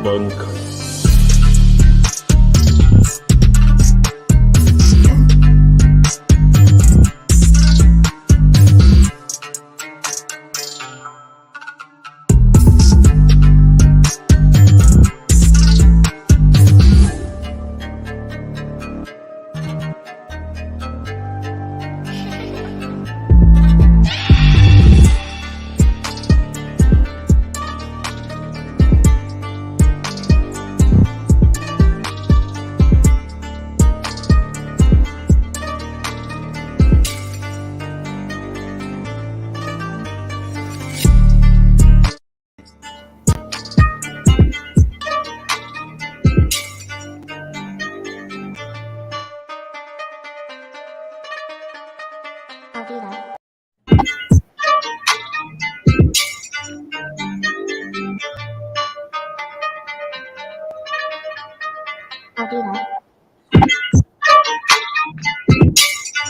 bunker.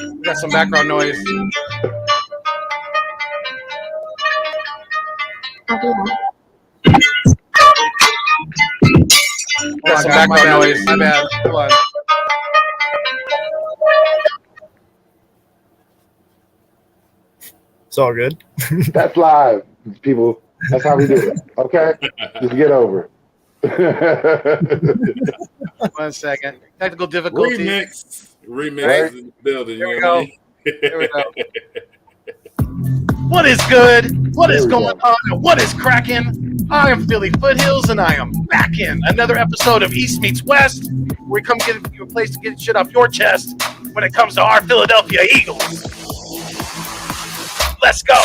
We got some background noise. Got some background noise. My bad. Hold on. It's all good. That's live, people. That's how we do it. Okay? Just get over it. 1 second. Technical difficulties. Remix Right? is in the building. There we you know what I go. mean? There we go. What is good? What is There we going go. on? And what is cracking? I am Philly Foothills, and I am back in another episode of East Meets West, where we come get you a place to get shit off your chest when it comes to our Philadelphia Eagles. Let's go.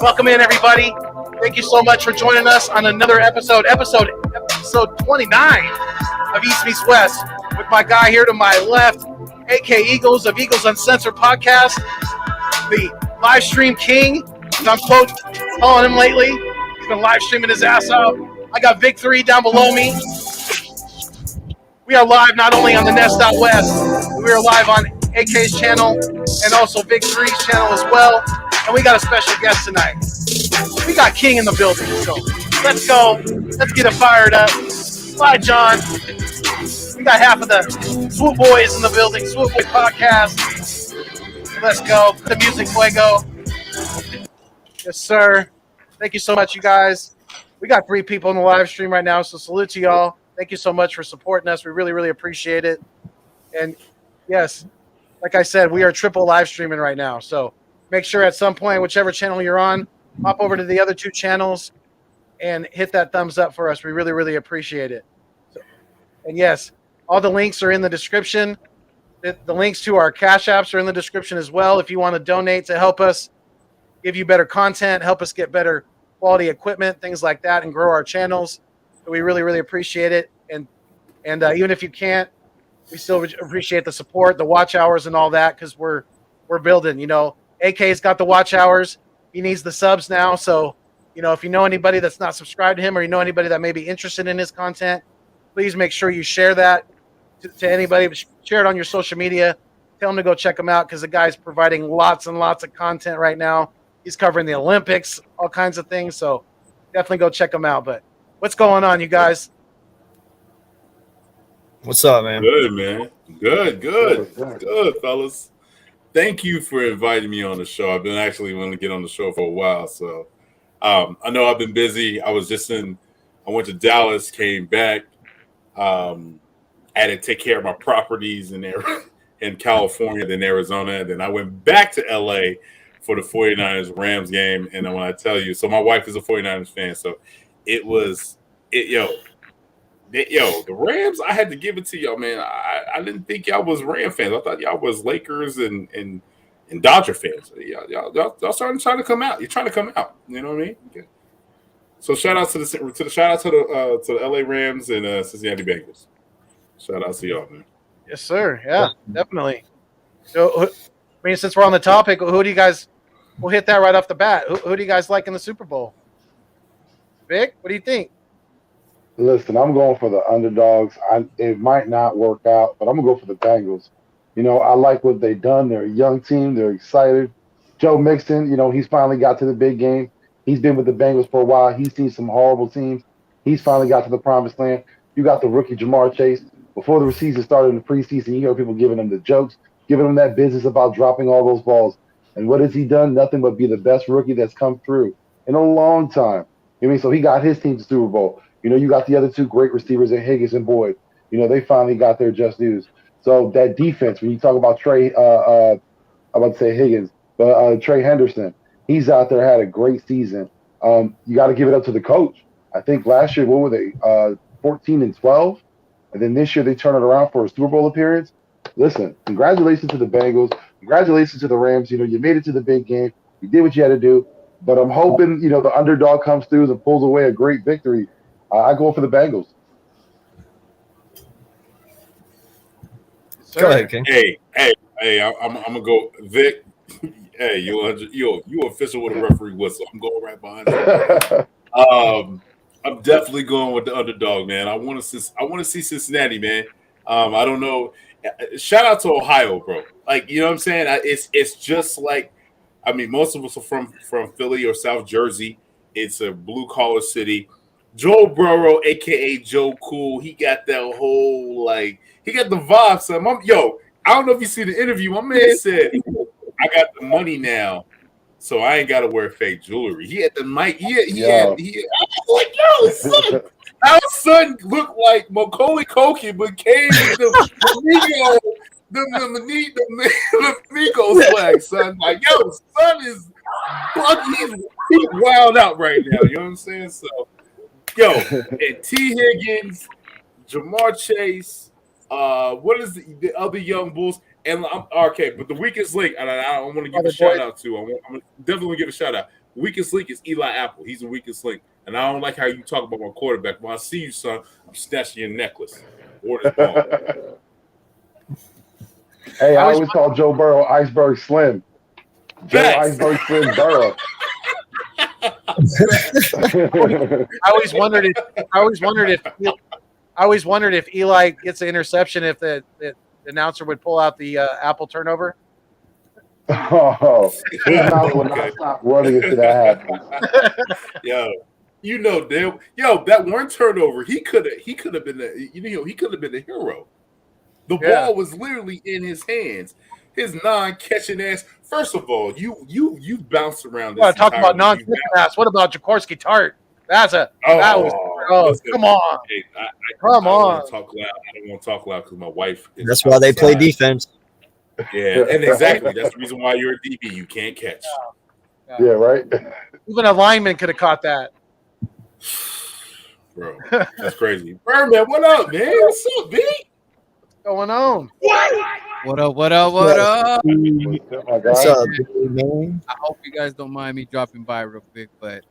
Welcome in, everybody. Thank you so much for joining us on another episode 29 of East Meets West, with my guy here to my left, AK Eagles of Eagles Uncensored Podcast, the live stream king, as I'm calling him lately. He's been live streaming his ass out. I got Vic 3 down below me. We are live not only on the Nest Out West, but we are live on AK's channel and also Vic 3's channel as well. And we got a special guest tonight. We got King in the building, so let's go. Let's get it fired up. Bye, John. We got half of the Swoop Boys in the building, Swoop Boy Podcast. Let's go. The music, Fuego. Yes, sir. Thank you so much, you guys. We got 3 people in the live stream right now, so salute to y'all. Thank you so much for supporting us. We really, really appreciate it. And yes, like I said, we are triple live streaming right now, so make sure at some point, whichever channel you're on, hop over to the other 2 channels and hit that thumbs up for us. We really, really appreciate it. And yes, all the links are in the description. The links to our Cash Apps are in the description as well. If you want to donate to help us give you better content, help us get better quality equipment, things like that, and grow our channels. So we really, really appreciate it. And even if you can't, we still appreciate the support, the watch hours, and all that, because we're building. You know, AK's got the watch hours. He needs the subs now. So, you know, if you know anybody that's not subscribed to him, or you know anybody that may be interested in his content, please make sure you share that to anybody. Share it on your social media. Tell them to go check him out, because the guy's providing lots and lots of content right now. He's covering the Olympics, all kinds of things. So definitely go check him out. But what's going on, you guys? What's up, man? Good, man. Good, fellas. Thank you for inviting me on the show. I've been actually wanting to get on the show for a while. So I know I've been busy. I went to Dallas, came back, had to take care of my properties in California, then Arizona. And then I went back to LA for the 49ers Rams game. And when I tell you, so my wife is a 49ers fan. So the Rams, I had to give it to y'all, man. I didn't think y'all was Ram fans. I thought y'all was Lakers and Dodger fans. Y'all starting trying to come out. You're trying to come out. You know what I mean? Okay. So shout out to the LA Rams and Cincinnati Bengals. Shout out to y'all, man. Yes, sir. Yeah, definitely. So, I mean, since we're on the topic, who do you guys? We'll hit that right off the bat. Who do you guys like in the Super Bowl? Vic, what do you think? Listen, I'm going for the underdogs. It might not work out, but I'm going to go for the Bengals. You know, I like what they've done. They're a young team. They're excited. Joe Mixon, you know, he's finally got to the big game. He's been with the Bengals for a while. He's seen some horrible teams. He's finally got to the promised land. You got the rookie Jamar Chase. Before the season started in the preseason, you hear people giving him the jokes, giving him that business about dropping all those balls. And what has he done? Nothing but be the best rookie that's come through in a long time. I mean, so he got his team to Super Bowl. You got the other two great receivers in Higgins and Boyd. They finally got their just dues. So that defense, when you talk about Trey, I'm about to say Higgins, but Trey Henderson, he's out there, had a great season. You got to give it up to the coach. I think last year, what were they, 14-12? And then this year they turn it around for a Super Bowl appearance. Listen, congratulations to the Bengals. Congratulations to the Rams. You made it to the big game. You did what you had to do. But I'm hoping, the underdog comes through and pulls away a great victory. I go for the Bengals. Go ahead, King. Hey, I'm gonna go, Vic. Hey, you official with a referee whistle. I'm going right behind you. I'm definitely going with the underdog, man. I want to see Cincinnati, man. I don't know. Shout out to Ohio, bro. Like, you know what I'm saying? It's just like, I mean, most of us are from Philly or South Jersey. It's a blue collar city. Joe Burrow, aka Joe Cool, he got that whole he got the vibe. Son, I don't know if you see the interview. My man said, "I got the money now, so I ain't got to wear fake jewelry." He had the mic. He had. I was like, "Yo, son, our son looked like Macaulay Culkin, but came with the Migos flag, son. Like, yo, son is he's wild out right now. You know what I'm saying? So, yo, and T. Higgins, Jamar Chase. What is the other young bulls? And okay, but the weakest link, and I don't want to give a shout out to. I'm definitely give a shout out. The weakest link is Eli Apple. He's the weakest link, and I don't like how you talk about my quarterback. When I see you, son, I'm snatching your necklace or this ball. Hey, I always call Joe Burrow Iceberg Slim. Joe Iceberg Slim Burrow. I always wondered if Eli gets an interception, if the announcer would pull out the Apple turnover. Oh, his mouth will not stop running until that happens. That one turnover, he could have been he could have been the hero. The ball was literally in his hands. His non-catching ass. First of all, you bounced around. This talk about non-catching ass. What about Jaworski Tart? Come on. Hey, come on. I don't want to talk loud because my wife is That's why they play defense. Yeah, and exactly. That's the reason why you're a DB. You can't catch. Yeah, right? Even a lineman could have caught that. Bro, that's crazy. Birdman, what up, man? What's up, B? What's going on? What up? What up? What up? What's up, man? I hope you guys don't mind me dropping by real quick, but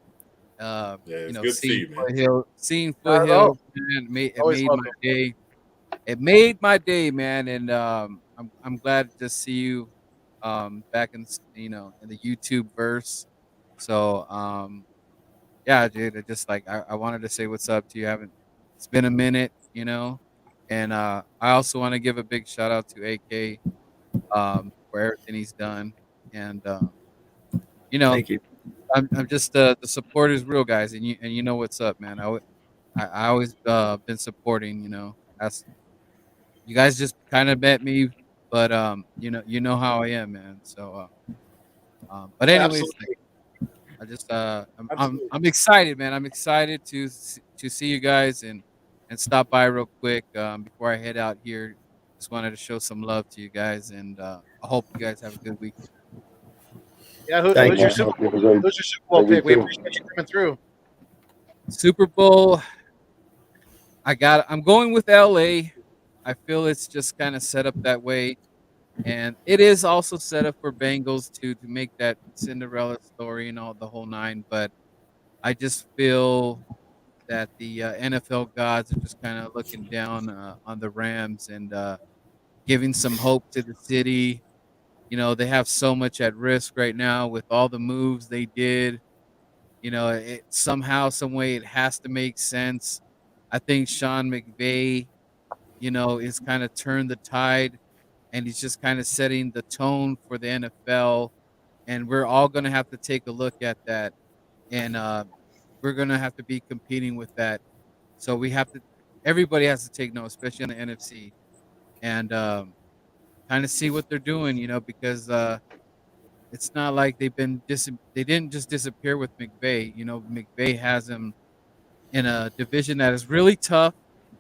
seeing Foothill, man, it made my day. It made my day, man, and I'm glad to see you back in the YouTube verse. So yeah, dude, I just I wanted to say what's up to you. It's been a minute, and I also want to give a big shout out to AK for everything he's done, and Thank you. I'm just the support is real, guys, and you know what's up, man. I always been supporting, that's you guys just kind of met me, but you know how I am, man. So but anyways, I just I'm excited, man. I'm excited to see you guys and stop by real quick before I head out here. Just wanted to show some love to you guys, and I hope you guys have a good week. Yeah, who's your Super Bowl pick? We appreciate you coming through. Super Bowl, I'm going with LA. I feel it's just kind of set up that way. And it is also set up for Bengals to make that Cinderella story and all the whole nine. But I just feel that the NFL gods are just kind of looking down on the Rams and giving some hope to the city. They have so much at risk right now with all the moves they did. It somehow, some way, it has to make sense. I think Sean McVay, is kind of turned the tide, and he's just kind of setting the tone for the NFL. And we're all going to have to take a look at that, and we're going to have to be competing with that So everybody has to take note, especially on the NFC, and kind of see what they're doing, because it's not like they didn't just disappear with McVay. McVay has them in a division that is really tough.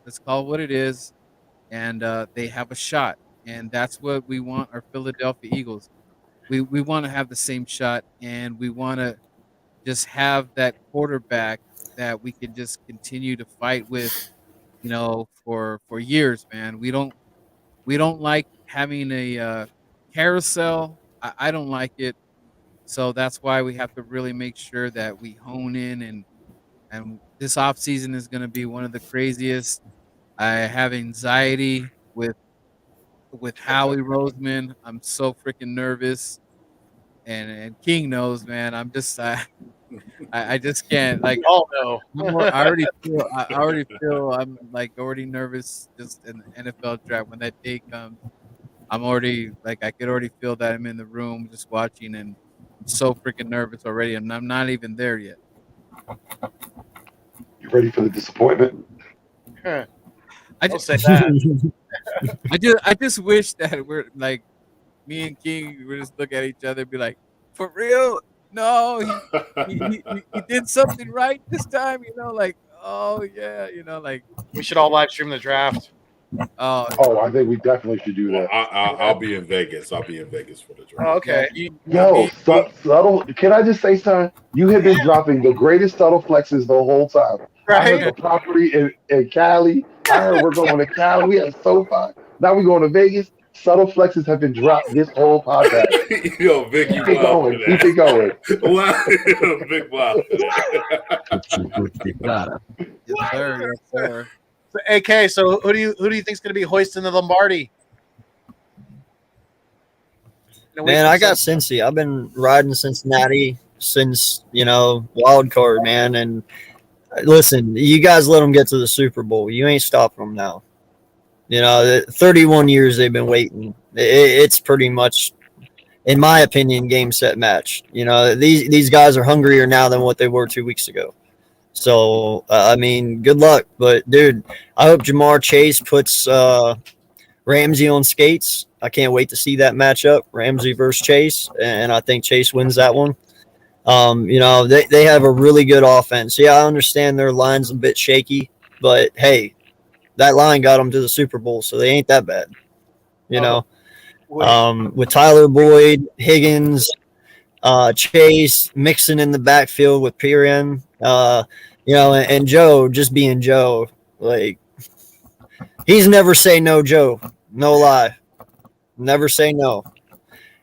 Let's call it what it is, and they have a shot, and that's what we want. Our Philadelphia Eagles, we want to have the same shot, and we want to just have that quarterback that we can just continue to fight with, for years, man. We don't like having a carousel. I don't like it. So that's why we have to really make sure that we hone in, and this off season is going to be one of the craziest. I have anxiety with Howie Roseman. I'm so freaking nervous, and King knows, man. I'm just I just can't, like. Oh no. I already feel I'm like already nervous just in the NFL draft when that day comes. I'm already like I could already feel that I'm in the room just watching, and I'm so freaking nervous already, and I'm not even there yet. You ready for the disappointment? Huh. I Don't just say that. I just wish that we're like me and King would just look at each other and be like, for real? No, he did something right this time, like, oh yeah, like, We should all live stream the draft. oh, Oh, I think we definitely should do Well, that. I'll be in Vegas. I'll be in Vegas for the draft. Oh, okay. Yo, subtle. Can I just say something? You have been dropping the greatest subtle flexes the whole time. I heard the property in Cali. I heard we're going to Cali. We had SoFi. Now we're going to Vegas. Subtle flexes have been dropped this whole podcast. Yo, Vic, Keep it going. Keep it going. Wow, Vic, wow. yes sir, yes sir. So, AK, so who do you think is going to be hoisting the Lombardi? Man, I got Cincy. I've been riding Cincinnati since, wild card, man. And listen, you guys let them get to the Super Bowl. You ain't stopping them now. 31 years they've been waiting. It's pretty much, in my opinion, game, set, match. These guys are hungrier now than what they were 2 weeks ago. So, good luck. But, dude, I hope Jamar Chase puts Ramsey on skates. I can't wait to see that matchup, Ramsey versus Chase, and I think Chase wins that one. They have a really good offense. Yeah, I understand their line's a bit shaky, but, hey, that line got them to the Super Bowl, so they ain't that bad. With Tyler Boyd, Higgins, Chase, Mixon in the backfield with Peterson, and Joe just being Joe. Like, he's never say no, Joe. No lie. Never say no.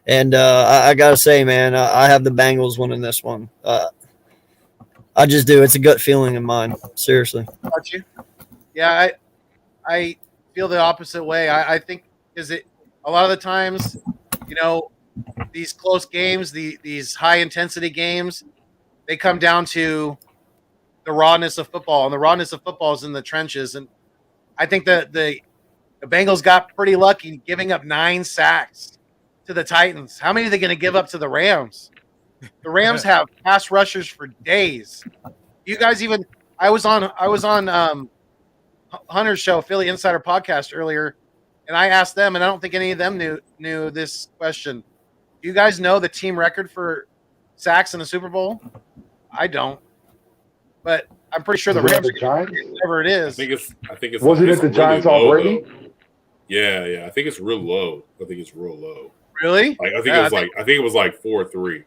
And I got to say, man, I have the Bengals winning this one. I just do. It's a gut feeling of mine. Seriously. Got you. Yeah, I feel the opposite way. I think a lot of the times, these close games, these high intensity games, they come down to the rawness of football, and the rawness of football is in the trenches. And I think that the Bengals got pretty lucky giving up 9 sacks to the Titans. How many are they going to give up to the Rams? The Rams have pass rushers for days. You guys I was on Hunter's show, Philly Insider Podcast, earlier, and I asked them, and I don't think any of them knew this question. Do you guys know the team record for sacks in the Super Bowl? I don't, but I'm pretty sure the Rams, whatever it is. I think it's. Wasn't it the Giants already? Yeah. I think it's real low. Really? Like, I think it was like 4-3.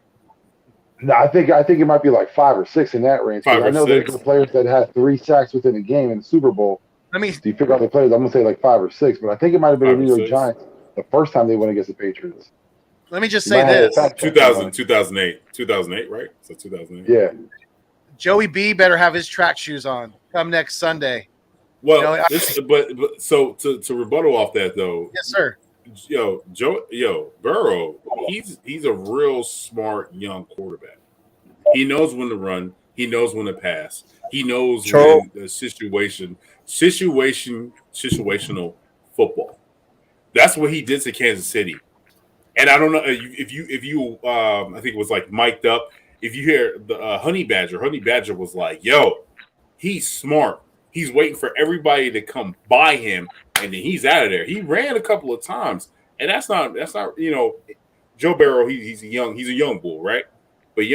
No, I think it might be like 5 or 6 in that range. I know there's the players that had 3 sacks within a game in the Super Bowl. So you figure out the players. I'm gonna say like 5 or 6, but I think it might have been the New York Giants the first time they went against the Patriots. Let me just say this: 2008, right? So 2008. Yeah. Joey B better have his track shoes on come next Sunday. Well, so to rebuttal off that though. Yes, sir. Burrow, he's a real smart young quarterback. He knows when to run. He knows when to pass. He knows when the situational football. That's what he did to Kansas City. And I don't know if you I think it was like mic'd up. If you hear the Honey Badger was like, "Yo, he's smart. He's waiting for everybody to come by him, and then he's out of there. He ran a couple of times, and that's not Joe Burrow. He's a young bull, right? But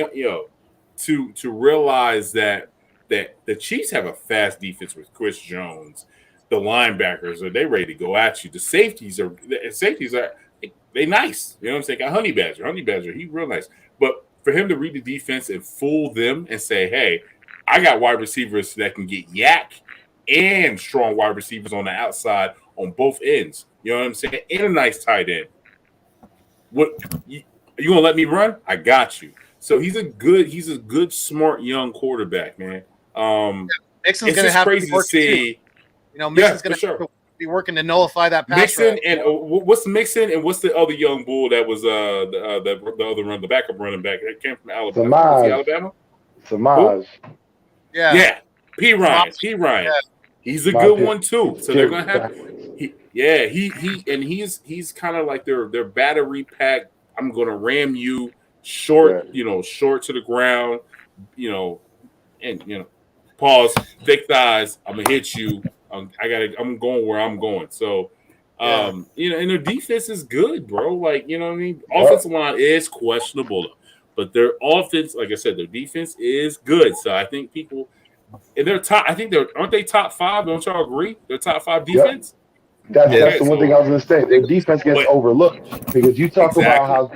to realize that the Chiefs have a fast defense with Chris Jones, the linebackers are they ready to go at you. The safeties are they nice. You know what I'm saying? Got Honey Badger, he's real nice. But for him to read the defense and fool them and say, hey, I got wide receivers that can get yak and strong wide receivers on the outside on both ends. You know what I'm saying? And a nice tight end. What you gonna let me run? I got you. So he's a good, smart young quarterback, man. Mixon's gonna have crazy to see. Mixon's gonna be working to nullify that pass. Mixon and what's Mixon and what's the other young bull that was the backup running back that came from Alabama? Samaj. Yeah. P. Ryan. Yeah. He's a good one too. So they're gonna have he's kind of like their battery pack. I'm gonna ram you short, short to the ground, and pause, thick thighs. I'm gonna hit you. I'm going where I'm going. So, and their defense is good, bro. Like, you know what I mean? Offensive line is questionable, but their offense, like I said, their defense is good. So I think people, and they're top. I think aren't they top 5? Don't y'all agree? They're top 5 defense. That's the one thing I was going to say. Their defense gets overlooked because you talk about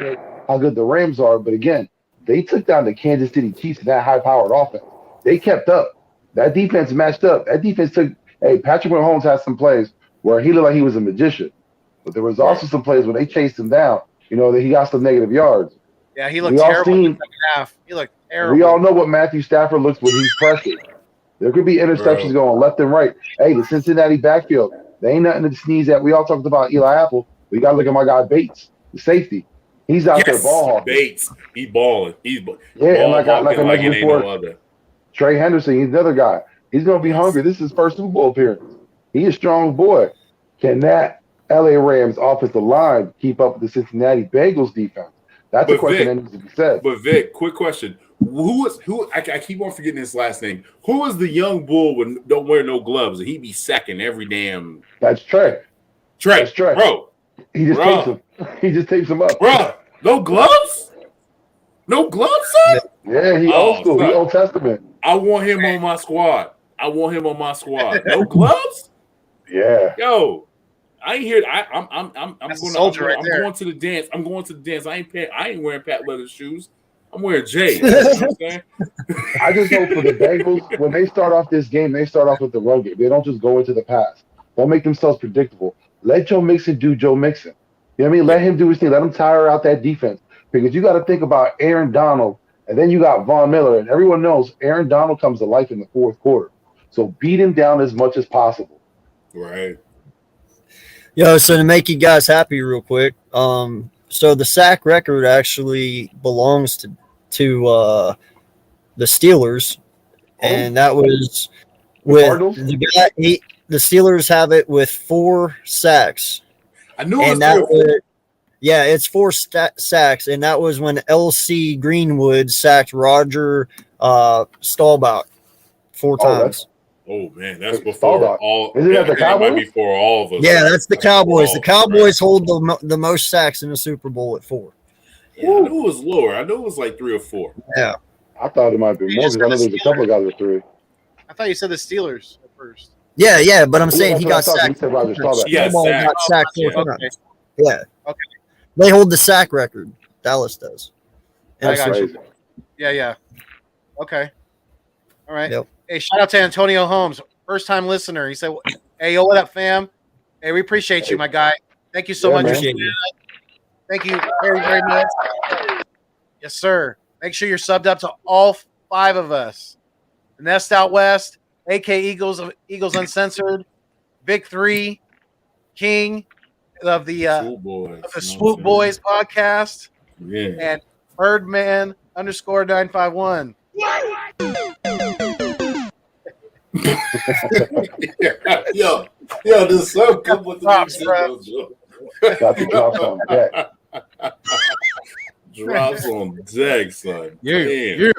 how good the Rams are, but again, they took down the Kansas City Chiefs in that high-powered offense. They kept up. That defense matched up. That defense took. Hey, Patrick Mahomes had some plays where he looked like he was a magician, but there was also some plays where they chased him down. That he got some negative yards. Yeah, he looked terrible in the second half. He looked terrible. We all know what Matthew Stafford looks when he's pressured. There could be interceptions going left and right. Hey, the Cincinnati backfield, they ain't nothing to sneeze at. We all talked about Eli Apple. We got to look at my guy Bates, the safety. He's out there ball hawking. Bates, he balling. And like I mentioned before, Trey Henderson, he's another guy. He's going to be hungry. This is his first Super Bowl appearance. He's a strong boy. Can that LA Rams offensive line keep up with the Cincinnati Bengals defense? That's a question that needs to be said. But Vic, quick question. Who I keep on forgetting his last name. Who is the young bull with don't wear no gloves and he be sacking every damn? That's Trey. That's Trey. Bro. He just tapes him. He just tapes him up. Bro, no gloves? No gloves, son? Yeah, he old school. Son. He Old Testament. I want him on my squad. No gloves? Yeah. Yo, I ain't here. I'm going to the dance. I ain't wearing Pat leather shoes. I'm wearing J's. You know what I'm saying? I just hope for the Bengals, when they start off this game, they start off with the run game. They don't just go into the pass. Don't make themselves predictable. Let Joe Mixon do Joe Mixon. You know what I mean? Let him do his thing. Let him tire out that defense. Because you got to think about Aaron Donald, and then you got Von Miller, and everyone knows Aaron Donald comes to life in the fourth quarter. So beat him down as much as possible. Right. So to make you guys happy real quick, so the sack record actually belongs to the Steelers, and that was with the Steelers have it with 4 sacks. I knew it was it's 4 sacks, and that was when L.C. Greenwood sacked Roger Staubach 4 times. Oh man, that's before all. Isn't that the Cowboys? Before all of us. Yeah, that's the Cowboys. The Cowboys hold the most sacks in the Super Bowl at 4. Yeah, I knew it was lower. I knew it was like 3 or 4. Yeah, I thought it might be more because I know there's a couple of guys with 3. I thought you said the Steelers at first. Yeah, but I'm saying he got sacked. Yeah, got sacked 4 times. Yeah. Okay. They hold the sack record. Dallas does. I got you. Yeah. Okay. All right. Yep. Hey, shout out to Antonio Holmes, first time listener. He said, "Hey, yo, what up, fam? Hey, we appreciate you, my guy. Thank you so much. Thank you very, very much. Yes, sir. Make sure you're subbed up to all 5 of us. The Nest Out West, AK Eagles Uncensored, Big 3, King of the Swoop Boys podcast, and Birdman _951. yo, this is so good with the props, bro. Got the drops on deck. Drops on deck, son. Yeah. Yes,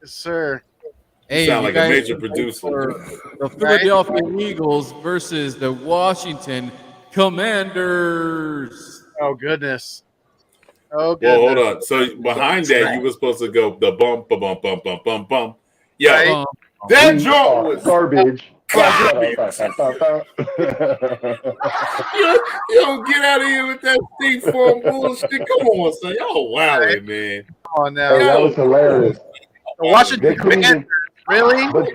sir. Hey, sound you like a guys major are producer. for the Philadelphia Eagles versus the Washington Commanders. Oh goodness. Oh Well, hold goodness. on. So behind that, you were supposed to go the bump, bump, bump, bump, bump, bump. Yeah, Right. that We joint are was garbage. garbage. You don't get out of here with that State Farm bullshit. Come on, son. Y'all wildin', man. Come on now. Hey, that was hilarious. The Washington They couldn't Commanders. even. Really? But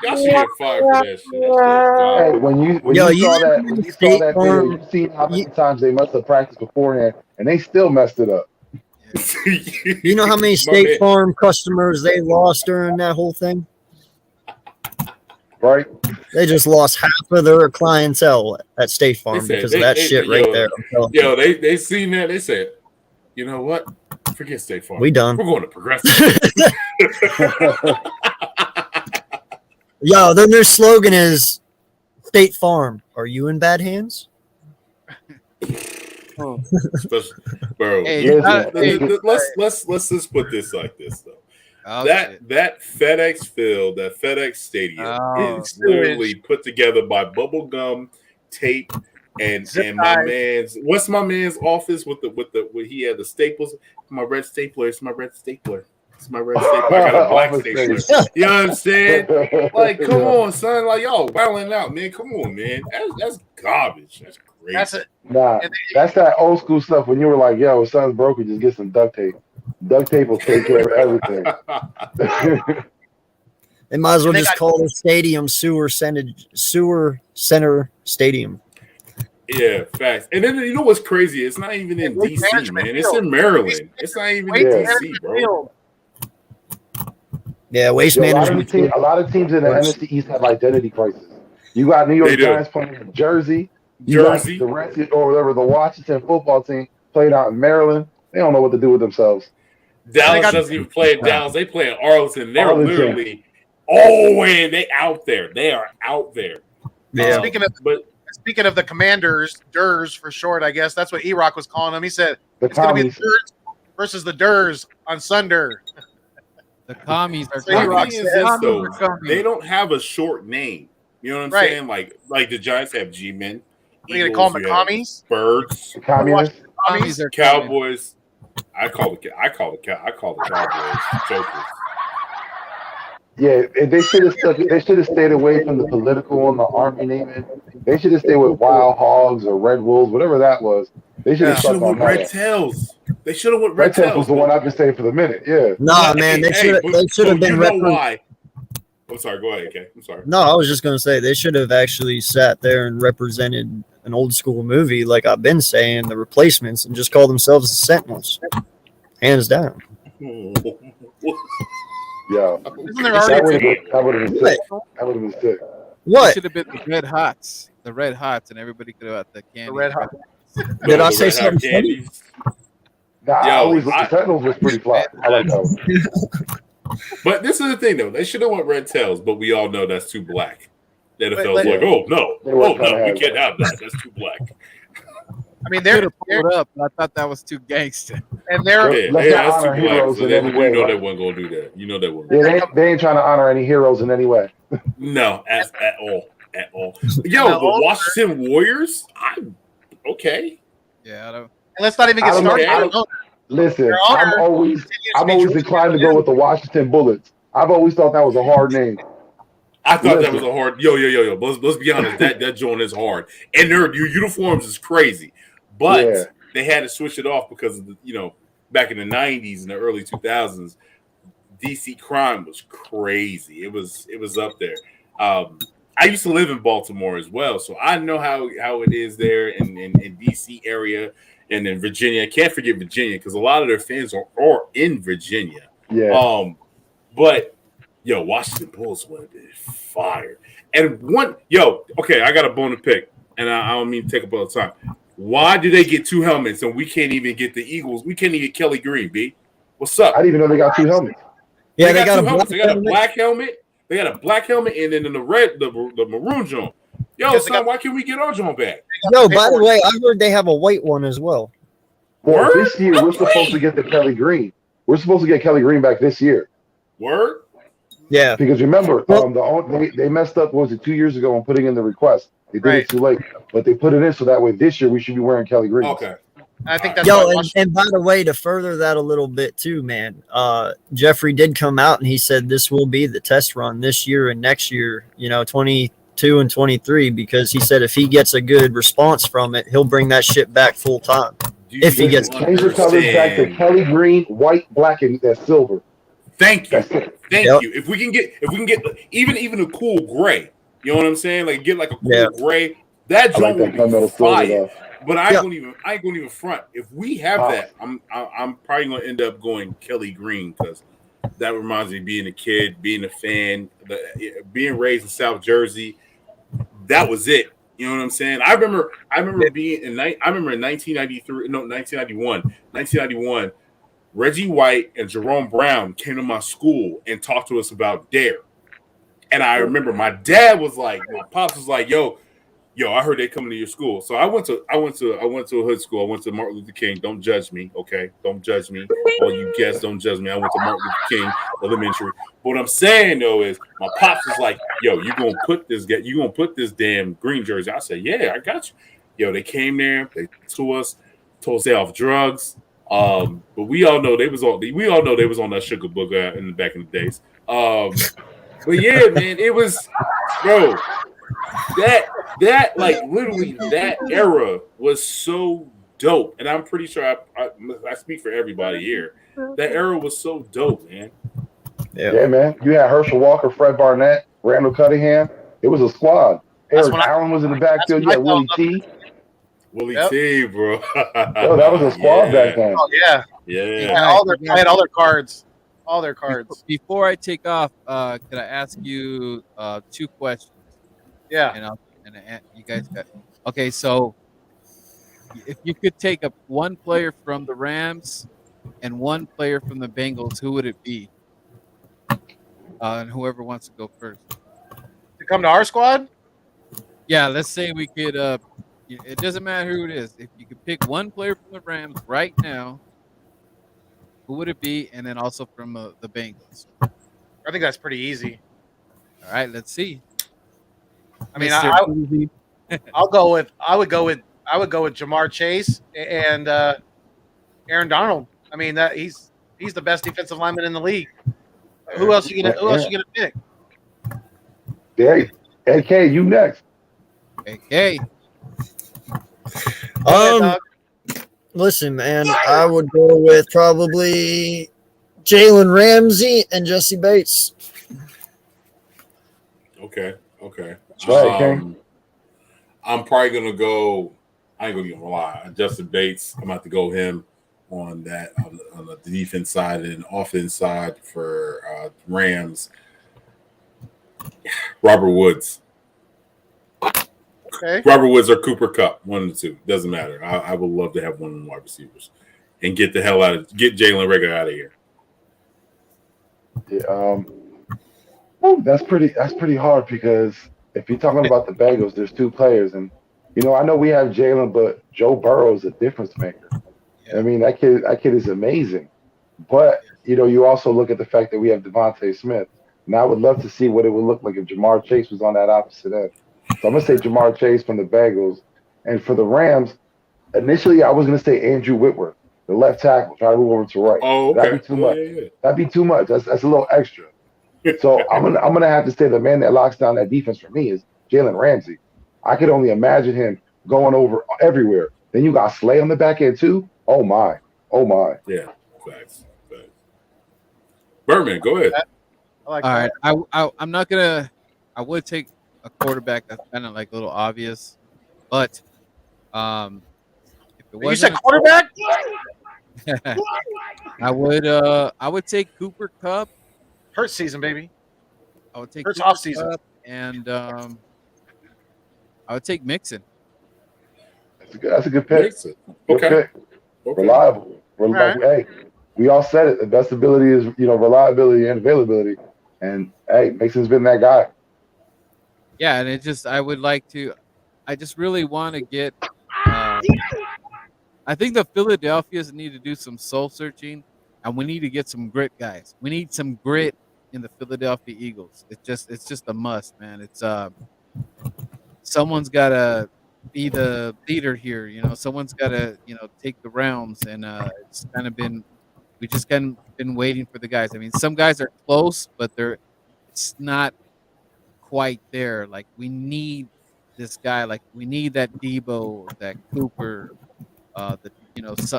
Y'all should get fired for that shit. That hey, shit when you Yo, saw that State video, Farm- you seen how many times they must have practiced beforehand, and they still messed it up. You know how many State Farm customers they lost during that whole thing? Right? They just lost half of their clientele at State Farm They said- because of that shit right there. I'm telling you. Yo, they seen that. They said, you know what? Forget State Farm. We done. We're going to Progressive. Yo, their new slogan is State Farm. Are you in bad hands? Oh. Bro, Hey, Listen, let's just put this like this though. Oh, that FedEx field, that FedEx stadium Oh. is literally put together by bubble gum, tape, and my man's what's my man's office with where he had the staples. My red stapler. It's my red stapler. It's my red stapler. I got a black stapler. You know what I'm saying? Like, come on, son. Like, y'all wilding out, man. Come on, man. That's garbage. That's crazy. That's it. Nah, that's that old school stuff when you were like, yo, if something's broken, just get some duct tape. Duct tape will take care of everything. They might as well And they just got- call the stadium Sewer Center Stadium. Yeah, facts. And then you know what's crazy? It's not even in Waste DC, management man. It's field. in Maryland. It's not even Waste in DC, management bro. field. Yeah, waste Yo, a management. lot of teams in the NFC East have identity crisis. You got New York They do. Giants playing in Jersey. You got the Redskins or whatever, the Washington football team playing out in Maryland. They don't know what to do with themselves. Dallas doesn't even play in Dallas. They play in Arlington. They're literally and they out there. They are out there. Yeah. Speaking of the Commanders, Durs for short, I guess that's what E-Rock was calling them. He said The it's going to be commies. the Durs versus the Durs on Sunday. The commies are So My E-Rock thing coming. is said- this, though. coming. They don't have a short name. You know what I'm Right. saying? Like the Giants have G-men. What are you going to call them, the commies? Birds, The communists. Commies are coming. Cowboys. I call the Cowboys jokers. Yeah, they should have stayed away from the political and the army naming. They should have stayed with Wild Hogs or Red Wolves, whatever that was. They should They have should stuck have on went Red that. Tails. They should have went Red Red Tails Tails. was the one I've been saying for the minute. Yeah. Nah, man, they should have been why? I'm sorry. Go ahead, okay. I'm sorry. No, I was just gonna say they should have actually sat there and represented an old school movie, like I've been saying, The Replacements, and just call themselves the Sentinels, hands down. Yeah. Isn't there That already would have been sick. That would have been sick. It What should have been the Red Hots. The Red Hots, and everybody could have had the candy. the Red Hot? did I The say Red Hot something funny? Candies. Nah, I Yo, always the Sentinels was pretty fly. I like that one. But this is the thing, though. They should have went Red Tails, but we all know that's too black. The NFL's But- like, oh no, They were kinda we heavy. can't have that. That's too black. I mean, Could they're have pulled up, but I thought that was too gangster. and they're Yeah, Let's not that's too honor black. heroes So in they, any you way, know right? they weren't gonna do that. You know they weren't. Yeah, they ain't trying to honor any heroes in any way. No, at all. Yo, No. the Washington Warriors. Okay. Yeah, I don't. and let's not even get I don't know. started. I on those. Listen, Their I'm owner always continues to be George inclined to Hill. go with the Washington Bullets. I've always thought that was a hard name. I thought that Listen. was a hard. Yo. Let's be honest. That joint is hard, and their uniforms is crazy. But Yeah. they had to switch it off because of the, back in the '90s and the early 2000s, DC crime was crazy. It was up there. I used to live in Baltimore as well, so I know how it is there in DC area and in Virginia. I can't forget Virginia because a lot of their fans are in Virginia. Yeah. But Washington Bulls would have been fire. And okay, I got a bone to pick, and I don't mean to take up all the time. Why do they get two helmets and we can't even get the Eagles? We can't even get Kelly Green, B. What's up? I didn't even know they got two helmets. Yeah, they got two a helmets. They got a helmet. black helmet. They got a black helmet, and then in the maroon joint. Because they Son, got- why can't we get our joint back? Yo, by the way, I heard they have a white one as well. Well, Word? this year we're supposed to get the Kelly Green. We're supposed to get Kelly Green back this year. Word? Yeah. Because remember, Well, they messed up. What was it, 2 years ago on putting in the request? They did Right. it too late, but they put it in so that way this year we should be wearing Kelly Greens. Okay. I think that's why and by the way, to further that a little bit too, man, Jeffrey did come out and he said this will be the test run this year and next year, 22 and 23, because he said if he gets a good response from it, he'll bring that shit back full time. If he gets change the colors back to Kelly green, white, black, and silver. Thank you. Thank Yep. you. If we can get even a cool gray, you know what I'm saying? Like get like a cool gray. That joint like would be fire. But I ain't Yeah. gonna even front. If we have that, I'm probably gonna end up going Kelly green because that reminds me of being a kid, being a fan, being raised in South Jersey. That was it. You know what I'm saying? I remember being in 1991. Reggie White and Jerome Brown came to my school and talked to us about Dare. And I remember my pops was like, yo, I heard they coming to your school. So I went to a hood school. I went to Martin Luther King. Don't judge me, okay? Don't judge me. All you guests, don't judge me. I went to Martin Luther King Elementary. But what I'm saying though is my pops was like, yo, you gonna put this damn green jersey. I said, yeah, I got you. Yo, they came there, they told us to stay off drugs. But we all know they was on that sugar booger in the back in the days. But yeah, man, it was, bro. That like literally that era was so dope, and I'm pretty sure I speak for everybody here. That era was so dope, man. Yeah, man. You had Herschel Walker, Fred Barnett, Randall Cunningham. It was a squad. Eric Allen was in the backfield. You had Willie T. Willie T, bro. Yo, that was a squad back then. Oh yeah. I had all their cards. All their cards. Before I take off, could I ask you 2 questions? Yeah. And you guys got okay. So if you could take up one player from the Rams and one player from the Bengals, who would it be? And whoever wants to go first. To come to our squad? Yeah, let's say we could. It doesn't matter who it is. If you could pick one player from the Rams right now, who would it be? And then also from the Bengals. I think that's pretty easy. All right, let's see. I mean, I would go with Jamar Chase and Aaron Donald. I mean, that he's the best defensive lineman in the league. Who else you gonna pick? Hey, AK, you next. Okay. Listen, man, I would go with probably Jalen Ramsey and Jesse Bates. Okay. I'm probably gonna go. I ain't gonna even rely on Justin Bates. I'm about to go him on that on the defense side and offense side for Rams. Robert Woods. Okay. Robert Woods or Cooper Kupp, one of the two. Doesn't matter. I would love to have one of the wide receivers and get Jalen Reagor out of here. Yeah, that's pretty hard because if you're talking about the Bengals, there's 2 players, and I know we have Jalen, but Joe Burrow is a difference maker. Yeah. I mean, that kid is amazing. But you also look at the fact that we have Devontae Smith. And I would love to see what it would look like if Jamar Chase was on that opposite end. So I'm gonna say Jamar Chase from the Bengals, and for the Rams, initially I was gonna say Andrew Whitworth, the left tackle, try to move over to right. Oh, okay. That'd be too much. Yeah. That'd be too much. That's a little extra. So I'm gonna have to say the man that locks down that defense for me is Jalen Ramsey. I could only imagine him going over everywhere. Then you got Slay on the back end too. Oh my. Yeah, facts. Birdman, go ahead. All right, I'm not gonna. I would take a quarterback that's kind of like a little obvious, but if it wasn't, you said quarterback, I would take Cooper Kupp. Hurt season, baby. I would take Hurts off season, and I would take Mixon. That's a good pick. Okay. Reliable. Right. Hey, we all said it. The best ability is reliability and availability. And hey, Mixon's been that guy. Yeah, and I just really want to get. I think the Philadelphians need to do some soul searching, and we need to get some grit, guys. We need some grit in the Philadelphia Eagles. It's just a must, man. It's someone's got to be the leader here. Someone's got to take the realms, and it's kind of been we just kind of been waiting for the guys. I mean, some guys are close, but it's not quite there. Like we need this guy. Like we need that Debo, that Cooper,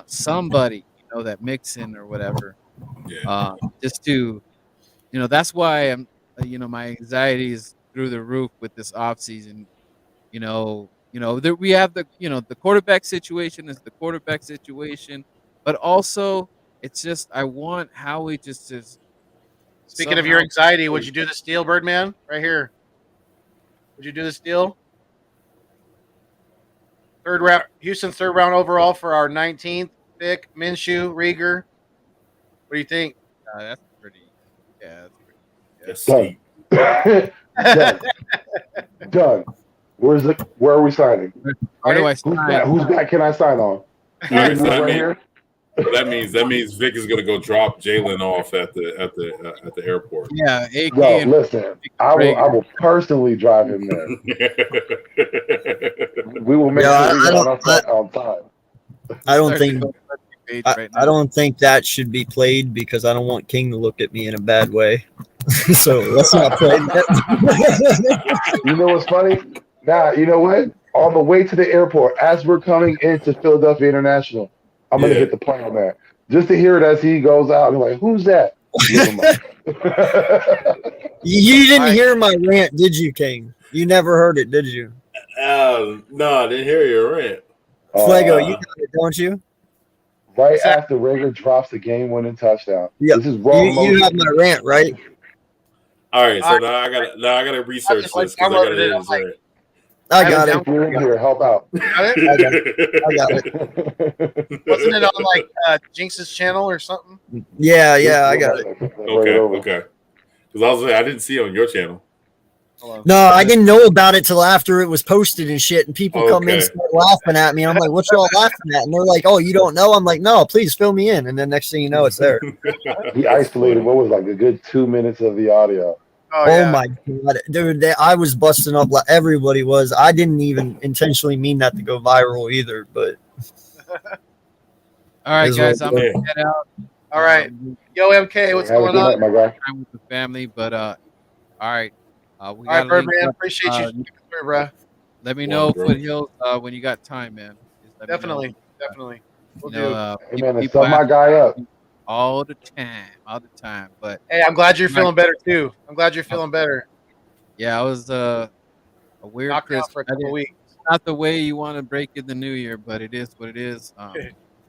somebody that Mixon or whatever. Yeah. Just to that's why I'm my anxiety is through the roof with this offseason. We have the quarterback situation is the quarterback situation, but also it's just I want Howie just to. Speaking of your anxiety, would you do the steal, Birdman? Right here. Would you do the steal? Third round, Houston's third round overall for our 19th pick, Minshew, Rieger. What do you think? That's pretty. Yeah, that's pretty. Done. Done. Where are we signing? Where do I sign? Whose back can I sign on? Right here. That means Vic is gonna go drop Jalen off at the airport. Yeah, yo, listen, I will personally drive him there. We will make sure we get on time. I don't think that should be played because I don't want King to look at me in a bad way. So let's not play that. You know what's funny? Now, you know what? On the way to the airport, as we're coming into Philadelphia International, I'm going to hit the plan there. Just to hear it as he goes out and like, who's that? You didn't hear my rant, did you, King? You never heard it, did you? No, I didn't hear your rant. Flego, you got it, don't you? Right after Rager drops the game-winning touchdown. Yeah, this is wrong. You have my rant, right? All right, so now I gotta research this because I gotta hear his rant. I got it. You're in here. Help out. Got it? I got it. Wasn't it on Jinx's channel or something? Yeah, I got it. Okay. Because I didn't see it on your channel. No, I didn't know about it till after it was posted and shit, and people come in and start laughing at me. I'm like, what y'all laughing at? And they're like, oh, you don't know? I'm like, no, please fill me in. And then next thing you know, it's there. He isolated what was like a good 2 minutes of the audio. Oh my God, dude! I was busting up like everybody was. I didn't even intentionally mean that to go viral either, but. All right, guys, I'm gonna head out. All right, yo, MK, what's going on? My guy. I'm with the family, but all right. All right, Birdman, appreciate you, bro. Let me know, Foothills, when you got time, man. Definitely. We'll do. Hey, man, sum my guy up. All the time. But hey, I'm glad you're feeling better too. I'm glad you're feeling better. Yeah, I was a weird knocked out for a couple weeks. Not the way you want to break in the new year, but it is what it is.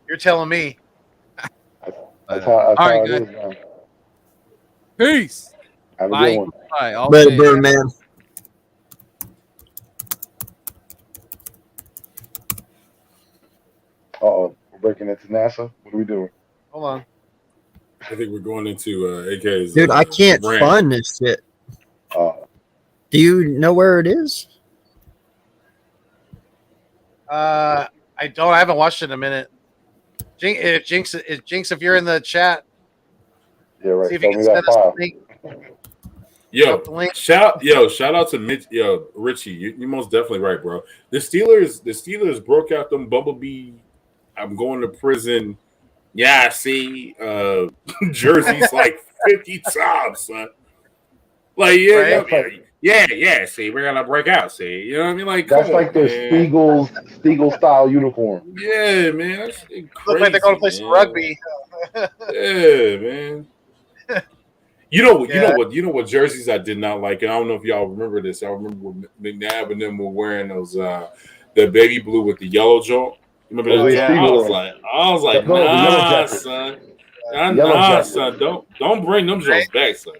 You're telling me. That's how right, it guys. is, Peace. Have a good one. Bye. Better, Birdman. Uh-oh, we're breaking into NASA. What are we doing? Hold on. I think we're going into AK's. Dude, I can't find this shit. Do you know where it is? I don't. I haven't watched it in a minute. Jinx, if you're in the chat, yeah, right. See if you can send us a link. Shout out to Mitch, Richie. You're most definitely right, bro. The Steelers broke out them Bumblebee. I'm going to prison. Yeah, I see jerseys like 50 times, son. Like, yeah. See, we're gonna break out. See, you know what I mean? Like, that's like their Stiegel style uniform. Yeah, man. That's crazy, look like they're going to play some rugby. Yeah, man. You know what jerseys I did not like, and I don't know if y'all remember this. I remember when McNabb and them were wearing those the baby blue with the yellow joint. Remember that? Yeah. I was like, nah, son. Nah, son. Don't bring them joints back, son.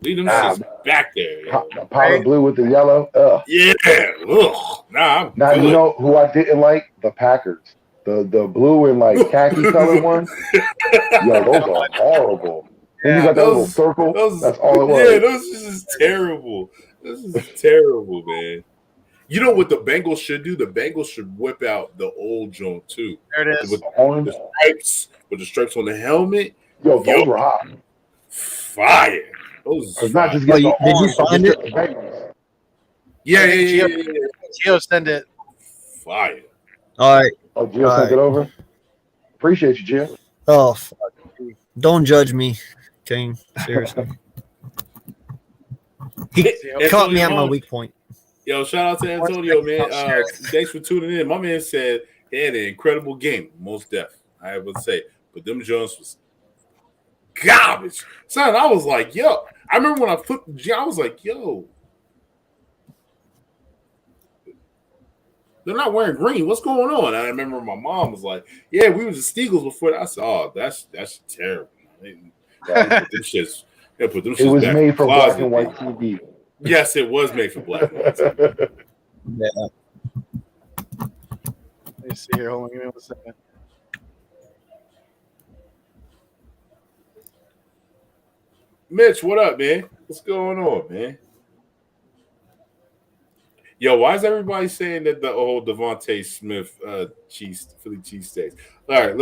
Leave them shits back there. The powder blue with the yellow. Ugh. Yeah. Ugh. Nah. Now you know who I didn't like? The Packers. The blue and like khaki colored ones. Yo, those are horrible. And you got that little circle. That's all it was. Yeah, those is terrible. This is terrible, man. You know what the Bengals should do? The Bengals should whip out the old joint too. There it is. With the stripes on the helmet. Yo, those were hot. Fire. It's not just get the did you find it? Yeah. Gio send it. Fire. All right. Oh, Gio sent it over. Appreciate you, Gio. Oh, fuck. Don't judge me, King. Seriously. He caught me at my weak point. Yo, shout out to Antonio, man. Thanks for tuning in. My man said he had an incredible game, most def, I would say. But them Jones was garbage. Son, I was like, yo. I remember when I flipped the G, I was like, yo. They're not wearing green. What's going on? And I remember my mom was like, yeah, we was the Steagles before that. I said, oh, that's terrible. They put them shits it was made for black and white TV. Yes, it was made for black and white TV. Yeah. Let me see here. Hold on, give me 1 second. Mitch, what up, man? What's going on, man? Yo, why is everybody saying that the old Devontae Smith Philly cheesesteaks? All right,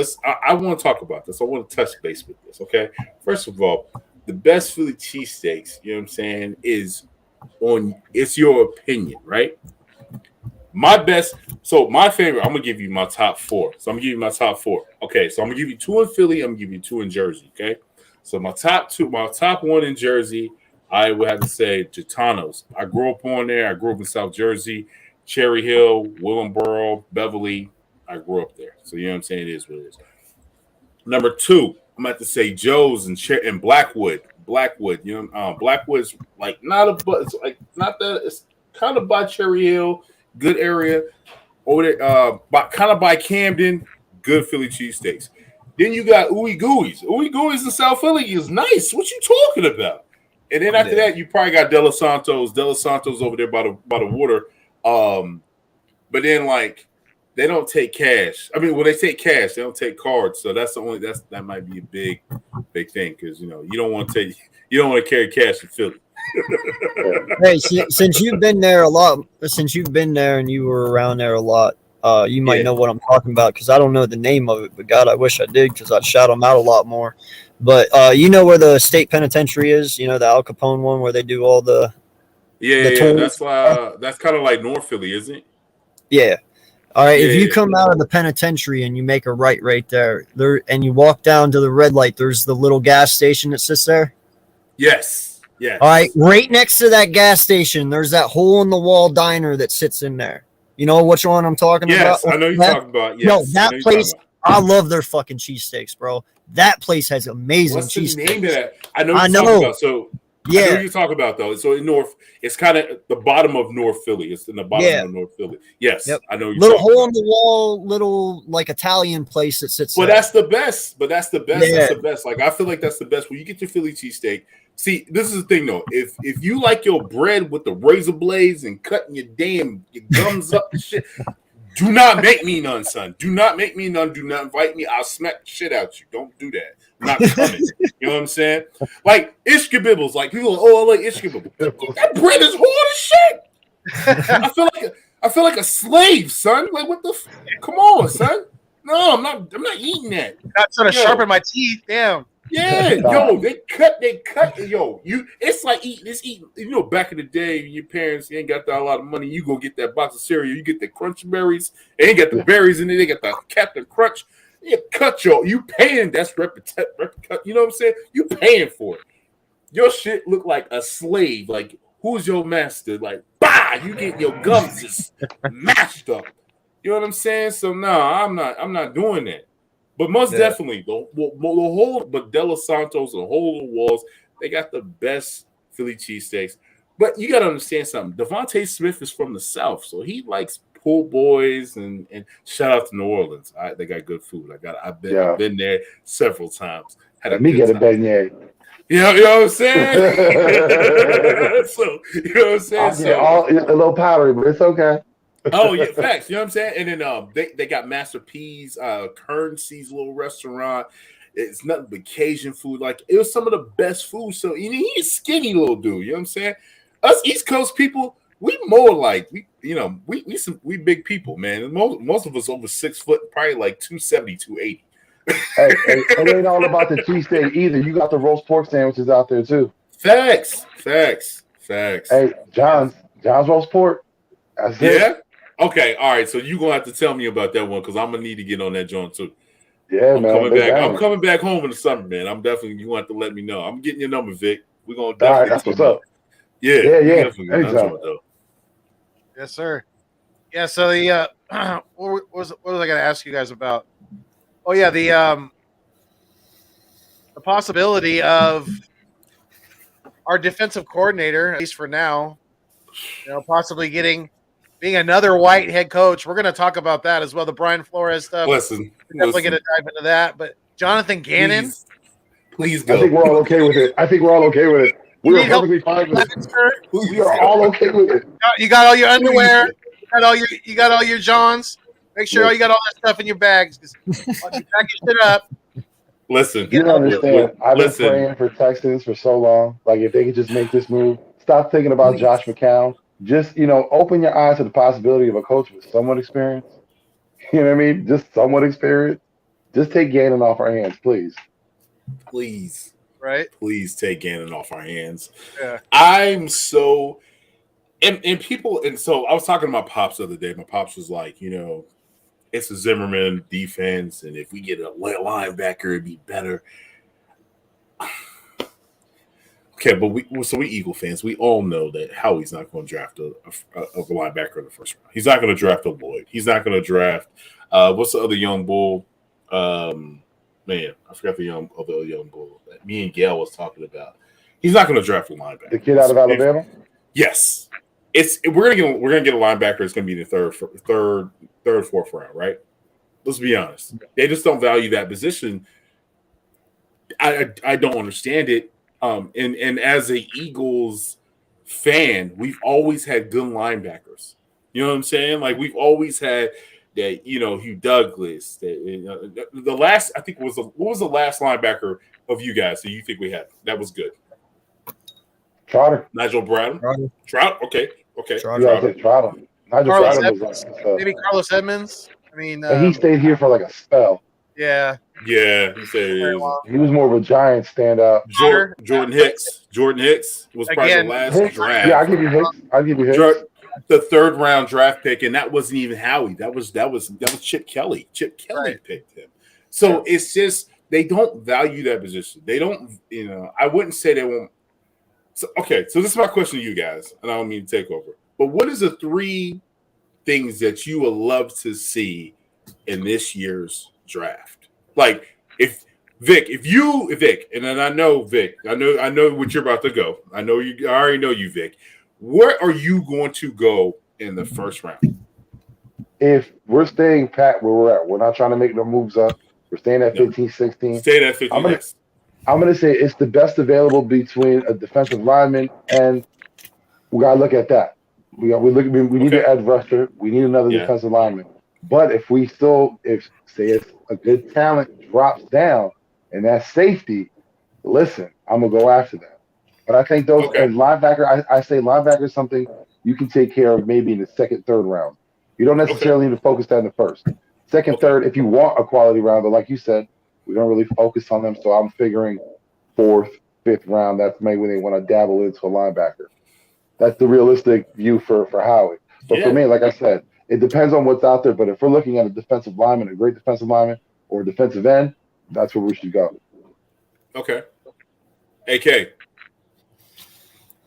I want to talk about this. I want to touch base with this, okay? First of all, the best Philly cheesesteaks, you know what I'm saying, it's your opinion, right? My favorite, I'm going to give you my top 4. So I'm going to give you my top 4. Okay, so I'm going to give you 2 in Philly. I'm going to give you 2 in Jersey, okay? So my top 1 in Jersey, I would have to say Gitano's. I grew up on there. I grew up in South Jersey, Cherry Hill, Willingboro, Beverly. I grew up there. So you know what I'm saying? It is what it is. Number 2, I'm going to have to say Joe's and Blackwood. Blackwood, you know, Blackwood's like it's kind of by Cherry Hill, good area. Over there, kind of by Camden, good Philly cheesesteaks. Then you got Ooey Gooey's. Ooey Gooey's in South Philly is nice. What you talking about? And then after that, you probably got De Los Santos. De Los Santos over there by the water. But then they don't take cash. I mean, when they take cash, they don't take cards. So that might be a big thing because you don't want to carry cash in Philly. Hey, since you've been there a lot, and you were around there a lot, you might know what I'm talking about because I don't know the name of it. But God, I wish I did because I'd shout them out a lot more. But you know where the state penitentiary is? You know, the Al Capone one where they do all the that's kind of like North Philly, isn't it? Yeah. All right. If you come out of the penitentiary and you make a right there, and you walk down to the red light, there's the little gas station that sits there. Yes. Yes. All right. Right next to that gas station, there's that hole in the wall diner that sits in there. You know which one I'm talking about? Yes, I know you're talking about. Yes, no, that place. I love their fucking cheesesteaks, bro. That place has amazing cheesesteaks. What's the name of that? I know you're talking about. So yeah, I know you're talking about though. So in North, it's kind of the bottom of North Philly. It's in the bottom of North Philly. Yes, yep. I know you're little hole in the wall, little like Italian place that sits. Well, that's the best. But that's the best. Yeah. That's the best. Like I feel like that's the best. When you get your Philly cheesesteak. See, this is the thing though. If you like your bread with the razor blades and cutting your gums up and shit, do not make me none, son. Do not make me none. Do not invite me. I'll smack the shit out you. Don't do that. I'm not coming. You know what I'm saying? Like Ishkabibbles. Like people are like, I like Ishkabibbles. That bread is hard as shit. I feel like a slave, son. Like what the come on, son. No, I'm not eating that. Not trying to sharpen my teeth. Damn. Yeah, yo, they cut, yo. It's like eating. You know, back in the day, your parents ain't got that a lot of money. You go get that box of cereal. You get the Crunch Berries. They ain't got the berries in it. They got the Captain Crunch. You cut you paying. That's replica. You know what I'm saying? You paying for it. Your shit look like a slave. Like who's your master? Like you get your gums just mashed up. You know what I'm saying? So no, I'm not doing that. But most definitely, the whole De Los Santos, the whole walls, they got the best Philly cheesesteaks. But you got to understand something. Devontae Smith is from the South, so he likes pool boys and shout out to New Orleans. They got good food. I've been there several times. Let me get a beignet. You know what I'm saying? So you know what I'm saying? It's a little powdery, but it's okay. Oh yeah, facts. You know what I'm saying? And then they got Master P's, Currency's little restaurant. It's nothing but Cajun food. Like it was some of the best food. So he's a skinny little dude. You know what I'm saying? Us East Coast people, we more like we big people, man. Most of us over 6 foot, probably like 270, 280. Hey, it ain't all about the cheesesteak either. You got the roast pork sandwiches out there too. Facts. Hey, John's roast pork. That's it. Yeah. Okay. All right. So you're gonna have to tell me about that one because I'm gonna need to get on that joint too. Yeah, I'm man. coming back. Bang. I'm coming back home in the summer, man. I'm definitely. You want to let me know. I'm getting your number, Vic. We're gonna All right, definitely. that's what's up. Yeah. Yeah. Definitely get that Anytime. joint, though. Yes, sir. Yeah. So the what was I going to ask you guys about? Oh yeah, the possibility of our defensive coordinator, at least for now, possibly being another white head coach. We're going to talk about that as well. The Brian Flores stuff. Listen. We're definitely going to dive into that. But Jonathan Gannon. Please go. I think we're all okay with it. We are perfectly fine with it. We are all okay with it. You got all your underwear. You got all your Johns. Make sure you got all that stuff in your bags. You pack your shit up. Listen. You don't understand. I've been praying for Texans for so long. Like, if they could just make this move, stop thinking about Josh McCown. Just, open your eyes to the possibility of a coach with somewhat experience. You know what I mean? Just somewhat experience. Just take Gannon off our hands, please. Please. Right? Please take Gannon off our hands. Yeah. I'm so and people, and so I was talking to my pops the other day. My pops was like, it's a Zimmerman defense, and if we get a linebacker, it'd be better. Okay, but we Eagle fans, we all know that Howie's not going to draft a linebacker in the first round. He's not going to draft a Lloyd. He's not going to draft what's the other young bull? Man, I forgot the other young bull that me and Gail was talking about. He's not going to draft a linebacker. The kid out of Alabama? Yes. We're gonna get a linebacker. It's gonna be the third, fourth round, right? Let's be honest. They just don't value that position. I don't understand it. And as a Eagles fan, we've always had good linebackers. You know what I'm saying? Like, we've always had that. Hugh Douglas. The last, I think, what was the last linebacker of you guys that you think we had that was good? Trotter. Nigel Brown. Trout. Okay. Trotter. Maybe Carlos Edmonds. I mean, he stayed here for like a spell. Yeah. Yeah, he said he was more of a giant standout. Jordan Hicks was probably the last draft. Yeah, I'll give you Hicks. The third round draft pick, and that wasn't even Howie. That was Chip Kelly. Chip Kelly picked him. So it's just they don't value that position. They don't. I wouldn't say they won't. So this is my question to you guys, and I don't mean to take over. But what is the 3 things that you would love to see in this year's draft? Like, if Vic, and then I know Vic, I know what you're about to go. I already know you, Vic. Where are you going to go in the first round? If we're staying pat where we're at, we're not trying to make no moves up. We're staying at 15, 16. Staying at 15. I'm going to say it's the best available between a defensive lineman, and we got to look at that. We need an edge rusher. We need another defensive lineman. But if say a good talent drops down and that's safety, listen, I'm going to go after that. But I think those and linebacker, I say linebacker is something you can take care of maybe in the second, third round. You don't necessarily need to focus that in the first. Second, third, if you want a quality round, but like you said, we don't really focus on them. So I'm figuring 4th, 5th round, that's maybe when they want to dabble into a linebacker. That's the realistic view for Howie. But for me, like I said, it depends on what's out there. But if we're looking at a defensive lineman, a great defensive lineman, or a defensive end, that's where we should go. Okay. AK.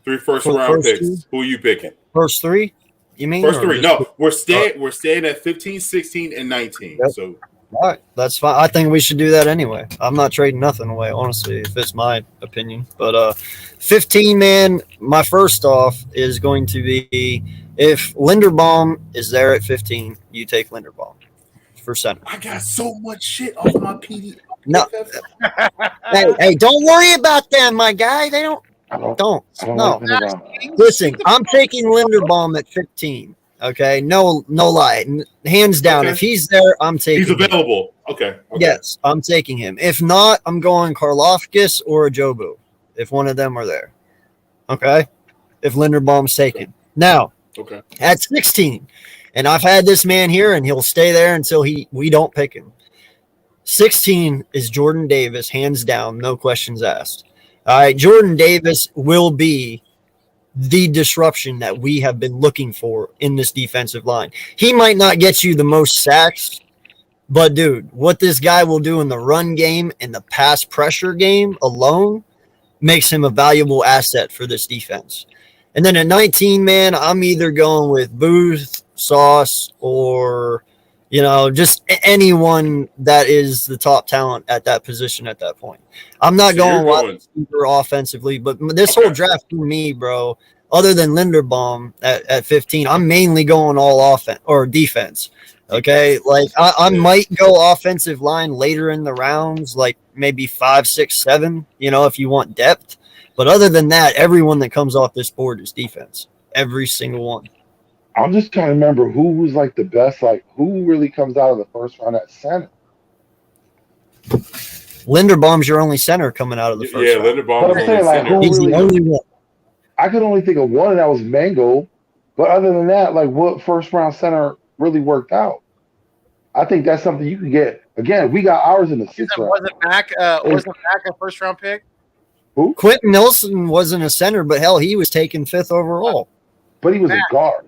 3 first-round picks. Who are you picking? First 3? You mean? First 3. No, we're staying at 15, 16, and 19. Yep. So all right, that's fine. I think we should do that anyway. I'm not trading nothing away, honestly, if it's my opinion. But 15, man, my first off is going to be if Linderbaum is there at 15, you take Linderbaum for center. I got so much shit off my PD. No. hey, don't worry about them, my guy. They don't. No. Listen, I'm taking Linderbaum at 15. Okay, no lie. Hands down. Okay. If he's there, I'm taking him. He's available. Okay. Yes, I'm taking him. If not, I'm going Karlaftis or Ajobu, if one of them are there. Okay? If Linderbaum's taken. Now, at 16, and I've had this man here, and he'll stay there until we don't pick him. 16 is Jordan Davis, hands down, no questions asked. All right, Jordan Davis will be the disruption that we have been looking for in this defensive line. He might not get you the most sacks, but dude, what this guy will do in the run game and the pass pressure game alone makes him a valuable asset for this defense. And then at 19, man, I'm either going with Booth, Sauce, or just anyone that is the top talent at that position at that point. I'm not going super offensively, but this whole draft for me, bro, other than Linderbaum at 15, I'm mainly going all offense or defense. Okay, like I might go offensive line later in the rounds, like maybe 5, 6, 7, if you want depth. But other than that, everyone that comes off this board is defense. Every single one. I'm just trying to remember who was like the best, like who really comes out of the first round at center. Linderbaum's your only center coming out of the first round. Yeah, Linderbaum's I'm saying, like, He's the only one. I could only think of one, and that was Mango. But other than that, like what first round center really worked out? I think that's something you can get. Again, we got ours in the 6th round. Wasn't Mac a first round pick? Who? Quentin Nelson wasn't a center, but hell, he was taken 5th overall. But he was a guard.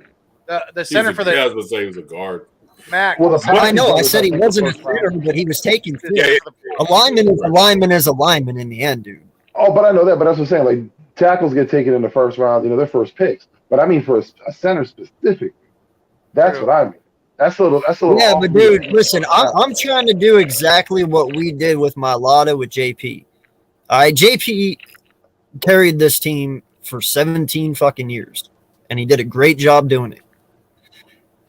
The center for the. Yeah, I was going to say he was a guard. Mac. Well, I know. I said he wasn't a center, but he was taken 5th. Yeah. A lineman is a lineman in the end, dude. Oh, but I know that. But that's what I'm saying. Like tackles get taken in the first round. Their first picks. But I mean, for a center specifically, that's what I mean. That's a little. Yeah, but dude, listen, I'm trying to do exactly what we did with Mailata with JP. All right, JP carried this team for 17 fucking years, and he did a great job doing it.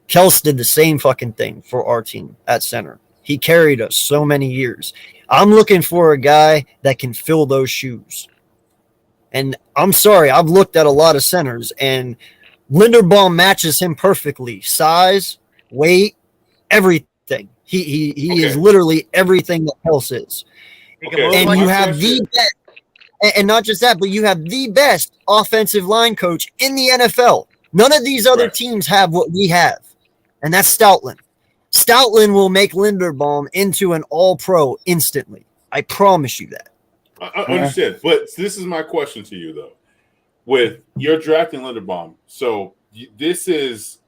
Kels did the same fucking thing for our team at center. He carried us so many years. I'm looking for a guy that can fill those shoes. And I'm sorry, I've looked at a lot of centers, and Linderbaum matches him perfectly. Size, weight, everything. He is literally everything that Kels is. And you have the best, and not just that, but you have the best offensive line coach in the NFL. None of these other teams have what we have, and that's Stoutland. Stoutland will make Linderbaum into an all-pro instantly. I promise you that. I understand, but this is my question to you, though. With you're drafting Linderbaum, so this is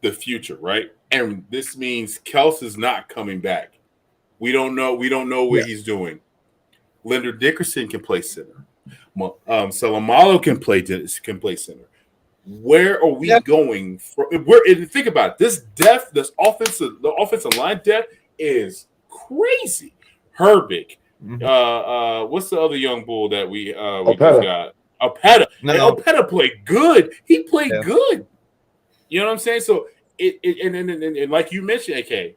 the future, right? And this means Kels is not coming back. We don't know what he's doing. Linder Dickerson can play center. Salamalo can play center. Where are we going? Think about it. This depth, the offensive line depth is crazy. Herbig. What's the other young bull that we just got? Opeta. No. Opeta played good. He played good. You know what I'm saying? So and like you mentioned, AK,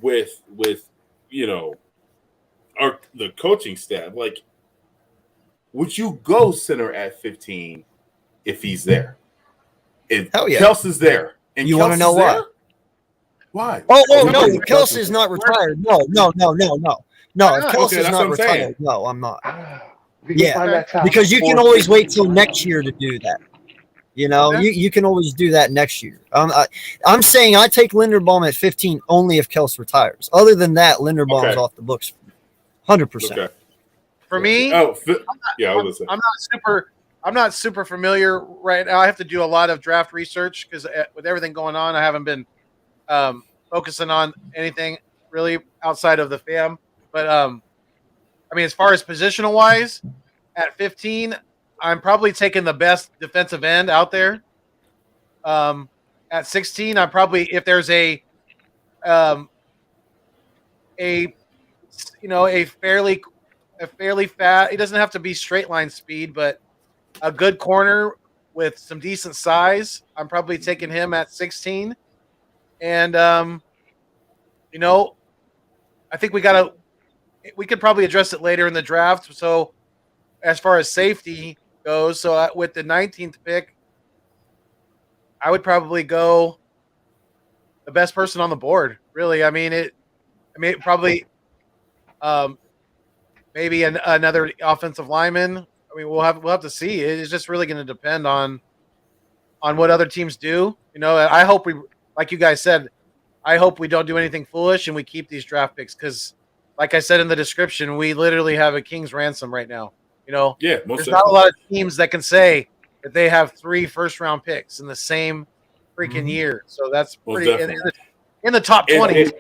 with the coaching staff, like, would you go center at 15 if he's there? If Kels is there, and you want to know why? Why? Oh no, Kels is not retired. No. Kels is not retired. No, I'm not. Because you can always wait till next year to do that. You can always do that next year. I'm saying I take Linderbaum at 15 only if Kels retires. Other than that, Linderbaum's off the books, 100%. Okay. For me, I'm not super familiar right now. I have to do a lot of draft research because with everything going on, I haven't been focusing on anything really outside of the fam. But as far as positional wise, at 15. I'm probably taking the best defensive end out there. At 16, I'm probably, if there's a fairly fast, it doesn't have to be straight line speed, but a good corner with some decent size, I'm probably taking him at 16. And I think we could probably address it later in the draft. So as far as safety goes, so with the 19th pick, I would probably go the best person on the board. Really, probably maybe another offensive lineman. We'll have to see. It's just really going to depend on what other teams do. I hope we, like you guys said, I hope we don't do anything foolish and we keep these draft picks because, like I said in the description, we literally have a king's ransom right now. You know, Yeah, there's not a lot of teams that can say that they have 3 first-round picks in the same freaking year. So that's pretty in the top 20.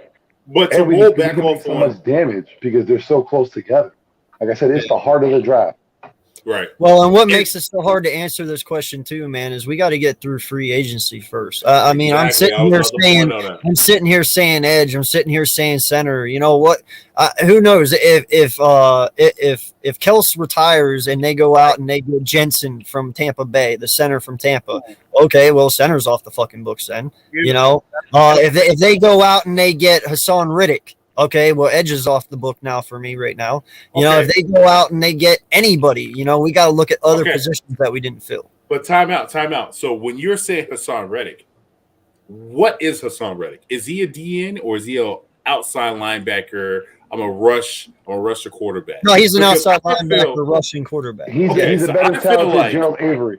But to roll back off so much damage because they're so close together. Like I said, it's the heart of the draft. Right. Well, and what makes it so hard to answer this question too, man, is we got to get through free agency first. I mean, I'm sitting here saying edge. I'm sitting here saying center. You know what? Who knows if Kels retires and they go out and they get Jensen from Tampa Bay, the center from Tampa. Okay, well, center's off the fucking books then. You know, if they go out and they get Hassan Riddick. Okay, well, edge is off the book now for me right now. You know, if they go out and they get anybody, you know, we got to look at other positions that we didn't fill. But time out. So when you're saying Hassan Reddick, what is Hassan Reddick? Is he a DN or is he an outside linebacker? I'm a rush the quarterback. No, he's an outside linebacker, rushing quarterback. He's a better talented Gerald Avery.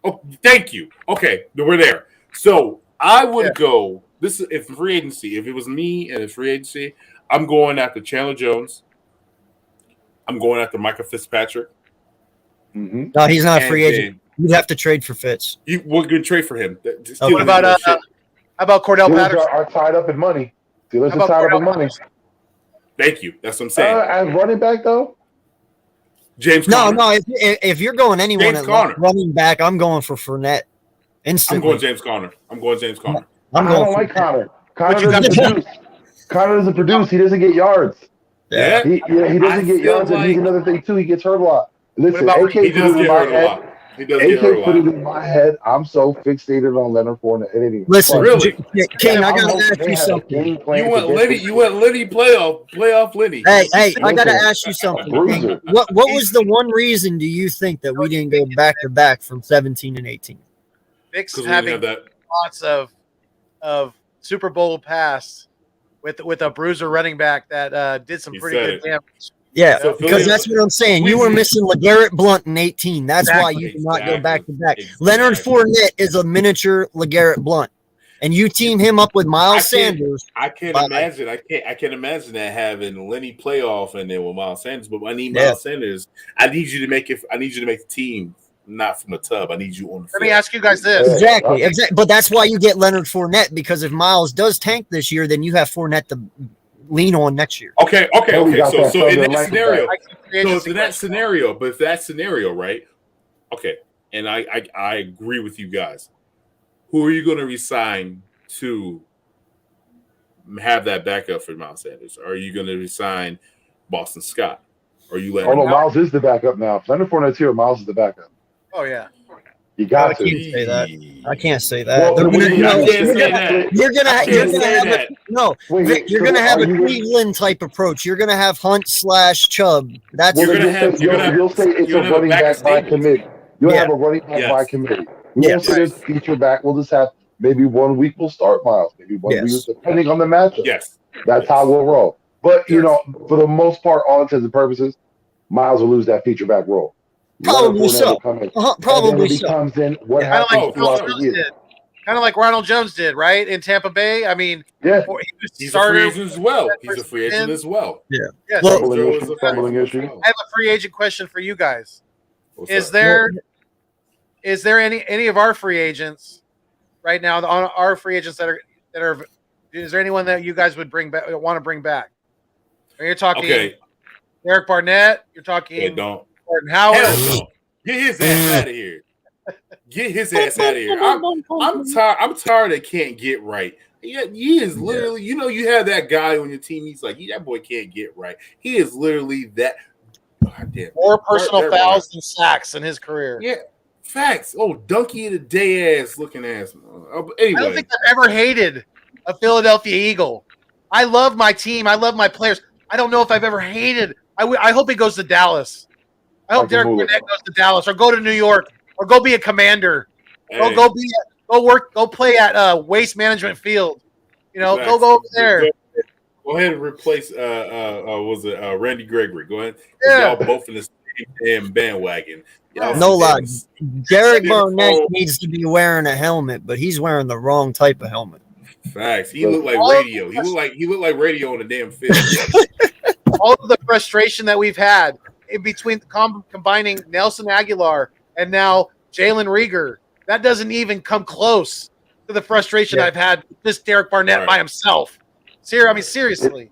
Oh, thank you. Okay, we're there. So I would go. This is if free agency. If it was me and it's free agency, I'm going after Chandler Jones. I'm going after Micah Fitzpatrick. Mm-hmm. No, he's not a free agent. You'd have to trade for Fitz. We're going to trade for him. What about how about Cordell Patterson? Are tied up in money. Steelers are tied up in money. Thank you. That's what I'm saying. As running back though, James. Conner. No. If you're going anyone at running back, I'm going for Fournette. Instantly. I'm going James Conner. I don't like Conner. Conner doesn't produce. He doesn't get yards. Yeah. He doesn't get yards, and he's another thing too. He gets hurt a lot. Listen, AK put it in my head. I'm so fixated on Leonard Fournette. Listen, really, King, I gotta ask you something. You want Lenny playoff Lenny. Hey, I gotta ask you something. King. What was the one reason do you think that we didn't go back to back from 17 and 18? Vic's having lots of Super Bowl pass with a bruiser running back that did some pretty good damage. Yeah, because that's what I'm saying. You were missing LeGarrette Blount in 18. That's why you did not go back to back. Leonard Fournette is a miniature LeGarrette Blount, and you team him up with Miles Sanders. I can't imagine. I can't imagine that having Lenny playoff and then with Miles Sanders. But I need Miles Sanders. I need you to make it. I need you to make the team. Not from the tub. I need you on the field. Let me ask you guys this. Exactly. But that's why you get Leonard Fournette, because if Miles does tank this year, then you have Fournette to lean on next year. Okay. So in that scenario, right? Okay, and I agree with you guys. Who are you going to resign to have that backup for Miles Sanders? Are you going to resign Boston Scott? Or you letting Miles is the backup now. Leonard Fournette's here. Miles is the backup. Oh yeah. You got to. I can't say that. You're gonna have a Cleveland type approach. You're gonna have Hunt / Chubb. That's you'll say it's a running back by committee. You'll have a running back by committee. We won't say it's feature back. We'll just have maybe 1 week we'll start Miles, maybe 1 week depending on the matchup. Yes, that's how we'll roll. But you know, for the most part, all intents and purposes, Miles will lose that feature back role. Probably so. Probably so. Comes in, what happens throughout the year? Kind of like Ronald Jones did, right, in Tampa Bay. I mean, he's a free agent as well. He's a free agent as well. Yeah. Fumbling issue. I have a free agent question for you guys. Is there any of our free agents right now? Our free agents that are. Is there anyone that you guys would want to bring back? You're talking Eric Barnett. You're talking Gordon Howard. Get his ass out of here. Get his ass out of here. I'm tired of can't get right. He is literally, you have that guy on your team. He's like, that boy can't get right. He is literally that. Goddamn. More personal fouls than sacks in his career. Yeah, facts. Donkey the day ass looking ass. Anyway. I don't think I've ever hated a Philadelphia Eagle. I love my team. I love my players. I don't know if I've ever hated. I hope he goes to Dallas. I hope Derek Barnett goes to Dallas or go to New York or go be a commander. Hey. Go play at Waste Management Field. Go over there. Go ahead and replace Randy Gregory. Go ahead. Y'all both in the same damn bandwagon. No lie. Derek Barnett needs to be wearing a helmet, but he's wearing the wrong type of helmet. Facts. He looked like radio. He looked like radio on the damn field. All of the frustration that we've had in between combining Nelson Aguilar and now Jalen Reagor, that doesn't even come close to the frustration I've had with this Derek Barnett by himself. Seriously.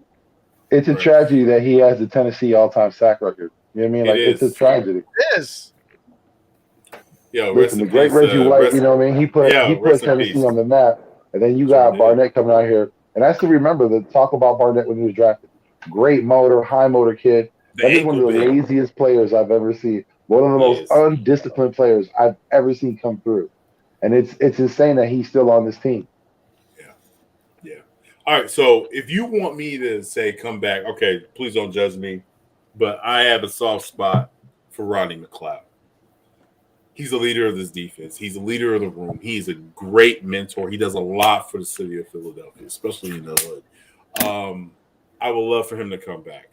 It's a tragedy that he has the Tennessee all-time sack record. You know what I mean? Like, it's a tragedy. It is. Yo, listen, the great Reggie White, you know what I mean? He put Tennessee on the map, and then you got Barnett coming out here. And I still remember the talk about Barnett when he was drafted. Great motor, high motor kid. That is one of the laziest players I've ever seen. One of the most undisciplined players I've ever seen come through. And it's insane that he's still on this team. Yeah. All right, so if you want me to say come back, okay, please don't judge me, but I have a soft spot for Rodney McLeod. He's a leader of this defense. He's a leader of the room. He's a great mentor. He does a lot for the city of Philadelphia, especially in the hood. I would love for him to come back.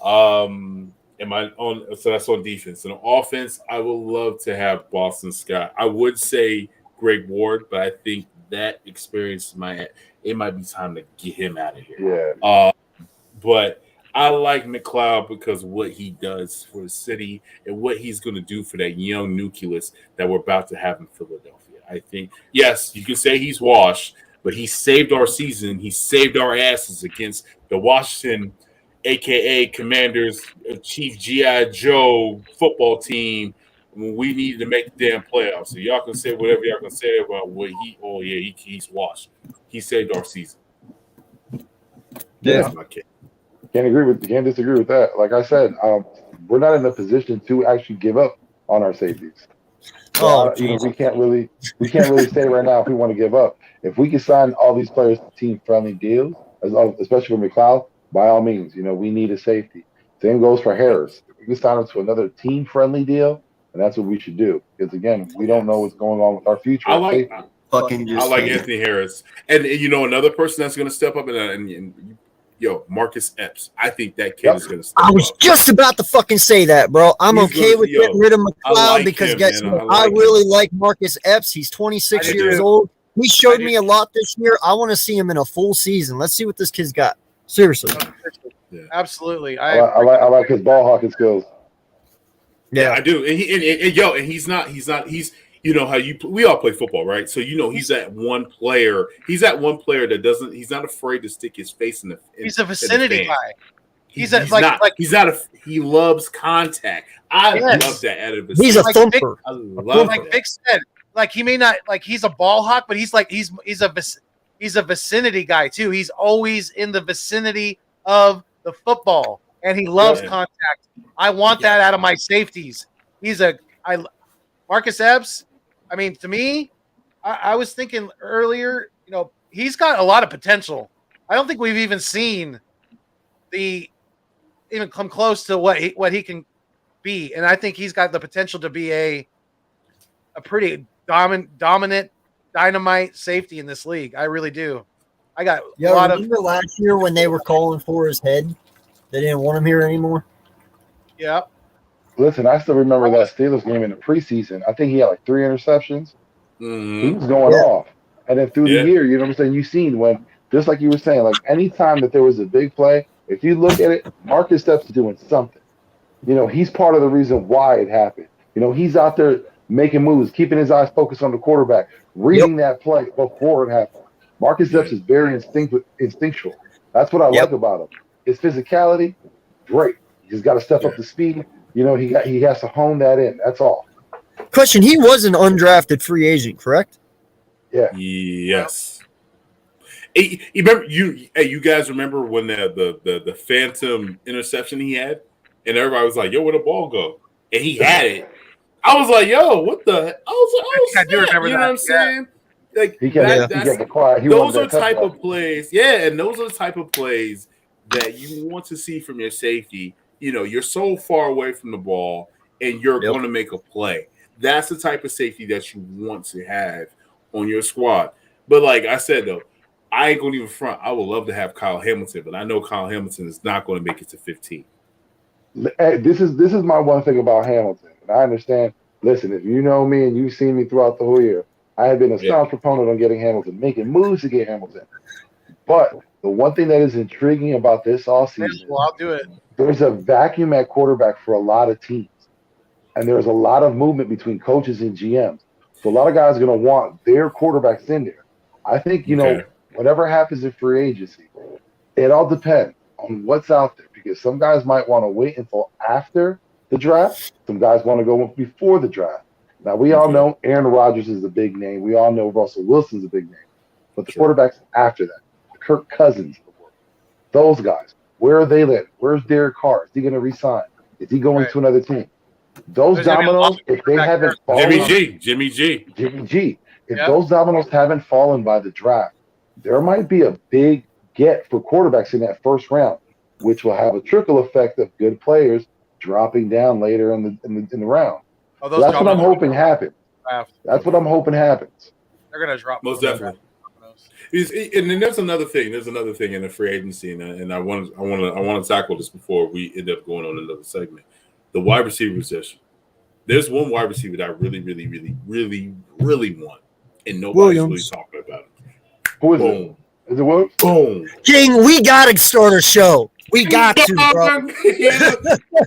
So that's on defense. And on offense, I would love to have Boston Scott. I would say Greg Ward, but I think that experience might be time to get him out of here. Yeah. But I like McLeod because what he does for the city and what he's going to do for that young nucleus that we're about to have in Philadelphia. I think, yes, you can say he's washed, but he saved our season. He saved our asses against the Washington, a.k.a. Commanders, Chief G.I. Joe football team when we needed to make the damn playoffs. So y'all can say whatever y'all can say about what he's washed. He saved our season. Yeah. My kid. Can't disagree with that. Like I said, we're not in a position to actually give up on our safeties. We can't really say right now if we want to give up. If we can sign all these players to team-friendly deals, especially for McLeod, by all means, we need a safety. Same goes for Harris. If we can sign him to another team-friendly deal, and that's what we should do. Because again, we don't know what's going on with our future. I like Anthony Harris, and another person that's going to step up and Marcus Epps. I think that kid is going to step up. I was just about to fucking say that, bro. I'm okay with getting rid of McLeod because guess what? I really like Marcus Epps. He's 26 years old. He showed me a lot this year. I want to see him in a full season. Let's see what this kid's got. Seriously. Yeah. Absolutely. I like his ball hawking skills. Yeah, I do. And he's how we all play football, right? So he's that one player. He's that one player that he's not afraid to stick his face in the. He's a vicinity guy. He loves contact. I love that out of his. He's a thumper. I love that. Vic said, he may not he's a ball hawk, but he's a vicinity guy too. He's always in the vicinity of the football, and he loves contact. I want that out of my safeties. Marcus Epps. I mean, to me, I was thinking earlier, he's got a lot of potential. I don't think we've even seen even come close to what he can be, and I think he's got the potential to be a pretty dominant dynamite safety in this league. I really do. I got a lot of. Remember last year when they were calling for his head? They didn't want him here anymore. Yeah. Listen, I still remember that Steelers game in the preseason. I think he had 3 interceptions. Mm-hmm. He was going off. And then through the year, you know what I'm saying? You've seen when, just like you were saying, anytime that there was a big play, if you look at it, Marcus Epps is doing something. He's part of the reason why it happened. He's out there making moves, keeping his eyes focused on the quarterback, reading that play before it happened. Marcus Epps is very instinctual. That's what I like about him. His physicality, great. He's got to step up the speed. He has to hone that in. That's all. Question: he was an undrafted free agent, correct? Yeah. Yes. Hey, you guys remember when the phantom interception he had, and everybody was like, "Yo, where'd the ball go?" And he had it. I was like, "Yo, what the?" I do remember that. You know what I'm saying? He kept quiet. Those are type of plays. Yeah, and those are the type of plays that you want to see from your safety. You're so far away from the ball, and you're going to make a play. That's the type of safety that you want to have on your squad. But like I said, though, I ain't going to even front. I would love to have Kyle Hamilton, but I know Kyle Hamilton is not going to make it to 15. Hey, this is my one thing about Hamilton. And I understand. Listen, if you know me and you've seen me throughout the whole year, I have been a staunch proponent on getting Hamilton, making moves to get Hamilton. But The one thing that is intriguing about this offseason, Well, I'll do it. there's a vacuum at quarterback for a lot of teams. And there's a lot of movement between coaches and GMs. So a lot of guys are going to want their quarterbacks in there. I think, whatever happens in free agency, it all depends on what's out there, because some guys might want to wait until after the draft. Some guys want to go before the draft. Now, we all know Aaron Rodgers is a big name. We all know Russell Wilson's a big name. But the quarterbacks after that, the Kirk Cousins, those guys, where are they living? Where's Derek Carr? Is he going to resign? Is he going to another team? Those dominoes, if they haven't fallen, Jimmy G. If those dominoes haven't fallen by the draft, there might be a big get for quarterbacks in that first round, which will have a trickle effect of good players dropping down later in the round. So that's what I'm hoping happens. That's what I'm hoping happens. They're gonna drop most definitely. And then there's another thing. There's another thing in the free agency, and I want to tackle this before we end up going on another segment. The wide receiver position. There's one wide receiver that I really want, and nobody's really talking about it. Who is it? Is it what? Boom. King, we gotta start a show. We got to, bro.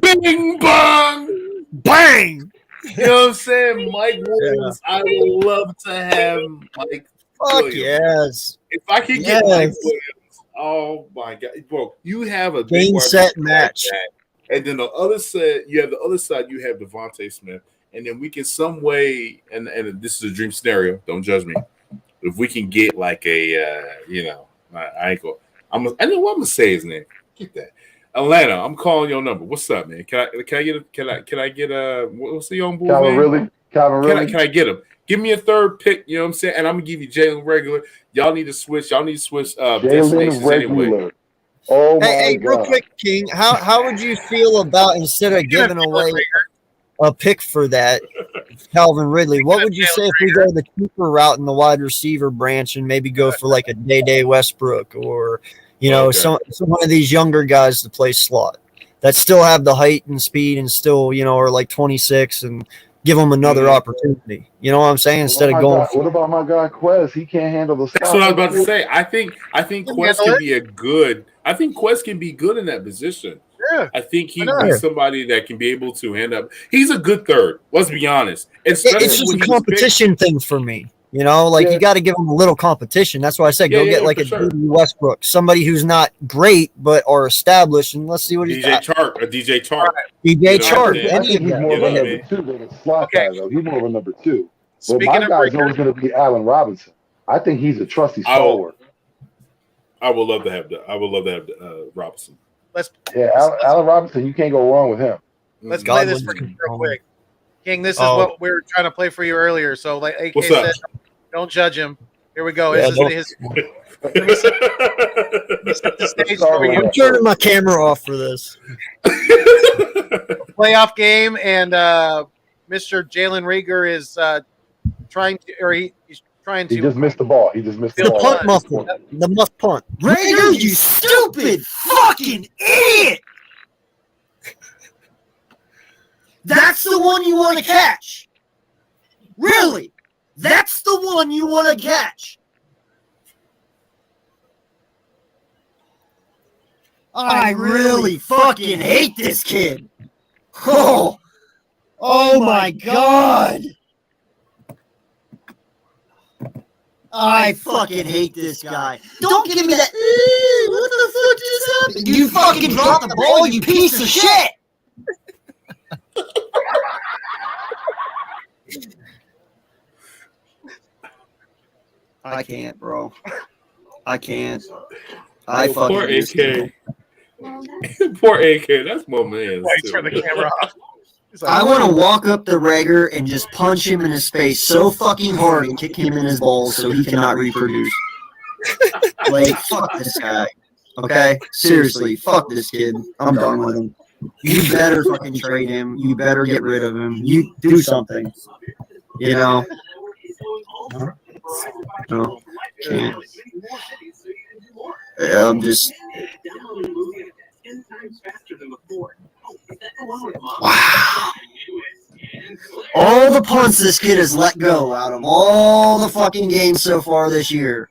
Bing bong, bang. You know what I'm saying? Mike Williams. Yeah. I would love to have Mike. Fuck Williams. Yes. If I could get Mike Williams, oh my God, bro! You have a game set match. And then the other side, you have Devontae Smith, and then we can some way, and this is a dream scenario. Don't judge me. If we can get like a, I know what I'm gonna say his name. Get that, Atlanta. I'm calling your number. What's up, man? Can I get what's the young boy's name? Calvin Ridley. Can I get him? Give me a third pick. You know what I'm saying? And I'm gonna give you Jalen Regular. Y'all need to switch. Destinations anyway. Oh my hey, God. real quick, King. How would you feel about, instead of giving away a pick for that, Calvin Ridley, what would you say if we go the cheaper route in the wide receiver branch and maybe go for like a Day Westbrook, or some one of these younger guys to play slot that still have the height and speed and still are like 26, and give them another opportunity. You know what I'm saying? Instead of going. What about my guy Quez? He can't handle the slot. That's what I was about to say. I think Quez can be good in that position. Yeah. I think he'd be somebody that can be able to hand up. He's a good third. Let's be honest. It's just a competition thing for me. You got to give him a little competition. That's why I said go get like a Dougie Westbrook, somebody who's not great but are established, and let's see what he's got. DJ Chark. DJ Chark. I think he's more of a number two than a slot guy, though. He's more of a number two. But my guy's always going to be Allen Robinson. I think he's a trusty stalwart. I would love to have Robinson. Allen Robinson, you can't go wrong with him. Let's play this for you real quick. King, this is what we were trying to play for you earlier. So, like AK said, don't judge him. Here we go. This is the stage for you. I'm turning my camera off for this. Playoff game, and Mr. Jalen Reagor is trying to, or he's trying to. He just missed the ball. The punt muffle. The muff punt. Reagor, you stupid fucking idiot! That's the one you want to catch. Really? That's the one you want to catch. I really fucking hate this kid. Oh my God. I fucking hate this guy. Don't give me that. What the fuck just happened? You fucking dropped the ball, you piece of shit. I can't, bro. I can't. I fucking poor AK. Poor AK. That's my man. Turn the camera off. I want to walk up to Reagor and just punch him in his face so fucking hard and kick him in his balls so he cannot reproduce. Like, fuck this guy. Okay? Seriously, fuck this kid. I'm done with him. You better fucking trade him. You better get rid of him. You do something. No, can't. I'm just. Wow. All the punts this kid has let go out of all the fucking games so far this year.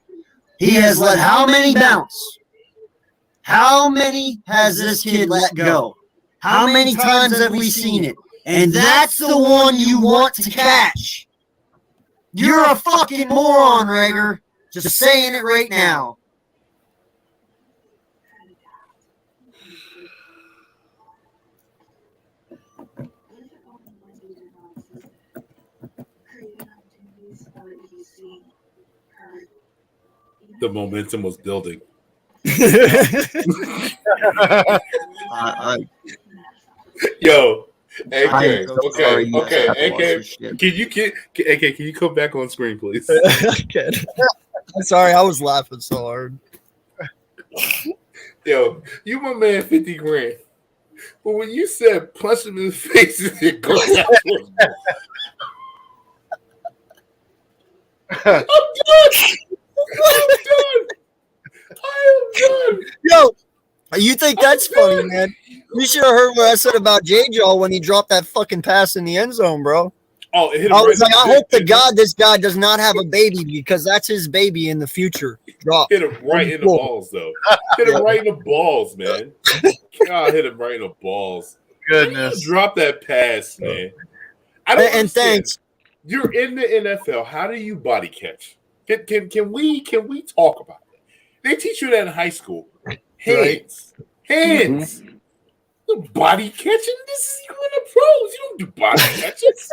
He has let how many bounce? How many has this kid let go? How many times have we seen it? And that's the one you want to catch. You're a fucking moron, Rager. Just saying it right now. The momentum was building. Yo, AK, AK, can you come back on screen, please? I'm sorry, I was laughing so hard. Yo, you my man 50 grand. But when you said punch him in the face and go down, I'm done. I am done. Yo, you think that's funny, man? You should have heard what I said about J-Jaw when he dropped that fucking pass in the end zone, bro. Oh, it hit him I was like, I hope to God this guy does not have a baby because that's his baby in the future. Drop. Hit him right in the balls, though. Hit him right in the balls, man. God, hit him right in the balls. Goodness. Drop that pass, man. I don't And thanks. You're in the NFL. How do you body catch? Can we talk about that? They teach you that in high school. Hands. Hands. The body catching? This is you in the pros. You don't do body catches.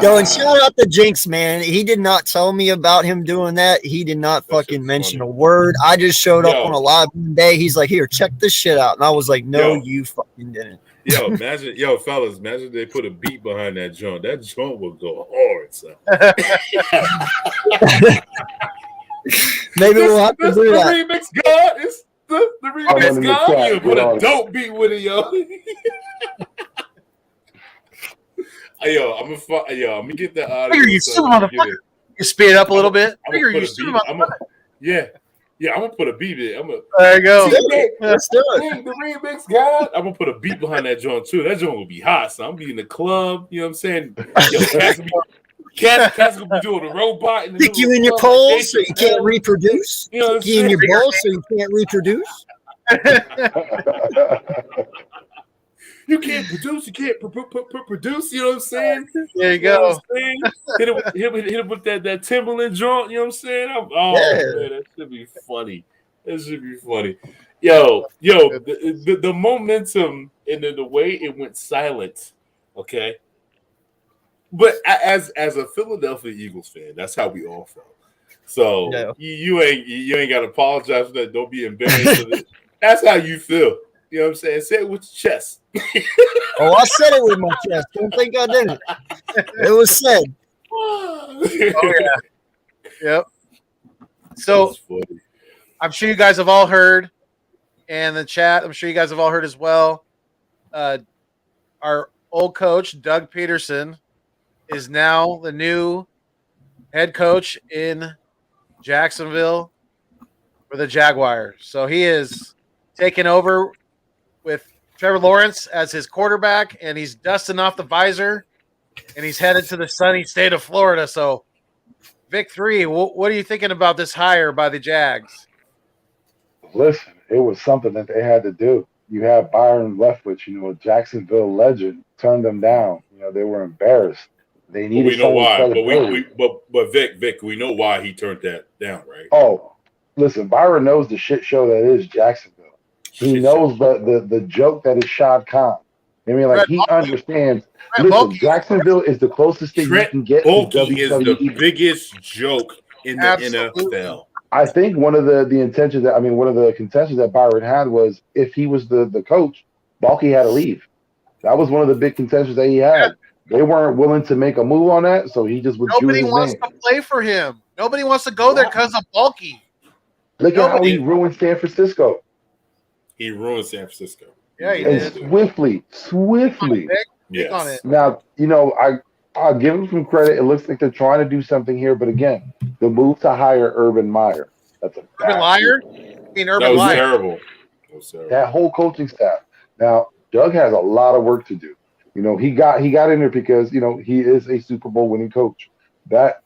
Yo, and shout out to Jinx, man. He did not tell me about him doing that. He did not fucking mention a word. I just showed up on a live one day. He's like, here, check this shit out. And I was like, no, you fucking didn't. Fellas, imagine they put a beat behind that joint. That joint would go hard, son. Maybe we'll have to do that. The remix god. It's the remix god. You put a dope beat with it, yo. I'm gonna get that audio. Figure you stupid motherfucker. You speed it up a little bit. Figure you stupid motherfucker. Yeah, I'm gonna put a beat in. There you go. Let's do it. The remix god. I'm gonna put a beat behind that joint too. That joint will be hot. So I'm be in the club. You know what I'm saying? Cass will be doing the robot. Stick you in your pole so you can't reproduce. You know Stick you in your bowl so you can't reproduce. You can't produce. You can't produce. You know what I'm saying? There you go. Hit him with that Timberland joint. You know what I'm saying? Man, that should be funny. That should be funny. Yo, the momentum and the way it went silent. Okay. But as a Philadelphia Eagles fan, that's how we all felt. So you ain't got to apologize for that. Don't be embarrassed. That's how you feel. You know what I'm saying? Say it with your chest. Oh, I said it with my chest. Don't think I didn't. It was said. Oh, yeah. Yep. So I'm sure you guys have all heard, and the chat, I'm sure you guys have all heard as well. Our old coach, Doug Peterson, is now the new head coach in Jacksonville for the Jaguars. So he is taking over with Trevor Lawrence as his quarterback, and he's dusting off the visor, and he's headed to the sunny state of Florida. So, Vic 3, what are you thinking about this hire by the Jags? Listen, it was something that they had to do. You have Byron Leftwich, a Jacksonville legend, turned them down. They were embarrassed. They needed. We know why, but Vic, we know why he turned that down, right? Oh, listen, Byron knows the shit show that is Jacksonville. He knows the joke that is Shad Khan. I mean, like, he understands. Listen, Jacksonville is the closest thing you can get to WWE. Is the biggest joke in the NFL. I think one of the intentions one of the contentions that Byron had was if he was the coach, Balky had to leave. That was one of the big contentions that he had. They weren't willing to make a move on that, so he just withdrew his name. Nobody wants to play for him. Nobody wants to go there because of Balky. Look at how he ruined San Francisco. He ruined San Francisco. Yeah, he did. Swiftly. Yes. Now, I'll give him some credit. It looks like they're trying to do something here, but again, the move to hire Urban Meyer. That's a Urban Liar? That was terrible. That whole coaching staff. Now, Doug has a lot of work to do. He got in there because, he is a Super Bowl winning coach. That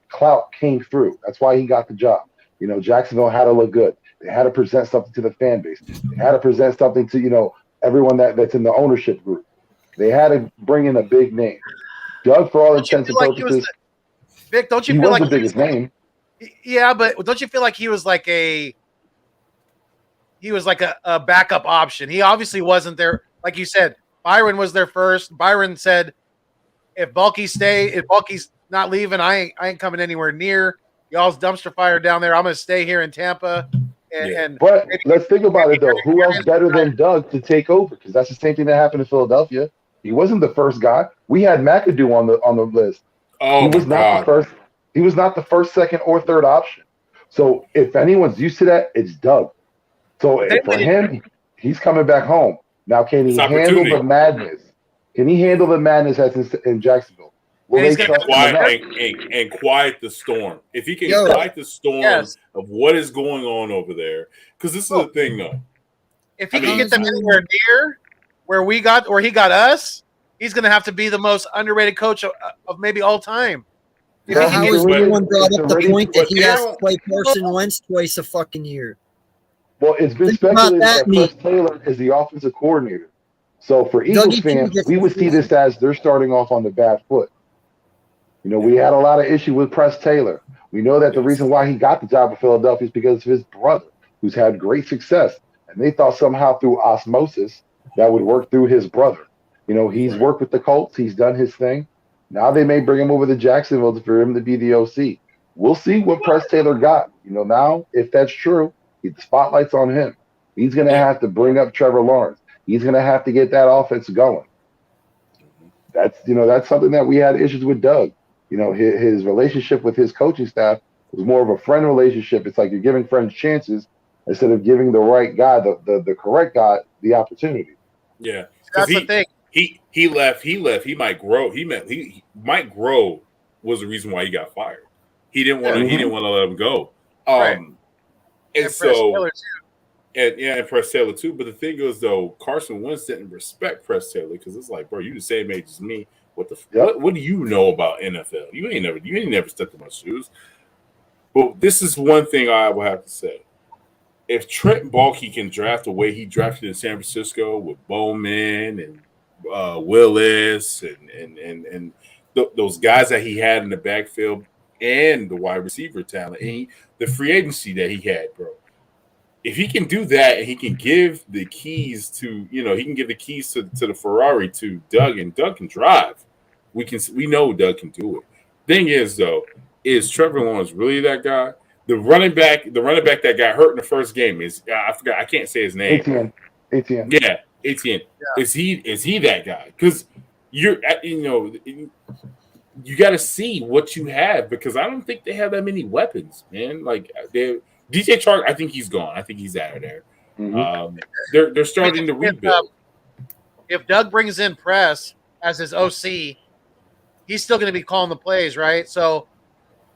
clout came through. That's why he got the job. Jacksonville had to look good. They had to present something to the fan base. They had to present something to, everyone that's in the ownership group. They had to bring in a big name. Doug, for all intents and purposes, Vic, don't you he feel was like the biggest name? Yeah, but don't you feel like he was like a backup option? He obviously wasn't there. Like you said, Byron was there first. Byron said, if Bulky's not leaving, I ain't coming anywhere near y'all's dumpster fire down there. I'm going to stay here in Tampa. But let's think about it, though. Who else better than Doug to take over? Because that's the same thing that happened in Philadelphia. He wasn't the first guy. We had McAdoo on the list. Oh, he was not the first. He was not the first, second, or third option. So if anyone's used to that, it's Doug. So for him, he's coming back home. Now, can he handle the madness? Can he handle the madness that's in Jacksonville? Will they trust him and quiet the storm? If he can quiet the storm of what is going on over there, because this is the thing, though. If he can get them anywhere near where he got us, he's going to have to be the most underrated coach of maybe all time. How has anyone brought up the point that he has to play Carson Wentz twice a fucking year? Well, it's been speculated that Press Taylor is the offensive coordinator. So for Eagles fans, we would see this as they're starting off on the bad foot. We had a lot of issue with Press Taylor. We know that the reason why he got the job in Philadelphia is because of his brother, who's had great success. And they thought somehow through osmosis that would work through his brother. He's worked with the Colts. He's done his thing. Now they may bring him over to Jacksonville for him to be the OC. We'll see what Press Taylor got. Now, if that's true, the spotlight's on him. He's going to have to bring up Trevor Lawrence. He's going to have to get that offense going. That's something that we had issues with Doug. His relationship with his coaching staff was more of a friend relationship. It's like you're giving friends chances instead of giving the right guy, the correct guy, the opportunity. Yeah, that's the thing. He left. He might grow. He might grow was the reason why he got fired. He didn't want to. He didn't want to let him go. And so, and Press Taylor too. But the thing is, though, Carson Wentz didn't respect Press Taylor because it's like, bro, you the same age as me. What do you know about NFL? You ain't never stepped in my shoes. But this is one thing I will have to say. If Trent Baalke can draft the way he drafted in San Francisco with Bowman and Willis and those guys that he had in the backfield and the wide receiver talent and the free agency that he had, bro. If he can do that and he can give the keys to, he can give the keys to the Ferrari to Doug and Doug can drive. We know Doug can do it. Thing is, though, is Trevor Lawrence really that guy? The running back that got hurt in the first game is I forgot. I can't say his name. Etienne. Yeah, Etienne. Yeah. Is he that guy? Because you got to see what you have because I don't think they have that many weapons, man. Like DJ Chark, I think he's gone. I think he's out of there. Mm-hmm. They're starting to rebuild. If Doug brings in Press as his OC, he's still going to be calling the plays, right? So.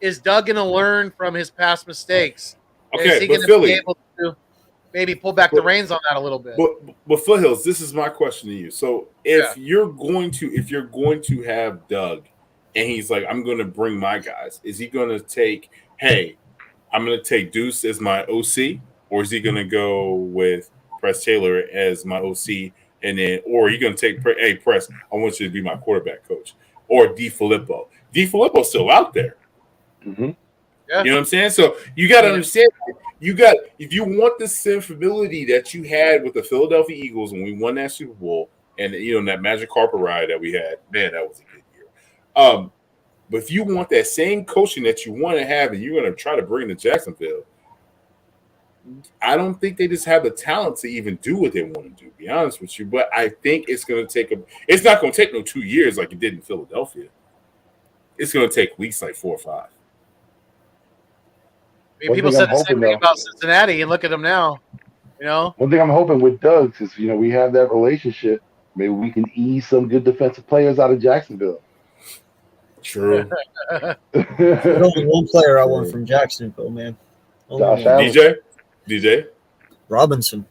Is Doug going to learn from his past mistakes? Okay, is he going to be able to maybe pull back the reins on that a little bit? But Foothills, this is my question to you. So if you're going to have Doug, and he's like, I'm going to bring my guys, is he going to take? Hey, I'm going to take Deuce as my OC, or is he going to go with Press Taylor as my OC, and then, or are you going to take? Hey, Press, I want you to be my quarterback coach, or DeFilippo. DeFilippo's still out there. Mm-hmm. Yeah. You know what I'm saying? So you got to understand. If you want the stability that you had with the Philadelphia Eagles when we won that Super Bowl, and that magic carpet ride that we had, man, that was a good year. But if you want that same coaching that you want to have, and you're going to try to bring to Jacksonville, I don't think they just have the talent to even do what they want to do. To be honest with you, but I think it's going to take It's not going to take no 2 years like it did in Philadelphia. It's going to take at least like 4 or 5. People said the same thing about Cincinnati, and look at them now. One thing I'm hoping with Doug is, we have that relationship. Maybe we can ease some good defensive players out of Jacksonville. True. There's only one player I want from Jacksonville, man. DJ? Robinson.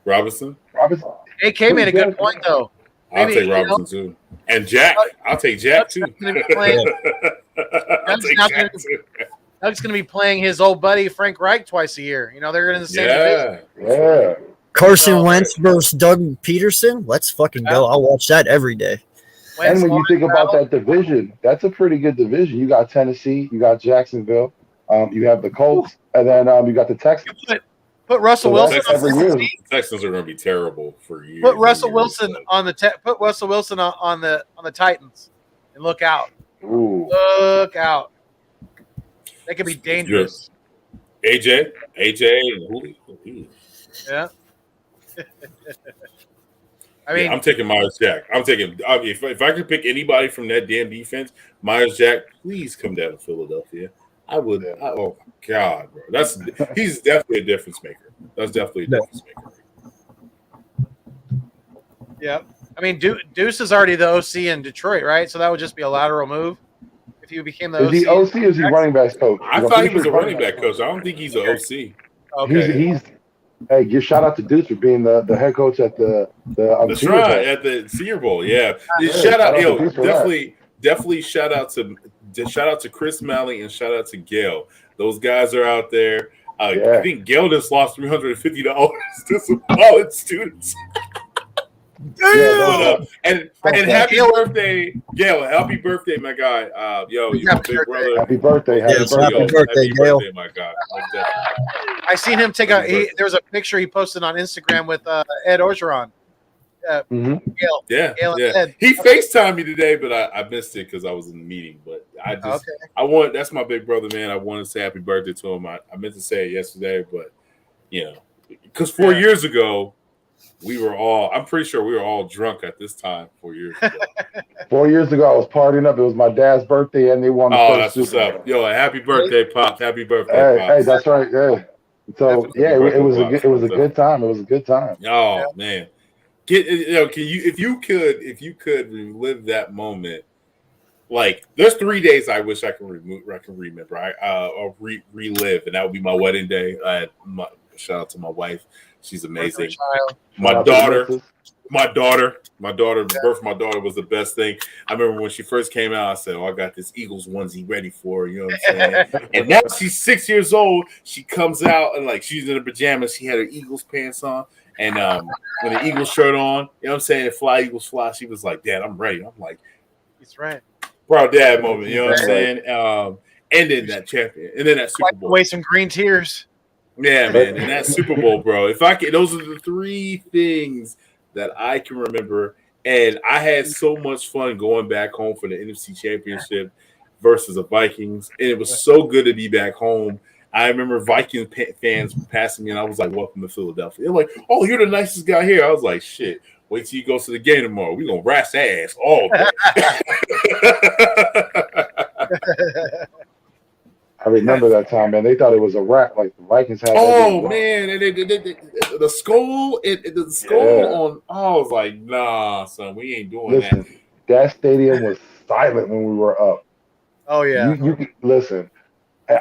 AK made a good point, though. I'll take Robinson, too. And Jack. I'll take Jack, too. Doug's Doug's going to be playing his old buddy Frank Reich twice a year. You know, they're in the same division. Yeah. Carson Wentz versus Doug Peterson. Let's fucking go. I'll watch that every day. Wentz And when you think about battle. that division, that's a pretty good division. You got Tennessee, you got Jacksonville, you have the Colts, and then you got the Texans. Put Russell Wilson on every the year. team. Texans are going to be terrible for years. Put Russell Wilson on the on the Titans, and look out. Ooh. Look out. They could be dangerous. AJ, and Julio. Yeah. I mean, I'm taking Myers Jack. If I could pick anybody from that damn defense, Myers Jack, please come down to Philadelphia. I would. Oh my God, bro. He's definitely a difference maker. That's definitely a difference maker. yeah. I mean, Deuce is already the OC in Detroit, right? So that would just be a lateral move if he became the OC. Is he OC or is he running backs coach? I thought he was a running back coach. I don't think he's an OC. Okay. Hey, give shout out to Deuce for being the head coach at the That's Senior right, Bowl. at the Senior Bowl. Yeah, shout out to Deuce for definitely shout out to Chris Malley and shout out to Gail. Those guys are out there. I think Gail just lost $350 to some college students. And happy birthday, Gail! Happy birthday, my guy. Yo, you my big brother. Happy birthday, Happy birthday, Gail. My guy. I seen him take there was a picture he posted on Instagram with Ed Orgeron. Gail. Yeah. Ed. He FaceTimed me today, but I missed it because I was in the meeting. But that's my big brother, man. I wanted to say happy birthday to him. I meant to say it yesterday, but because 4 years ago, I'm pretty sure we were all drunk at this time 4 years ago. 4 years ago, I was partying up. It was my dad's birthday, and they won the first that's what's Super up. Yo, happy birthday, Pop. Happy birthday, Pop. Hey, that's right. Yeah. So it was a good time. It was a good time. Oh man, if you could relive that moment. Like, there's 3 days I wish I can remember. Or relive, and that would be my wedding day. Shout out to my wife. She's amazing. My daughter, the birth of my daughter was the best thing. I remember when she first came out, I said, "Oh, I got this Eagles onesie ready for her." You know what I'm saying? And now she's 6 years old. She comes out and like she's in her pajamas. She had her Eagles pants on and with an Eagles shirt on. You know what I'm saying? Fly Eagles fly. She was like, "Dad, I'm ready." I'm like, "He's right." Proud dad moment. You know what I'm saying? And then that champion, and then that Super Bowl. Away some green tears. Yeah, man, and that Super Bowl, bro. If I could, those are the three things that I can remember. And I had so much fun going back home for the NFC Championship versus the Vikings. And it was so good to be back home. I remember Viking fans passing me, and I was like, "Welcome to Philadelphia." They're like, "Oh, you're the nicest guy here." I was like, "Shit, wait till you go to the game tomorrow. We're going to ras ass all day." I remember that time, man. They thought it was a wrap. Like the Vikings had. Oh man, and the skull, on. I was like, "Nah, son, we ain't doing that." That stadium was silent when we were up. Oh yeah. You listen.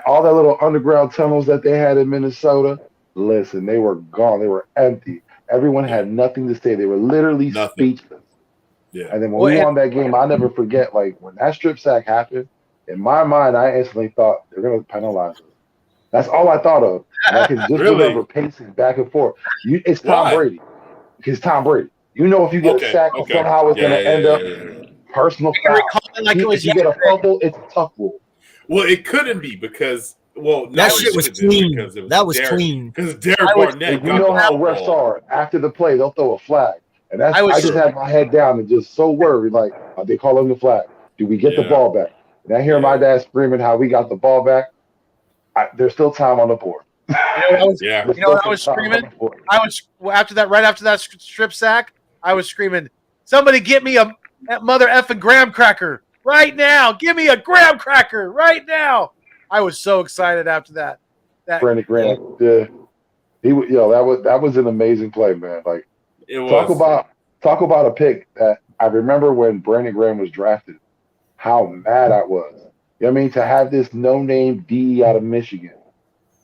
All that little underground tunnels that they had in Minnesota. Listen, they were gone. They were empty. Everyone had nothing to say. They were literally speechless. Yeah. And then when we won that game, I'll never forget. Like when that strip sack happened. In my mind, I instantly thought they're going to penalize us. That's all I thought of. And I can just remember pacing back and forth. It's Tom Brady. It's Tom Brady. You know, if you get a sack, somehow it's going to end up personal foul. If you get a fumble, it's a tough rule. Well, it couldn't be because that shit was clean. That was clean. Because Derek Barnett. You know how refs are. After the play, they'll throw a flag. And that's I just had my head down and just so worried. Like, are they calling the flag? Do we get the ball back? And I hear my dad screaming how we got the ball back. There's still time on the board. You know what I was screaming? Right after that strip sack, I was screaming, "Somebody get me a mother effing graham cracker right now! Give me a graham cracker right now!" I was so excited after that. Brandon Graham, that was an amazing play, man. Like, talk about a pick that I remember when Brandon Graham was drafted. How mad I was. You know what I mean? To have this no-name DE out of Michigan.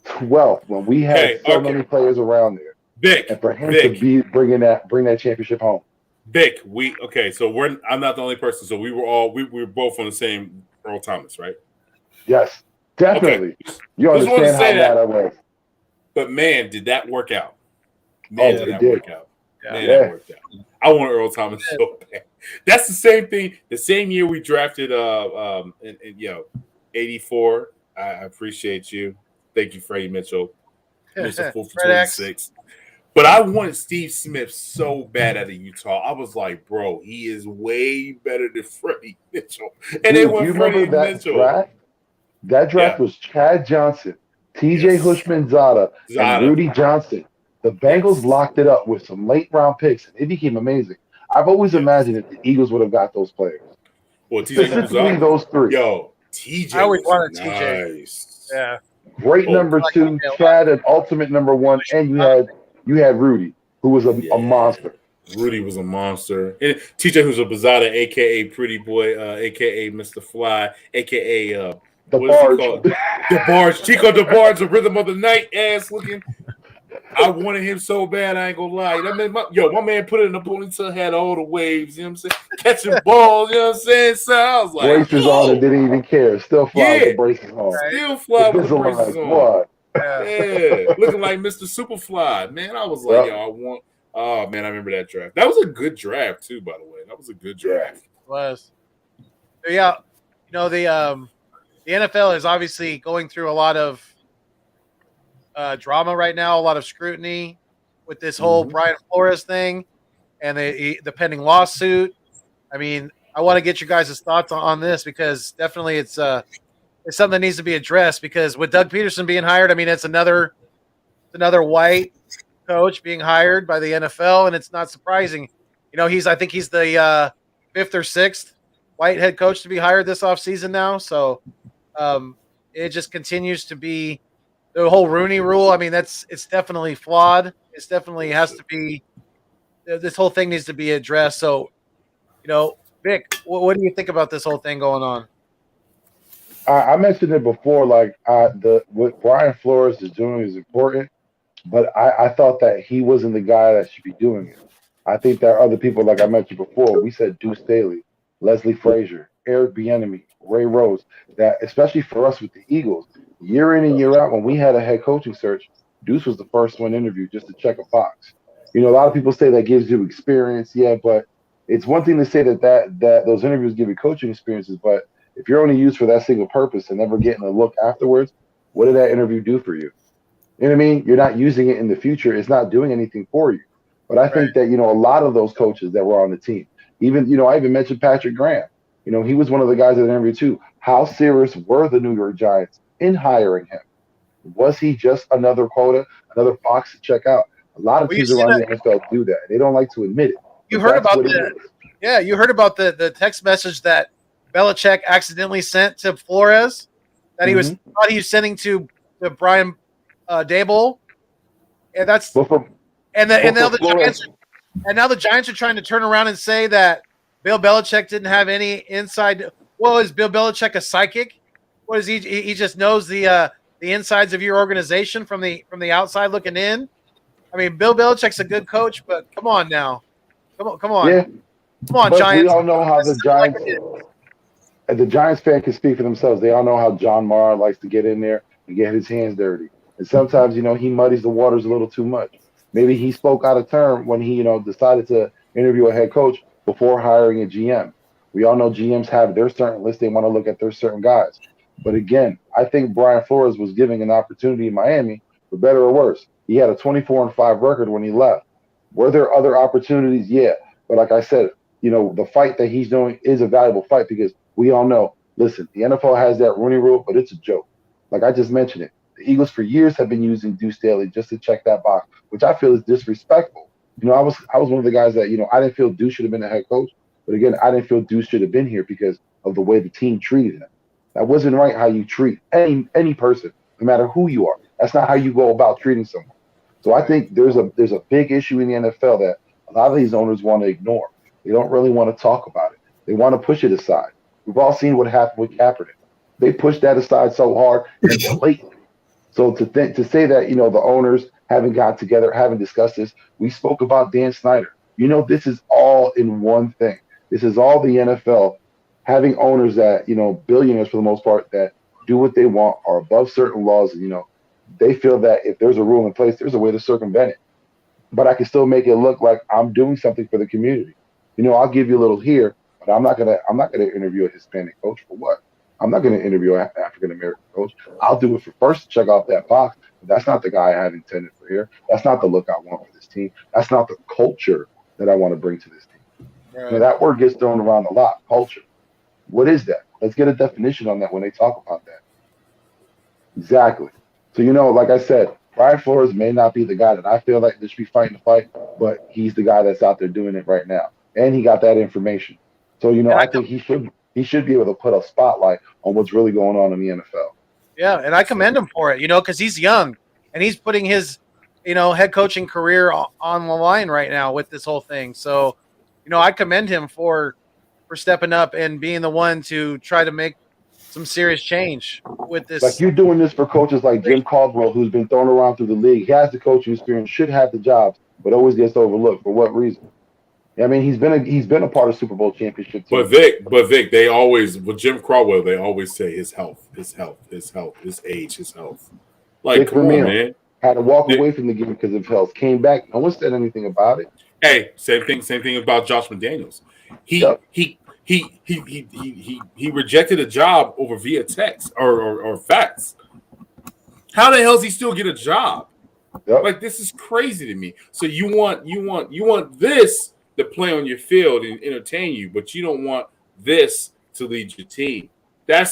12th, when we had many players around there. Vic. And for him to bring that championship home. Vic, I'm not the only person. So we were both on the same Earl Thomas, right? Yes. Definitely. Okay. You Just wanted to understand how say mad that. I was. But man, did that work out? Man, did it that did. work out? Yeah. Man, Yeah. that worked out. I want Earl Thomas so bad. That's the same thing. The same year we drafted 84. I appreciate you. Thank you, Freddie Mitchell. Mr. 4 for Fred X. 26. But I wanted Steve Smith so bad out of Utah. I was like, bro, he is way better than Freddie Mitchell. And Dude, they you went remember Freddie that Mitchell. draft? That draft was Chad Johnson, TJ Yes. Hushmanzada, and Zada. Rudy Johnson. The Bengals Yes. locked it up with some late round picks, and it became amazing. I've always imagined that the Eagles would have got those players. Well, TJ Specifically, those three. Yo, TJ I always was wanted nice. TJ. Yeah. Great number two, Chad an ultimate number one, and you had Rudy, who was a monster. Rudy was a monster. And TJ was a Bazada, aka Pretty Boy, aka Mr. Fly, aka The what is he Barge. called? The Barge, Chico the Barge, the Rhythm of the Night ass looking. I wanted him so bad, I ain't gonna lie. That man, my man put it in the ponytail, had all the waves, you know what I'm saying? Catching balls, you know what I'm saying? So I was like, braces on and didn't even care. Still fly with the braces on. Still fly with the braces on. What? Yeah, looking like Mr. Superfly, man. I was like, I want. Oh man, I remember that draft. That was a good draft too, by the way. That was a good draft. It was. Yeah, the NFL is obviously going through a lot of drama right now, a lot of scrutiny with this whole Brian Flores thing and the pending lawsuit. I mean, I want to get you guys' thoughts on this because definitely it's something that needs to be addressed because with Doug Peterson being hired, I mean, it's another white coach being hired by the NFL, and it's not surprising. I think he's the 5th or 6th white head coach to be hired this offseason now. So it just continues to be the whole Rooney rule. I mean, it's definitely flawed. It's definitely has to be. This whole thing needs to be addressed. So, Vic, what do you think about this whole thing going on? I mentioned it before. Like what Brian Flores is doing is important, but I thought that he wasn't the guy that should be doing it. I think there are other people, like I mentioned before. We said Deuce Staley, Leslie Frazier, Eric Bieniemy, Ray Rose. That especially for us with the Eagles, year in and year out, when we had a head coaching search, Deuce was the first one interviewed just to check a box. A lot of people say that gives you experience, but it's one thing to say that those interviews give you coaching experiences, but if you're only used for that single purpose and never getting a look afterwards, what did that interview do for you? You know what I mean? You're not using it in the future. It's not doing anything for you. But I think that, a lot of those coaches that were on the team, even, I even mentioned Patrick Graham. He was one of the guys that interviewed too. How serious were the New York Giants in hiring him? Was he just another quota, another box to check out? A lot of teams around the NFL do that. They don't like to admit it. You heard about you heard about the text message that Belichick accidentally sent to Flores that he thought he was sending to Brian Daboll, and that's now the Giants are trying to turn around and say that Bill Belichick didn't have any inside. Well, is Bill Belichick a psychic? What is he? He just knows the insides of your organization from the outside looking in. I mean, Bill Belichick's a good coach, but come on now, come on, yeah. Come on, but Giants. We all know how the Giants. The Giants fan can speak for themselves. They all know how John Mara likes to get in there and get his hands dirty. And sometimes, he muddies the waters a little too much. Maybe he spoke out of turn when he, decided to interview a head coach before hiring a GM. We all know GMs have their certain list. They want to look at their certain guys. But again, I think Brian Flores was giving an opportunity in Miami, for better or worse. He had a 24-5 record when he left. Were there other opportunities? Yeah. But like I said, the fight that he's doing is a valuable fight because we all know, listen, the NFL has that Rooney rule, but it's a joke. Like I just mentioned it. The Eagles for years have been using Deuce Staley just to check that box, which I feel is disrespectful. I was one of the guys that, I didn't feel Deuce should have been the head coach. But again, I didn't feel Deuce should have been here because of the way the team treated him. That wasn't right how you treat any person, no matter who you are. That's not how you go about treating someone. So I think there's a big issue in the NFL that a lot of these owners want to ignore. They don't really want to talk about it. They want to push it aside. We've all seen what happened with Kaepernick. They pushed that aside so hard and blatantly. So to say that, the owners haven't got together, haven't discussed this. We spoke about Dan Snyder. This is all in one thing. This is all the NFL having owners that, billionaires for the most part, that do what they want, are above certain laws. And, they feel that if there's a rule in place, there's a way to circumvent it. But I can still make it look like I'm doing something for the community. I'll give you a little here, but I'm not gonna interview a Hispanic coach for what? I'm not gonna interview an African American coach. I'll do it for first to check off that box. But that's not the guy I had intended for here. That's not the look I want for this team. That's not the culture that I want to bring to this team. Right. That word gets thrown around a lot. Culture. What is that? Let's get a definition on that when they talk about that. Exactly. So like I said, Brian Flores may not be the guy that I feel like they should be fighting the fight, but he's the guy that's out there doing it right now. And he got that information. So, I think he should be able to put a spotlight on what's really going on in the NFL. Yeah, and I commend him for it, because he's young and he's putting his, head coaching career on the line right now with this whole thing. So, I commend him for stepping up and being the one to try to make some serious change with this. Like you're doing this for coaches like Jim Caldwell, who's been thrown around through the league. He has the coaching experience, should have the jobs, but always gets overlooked. For what reason? I mean, he's been a part of Super Bowl championship team. But Vic, they always with Jim Caldwell, they always say his health, his age, his health. Like, Vic come on, man. Had to walk away from the game because of health. Came back. No one said anything about it. Hey, same thing about Josh McDaniels. He rejected a job over via text or fax. How the hell does he still get a job? Yep. Like, this is crazy to me. So you want this to play on your field and entertain you, but you don't want this to lead your team. That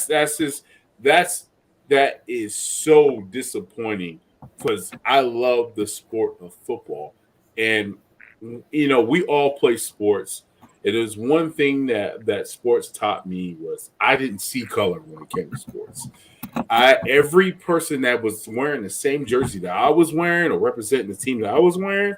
is so disappointing because I love the sport of football, and we all play sports. It is one thing that sports taught me was I didn't see color when it came to sports. Every person that was wearing the same jersey that I was wearing or representing the team that I was wearing,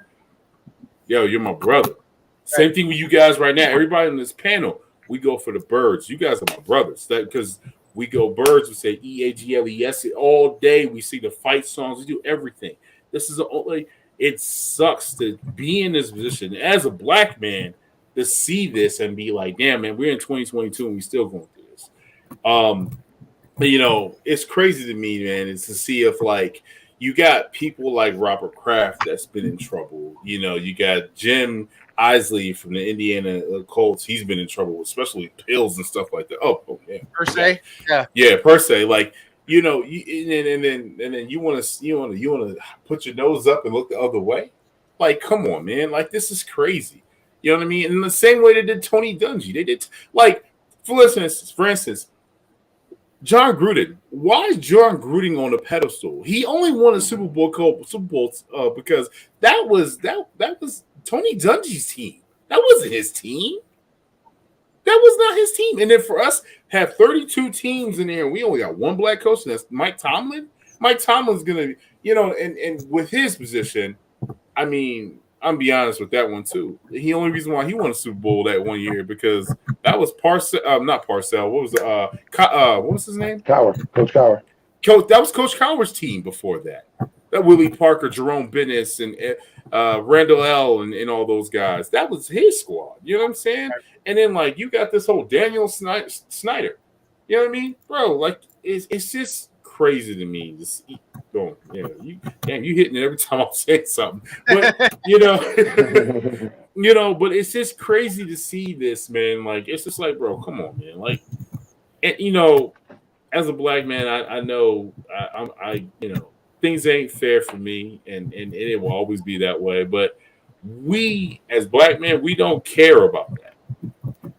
you're my brother. Same thing with you guys right now. Everybody in this panel, we go for the birds. You guys are my brothers. Because we go birds, we say EAGLES all day. We see the fight songs. We do everything. It sucks to be in this position as a black man to see this and be like, damn, man, we're in 2022 and we still going through this. It's crazy to me, man, is to see if you got people like Robert Kraft that's been in trouble. You got Jim Isley from the Indiana Colts. He's been in trouble, especially pills and stuff like that. Oh yeah. Per se, yeah, per se. And then you want to put your nose up and look the other way. Like, come on, man. Like, this is crazy. You know what I mean? In the same way they did Tony Dungy. They did for instance, John Gruden. Why is John Gruden on a pedestal? He only won a Super Bowl because that was Tony Dungy's team. That wasn't his team. That was not his team. And then for us, have 32 teams in there, and we only got one black coach, and that's Mike Tomlin. Mike Tomlin's gonna, and with his position, I mean, I'm be honest with that one too. The only reason why he won a Super Bowl that one year because that was not Parcell. What was what was his name? Coach Cowher. That was Coach Cowher's team before that. That Willie Parker, Jerome Bennis, and Randall L. and all those guys. That was his squad. You know what I'm saying? And then you got this whole Daniel Snyder. You know what I mean, bro? It's just crazy to me. You hitting it every time I'm saying something. But but it's just crazy to see this, man. It's just bro, come on, man. And as a black man, I know I things ain't fair for me, and it will always be that way. But we, as black men, we don't care about that.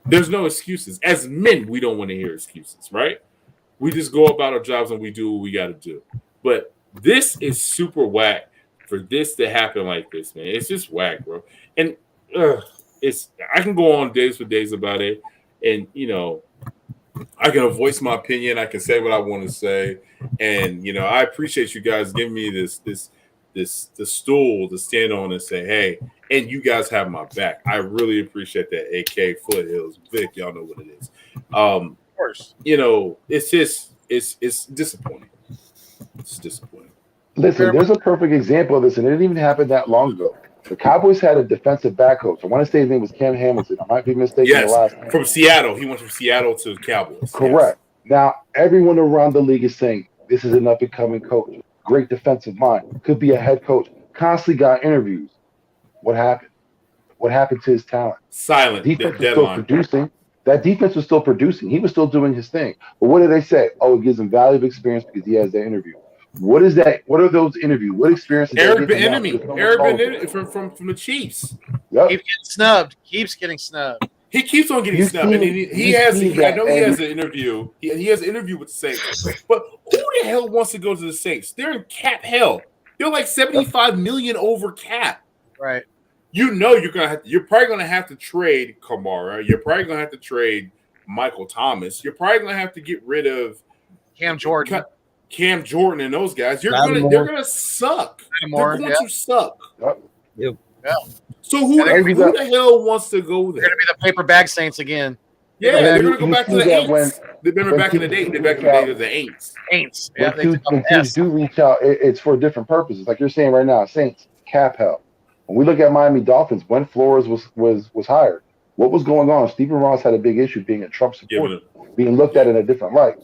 There's no excuses. As men, we don't want to hear excuses, right? We just go about our jobs and we do what we got to do. But this is super whack for this to happen like this, man. It's just whack, bro. And I can go on days for days about it, and I can voice my opinion. I can say what I want to say, and I appreciate you guys giving me this stool to stand on and say, hey, and you guys have my back. I really appreciate that. AK Foothills, Vic, y'all know what it is. Of course, it's disappointing. It's disappointing. Listen, there's a perfect example of this, and it didn't even happen that long ago. The Cowboys had a defensive back coach. I want to say his name was Cam Hamilton. I might be mistaken. Yes, the last name. From Seattle. He went from Seattle to the Cowboys. Correct. Now, everyone around the league is saying this is an up-and-coming coach, great defensive mind, could be a head coach, constantly got interviews. What happened? What happened to his talent? Silent. Defense was still Deadline. producing. That defense was still producing. He was still doing his thing. But what did they say? Oh, it gives him valuable experience because he has that interview. What is that? What are those interviews? What experience? Eric Bieniemy from the Chiefs. Yep. Keeps getting snubbed. He keeps on getting snubbed. And I know he has an interview. He has an interview with the Saints. But who the hell wants to go to the Saints? They're in cap hell. They're like $75 million over cap. Right. You know you're probably gonna have to trade Kamara. You're probably gonna have to trade Michael Thomas. You're probably gonna have to get rid of Cam Jordan and those guys. They're gonna suck. They're going to suck. Yep. Yeah. So who the hell wants to go there? They're gonna be the paper bag Saints again. Yeah, they're gonna go back to the Aints. Remember back in the day, the Aints. Yeah, when teams do reach out, it's for different purposes. Like you're saying right now, Saints cap hell. When we look at Miami Dolphins, when Flores was hired, what was going on? Stephen Ross had a big issue being a Trump supporter, being looked at in a different light.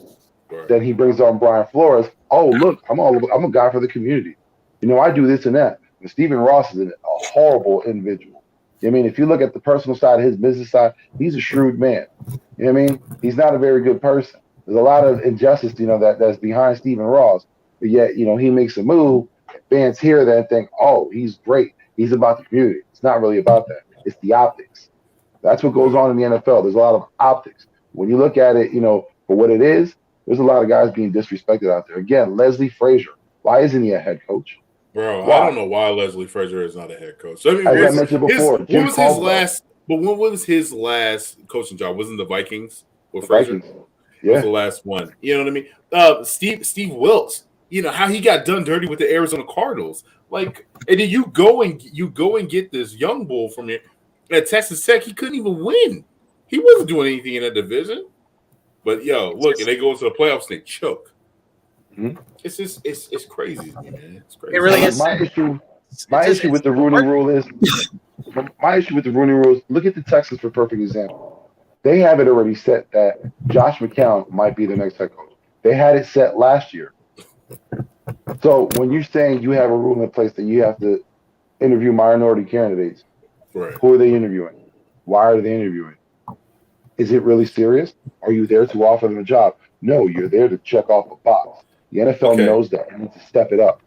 Right. Then he brings on Brian Flores. Oh, look, I'm a guy for the community. You know, I do this and that. And Stephen Ross is a horrible individual. I mean, if you look at the personal side, his business side, he's a shrewd man. You know what I mean? He's not a very good person. There's a lot of injustice, that's behind Stephen Ross. But yet, he makes a move, fans hear that and think, oh, he's great. He's about the community. It's not really about that. It's the optics. That's what goes on in the NFL. There's a lot of optics. When you look at it, for what it is, there's a lot of guys being disrespected out there. Again, Leslie Frazier. Why isn't he a head coach? Bro, I don't know why Leslie Frazier is not a head coach. As I mentioned before, what was his last coaching job? Wasn't the Vikings with Frazier? Yeah. Was the last one. You know what I mean? Steve Wilkes. How he got done dirty with the Arizona Cardinals. Like, and then you go and get this young bull from here at Texas Tech. He couldn't even win. He wasn't doing anything in that division. But look, and they go into the playoffs and they choke. Mm-hmm. It's crazy, man. It's crazy. It really is. My issue with the Rooney Rule is look at the Texans for perfect example. They have it already set that Josh McCown might be the next head coach. They had it set last year. So when you're saying you have a rule in place that you have to interview minority candidates, right. Who are they interviewing? Why are they interviewing? Is it really serious? Are you there to offer them a job? No, you're there to check off a box. The NFL knows that and needs to step it up.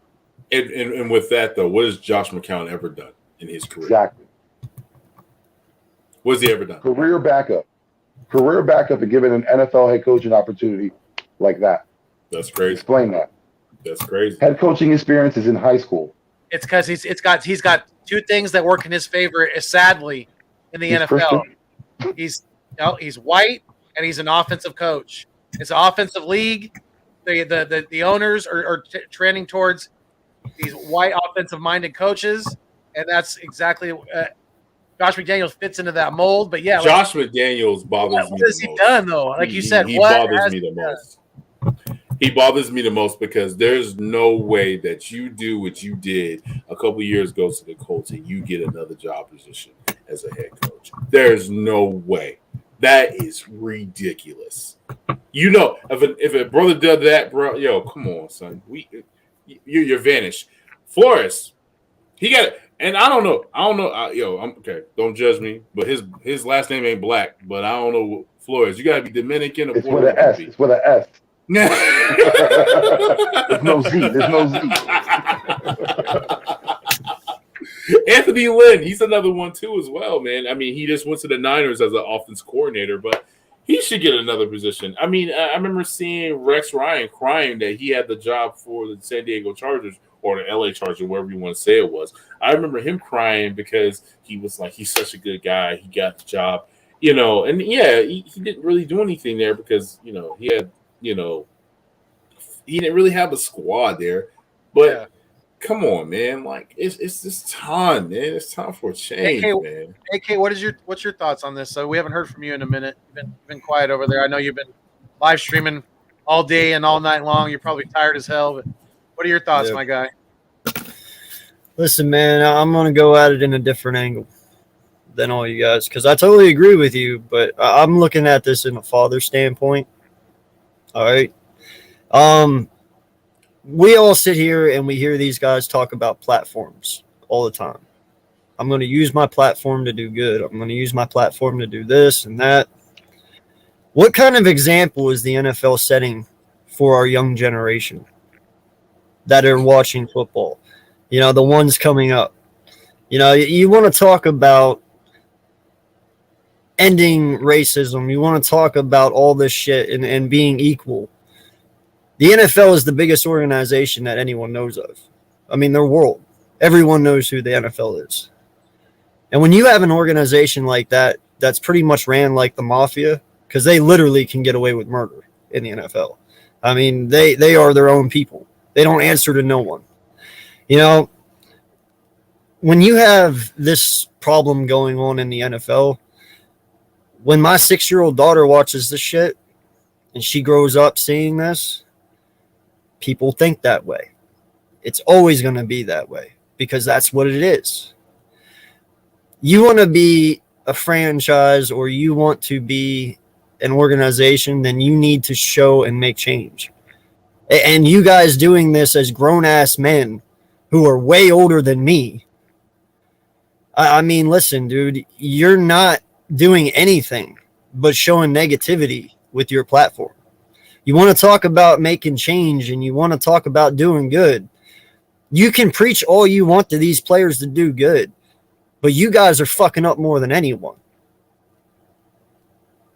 And with that, though, what has Josh McCown ever done in his career? Exactly. What has he ever done? Career backup and giving an NFL head coaching opportunity like that. That's crazy. Explain that. That's crazy. Head coaching experience is in high school. It's because he's got two things that work in his favor. Sadly, in the NFL, he's white and he's an offensive coach. It's an offensive league. The owners are trending towards these white offensive-minded coaches, and that's exactly Josh McDaniels fits into that mold. But yeah, Josh McDaniels bothers me. What has he done though? Like you said, he bothers me the most. He bothers me the most because there's no way that you do what you did a couple years ago to the Colts and you get another job position as a head coach. There's no way. That is ridiculous. If a brother did that, bro, come on, son. You're vanished. Flores, he got it. And I don't know. I'm okay. Don't judge me. But his last name ain't black. But I don't know Flores. You gotta be Dominican or It's with an S. It's with an S. There's no Z. Anthony Lynn, he's another one too as well, man. I mean, he just went to the Niners as an offense coordinator, but he should get another position. I mean, I remember seeing Rex Ryan crying that he had the job for the San Diego Chargers or the LA Chargers, whatever you want to say it was. I remember him crying because he was like, he's such a good guy. He got the job, and he didn't really do anything there because, he had, he didn't really have a squad there, but come on, man. Like it's just time, man. It's time for a change, man. AK, what's your thoughts on this? So we haven't heard from you in a minute. You've been quiet over there. I know you've been live streaming all day and all night long. You're probably tired as hell, but what are your thoughts, my guy? Listen, man, I'm going to go at it in a different angle than all you guys because I totally agree with you, but I'm looking at this in a father standpoint. All right. We all sit here and we hear these guys talk about platforms all the time. I'm going to use my platform to do good. I'm going to use my platform to do this and that. What kind of example is the NFL setting for our young generation that are watching football? You know, the ones coming up. You know, you want to talk about ending racism. You want to talk about all this shit and being equal. The NFL is the biggest organization that anyone knows of. I mean, their world. Everyone knows who the NFL is. And when you have an organization like that, that's pretty much ran like the mafia, because they literally can get away with murder in the NFL. I mean, they are their own people. They don't answer to no one. You know, when you have this problem going on in the NFL, when my 6-year-old daughter watches this shit and she grows up seeing this, people think that way. It's always going to be that way because that's what it is. You want to be a franchise or you want to be an organization, then you need to show and make change. And you guys doing this as grown-ass men who are way older than me, I mean, listen, dude, you're not doing anything but showing negativity with your platform. You want to talk about making change and you want to talk about doing good. You can preach all you want to these players to do good, but you guys are fucking up more than anyone.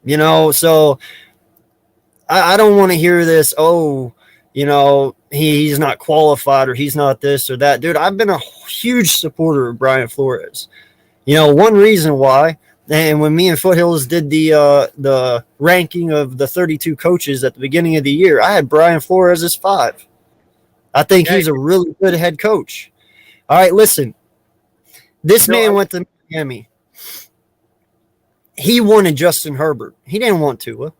You know, so I don't want to hear this, oh, you know, he's not qualified or he's not this or that. Dude, I've been a huge supporter of Brian Flores. You know, one reason why, and when me and Foothills did the ranking of the 32 coaches at the beginning of the year, I had Brian Flores as 5. I think he's a really good head coach. All right, listen. This man went to Miami. He wanted Justin Herbert. He didn't want Tua.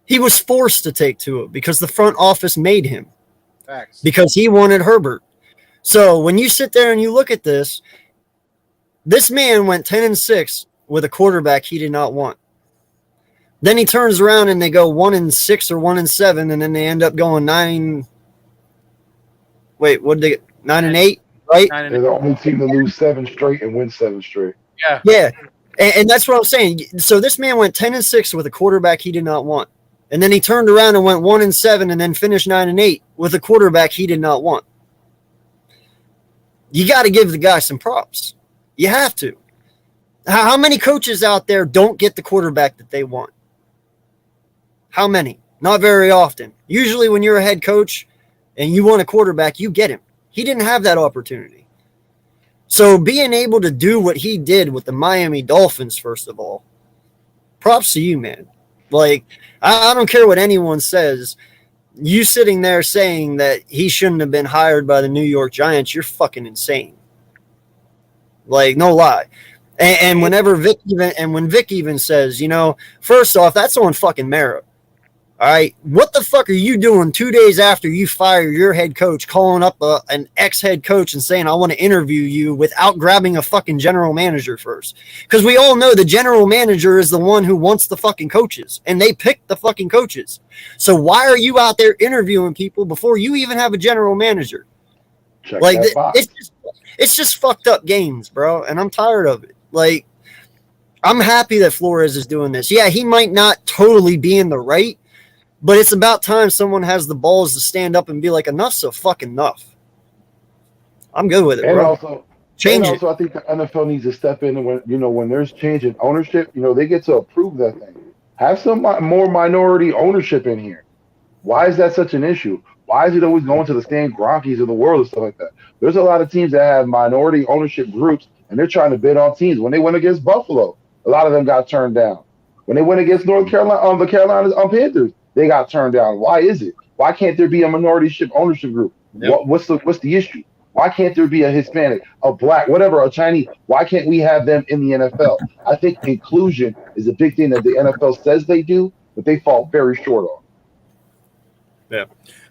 He was forced to take Tua because the front office made him. Facts. Because he wanted Herbert. So when you sit there and you look at this man went 10-6 with a quarterback he did not want. Then he turns around and they go 1-6 or 1-7, and then they end up going 9. Wait, what did they get? 9-8, right? They're the only team to lose 7 straight and win 7 straight. Yeah. Yeah. And that's what I'm saying. So this man went 10-6 with a quarterback he did not want. And then he turned around and went 1-7 and then finished 9-8 with a quarterback he did not want. You got to give the guy some props. You have to. How many coaches out there don't get the quarterback that they want? How many? Not very often. Usually when you're a head coach and you want a quarterback, you get him. He didn't have that opportunity. So being able to do what he did with the Miami Dolphins, first of all, props to you, man. Like, I don't care what anyone says. You sitting there saying that he shouldn't have been hired by the New York Giants, you're fucking insane. Like, no lie. And whenever Vic even says, you know, first off, that's on fucking merit. All right, what the fuck are you doing 2 days after you fire your head coach, calling up an ex-head coach and saying, I want to interview you without grabbing a fucking general manager first? Because we all know the general manager is the one who wants the fucking coaches, and they pick the fucking coaches. So why are you out there interviewing people before you even have a general manager? Check Like, that box. it's just fucked up games, bro, and I'm tired of it. Like, I'm happy that Flores is doing this. Yeah, he might not totally be in the right, but it's about time someone has the balls to stand up and be like, enough's so fucking enough. I'm good with it, And bro. also, Change it. I think the NFL needs to step in, and when there's change in ownership, they get to approve that thing. Have some more minority ownership in here. Why is that such an issue? Why is it always going to the Stan Kroenkes of the world and stuff like that? There's a lot of teams that have minority ownership groups, and they're trying to bid on teams. When they went against Buffalo, a lot of them got turned down. When they went against North Carolina, the Carolina Panthers, they got turned down. Why is it? Why can't there be a minority ownership group? Yep. What's the issue? Why can't there be a Hispanic, a black, whatever, a Chinese? Why can't we have them in the NFL? I think inclusion is a big thing that the NFL says they do, but they fall very short on. Yeah.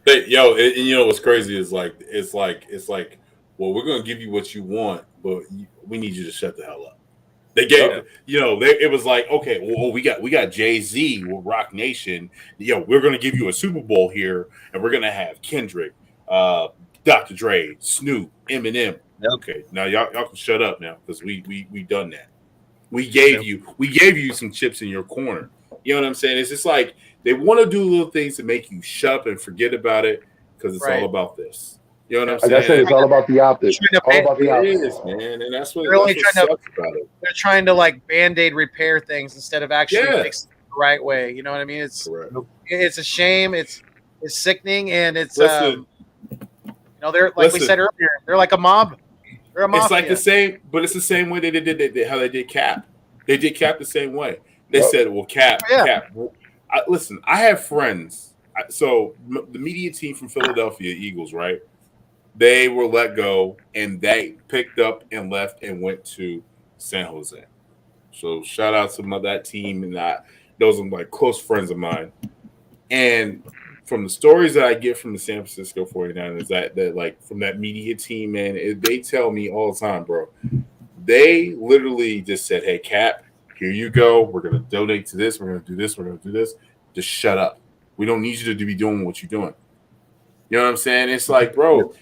But, and you know what's crazy is it's like, well, we're gonna give you what you want, but we need you to shut the hell up. They gave, it was like, okay, well, we got Jay-Z with Rock Nation. We're going to give you a Super Bowl here, and we're going to have Kendrick, Dr. Dre, Snoop, Eminem. Yep. Okay, now y'all can shut up now because we done that. We gave you some chips in your corner. You know what I'm saying? It's just like they want to do little things to make you shut up and forget about it because it's all about this. You know what I'm saying? Like I said, it's all about the optics. All about the optics. It is, man, and that's what sucks about it. They're trying to like Band-Aid repair things instead of actually fix it the right way. You know what I mean? It's a shame. It's sickening, and it's they're like we said earlier, they're like a mob. They're a mafia. It's like the same, but it's the same way they did how they did Cap. They did Cap the same way. They said, "Well, Cap." Listen, I have friends. So the media team from Philadelphia Eagles, right? They were let go, and they picked up and left and went to San Jose. So shout out to that team, and those are like close friends of mine. And from the stories that I get from the San Francisco 49ers, that like from that media team, man, they tell me all the time, bro. They literally just said, "Hey, Cap, here you go. We're gonna donate to this. We're gonna do this. We're gonna do this. Just shut up. We don't need you to be doing what you're doing." You know what I'm saying? It's like, bro.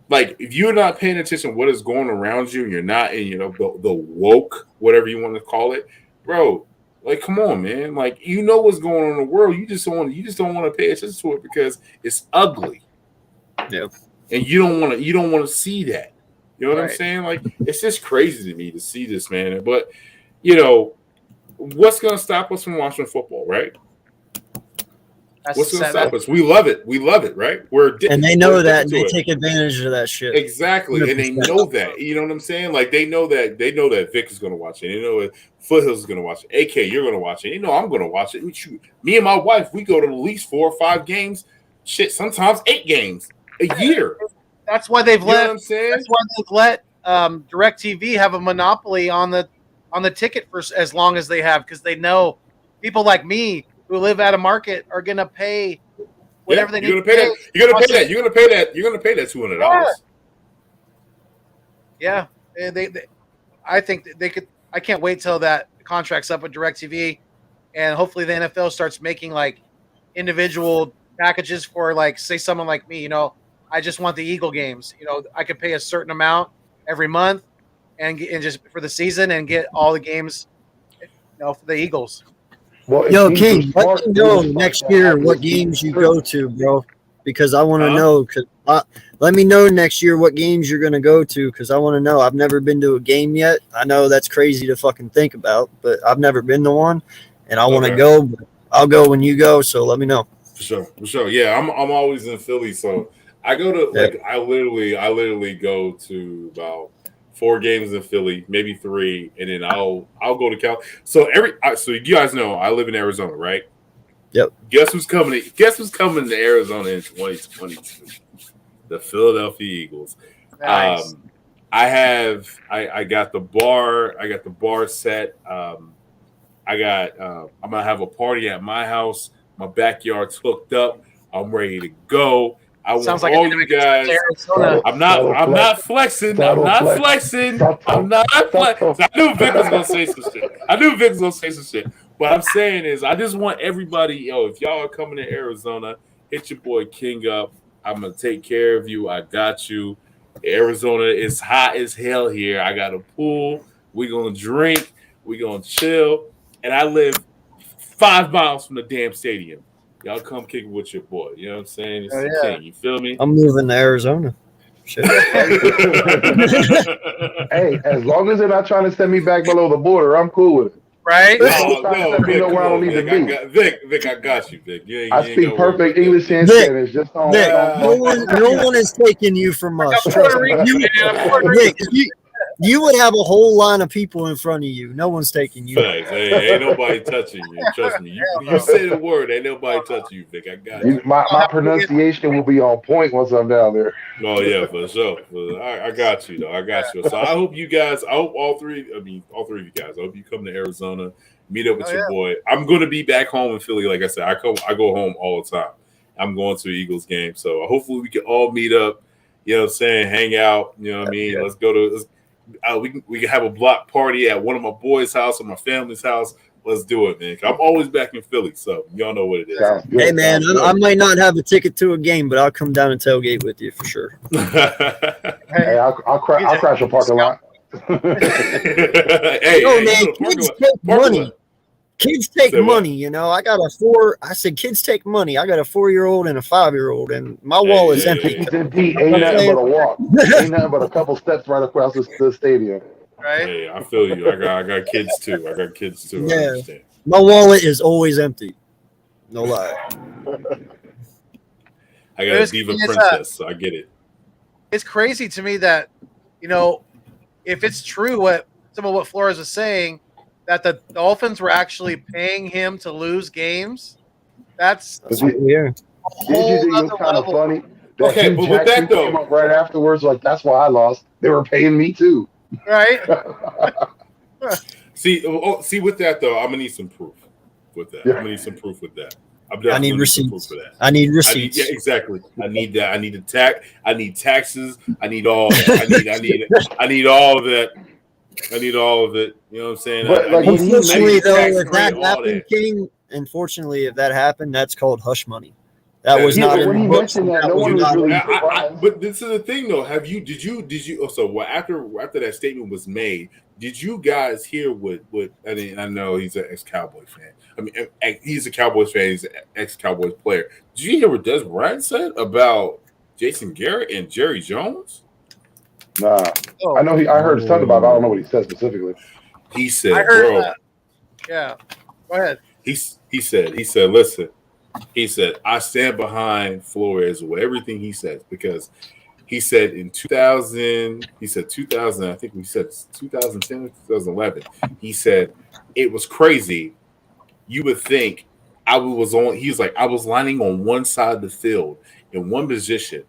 Like, if you're not paying attention to what is going around you, and you're not in, the woke, whatever you want to call it, bro. Like, come on, man. Like, what's going on in the world. You just don't want to pay attention to it because it's ugly. Yeah. And you don't want to see that. You know what I'm saying? Like, it's just crazy to me to see this, man. But, what's gonna stop us from watching football, right? What's going to stop us? We love it. We love it, right? And they know that, and they take advantage of that shit. Exactly, 100%. And they know that. You know what I'm saying? Like, they know that Vic is going to watch it. They know that Foothills is going to watch it. AK, you're going to watch it. I'm going to watch it. Me and my wife, we go to at least 4 or 5 games. Shit, sometimes 8 games a year. That's why they've let. What I'm saying? That's why they've let DirecTV have a monopoly on the ticket for as long as they have, because they know people like me who live at a market are going to pay whatever they need to pay. You're going to pay that. You're going to pay that $200. Yeah. I think they could. I can't wait till that contract's up with DirecTV, and hopefully the NFL starts making like individual packages for, like, say someone like me. I just want the Eagle games. I could pay a certain amount every month, and just for the season, and get all the games, for the Eagles. Well, Yo, King, let me know next year what games you go to, bro, because I want to know. Let me know next year what games you're going to go to, because I want to know. I've never been to a game yet. I know that's crazy to fucking think about, but I've never been to one, and I want to go. But I'll go when you go, so let me know. For sure. Yeah, I'm always in Philly, so I go to I literally go to about 4 games in Philly, maybe 3, and then I'll go to Cal. So you guys know I live in Arizona, right? Yep. Guess who's coming to Arizona in 2022? The Philadelphia Eagles. Nice. I got the bar set. I'm gonna have a party at my house. My backyard's hooked up. I'm ready to go. Sounds like all you guys. I'm not flexing. I knew Vic was gonna say some shit. What I'm saying is, I just want everybody, if y'all are coming to Arizona, hit your boy King up. I'm gonna take care of you. I got you. Arizona is hot as hell here. I got a pool. We're gonna drink. We're gonna chill. And I live 5 miles from the damn stadium. Y'all come kick it with your boy. You know what I'm saying? It's the King. You feel me? I'm moving to Arizona. Shit. Hey, as long as they're not trying to send me back below the border, I'm cool with it. Right? No, Vic, where I don't need to be. Vic, I got you, Vic. I speak perfect English and Spanish. Just on. Vic, no one is taking you from us. Trust me. Vic, you would have a whole line of people in front of you. No one's taking you. Thanks. Hey, ain't nobody touching you. Trust me. You say the word, ain't nobody touching you, Vic. I got you. My pronunciation will be on point once I'm down there. Oh yeah, for sure. I got you though. I got you. So I hope all three of you guys. I hope you come to Arizona, meet up with your boy. I'm gonna be back home in Philly. Like I said, I go home all the time. I'm going to the Eagles game, so hopefully we can all meet up. You know what I'm saying? Hang out. You know what I mean? Let's go to. we can have a block party at one of my boys' house or my family's house. Let's do it, man. I'm always back in Philly, so y'all know what it is. Hey, man, I might not have a ticket to a game, but I'll come down and tailgate with you for sure. Hey, I'll crash a parking lot. Hey, man, kids take money. Kids take money, you know. I said kids take money. I got a 4-year-old and a 5-year-old, and my wallet's empty. It's empty. Ain't nothing but a walk. Ain't nothing but a couple steps right across the stadium. Right? Hey, I feel you. I got kids too. Yeah. My wallet is always empty. No lie. I got a diva princess, so I get it. It's crazy to me that, you know, if it's true some of what Flores was saying, that the Dolphins were actually paying him to lose games, that's weird. Did you think it was kind of funny? Okay, but with that though, came up right afterwards, like that's why I lost. They were paying me too. Right. See, with that though, I'm gonna need some proof with that. I'm gonna need some proof with that. I need receipts. I need receipts. Yeah, exactly. I need that. I need I need taxes. I need all that. I need all of that. I need all of it. You know what I'm saying? But unfortunately, though, if that happened, King, unfortunately, if that happened, that's called hush money. That was not in the books. But this is the thing, though. Did you? So after that statement was made, did you guys hear what? I mean, I know he's an ex-Cowboy fan. I mean, he's a Cowboys fan. He's an ex-Cowboys player. Did you hear what Des Bryant said about Jason Garrett and Jerry Jones? Nah, I know I heard something about it. I don't know what he said specifically. He said, I heard that. Yeah, go ahead. He said, listen. He said, I stand behind Flores with everything he says because he said in 2000, I think we said 2010 or 2011, he said it was crazy. You would think I was lining on one side of the field in one position.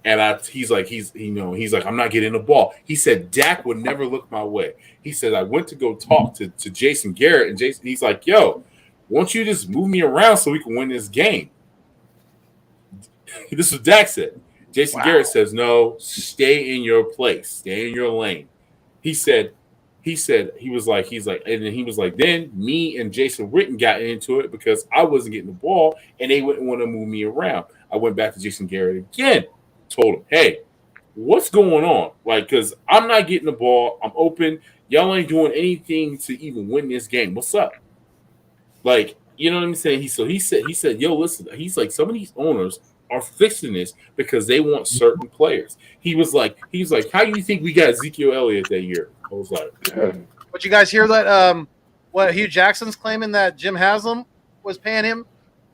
And he's like, I'm not getting the ball. He said, Dak would never look my way. He said, I went to go talk to Jason Garrett, and he's like, yo, won't you just move me around so we can win this game? This is what Dak said. Jason Garrett says, no, stay in your place. Stay in your lane. He was like, and then he was like, then me and Jason Witten got into it because I wasn't getting the ball, and they wouldn't want to move me around. I went back to Jason Garrett again. Told him, hey, what's going on? Like, because I'm not getting the ball. I'm open. Y'all ain't doing anything to even win this game. What's up? Like, you know what I'm saying? He said, yo, listen, he's like, some of these owners are fixing this because they want certain players. He was like, how do you think we got Ezekiel Elliott that year? I was like, but you guys hear that? What Hugh Jackson's claiming that Jim Haslam was paying him?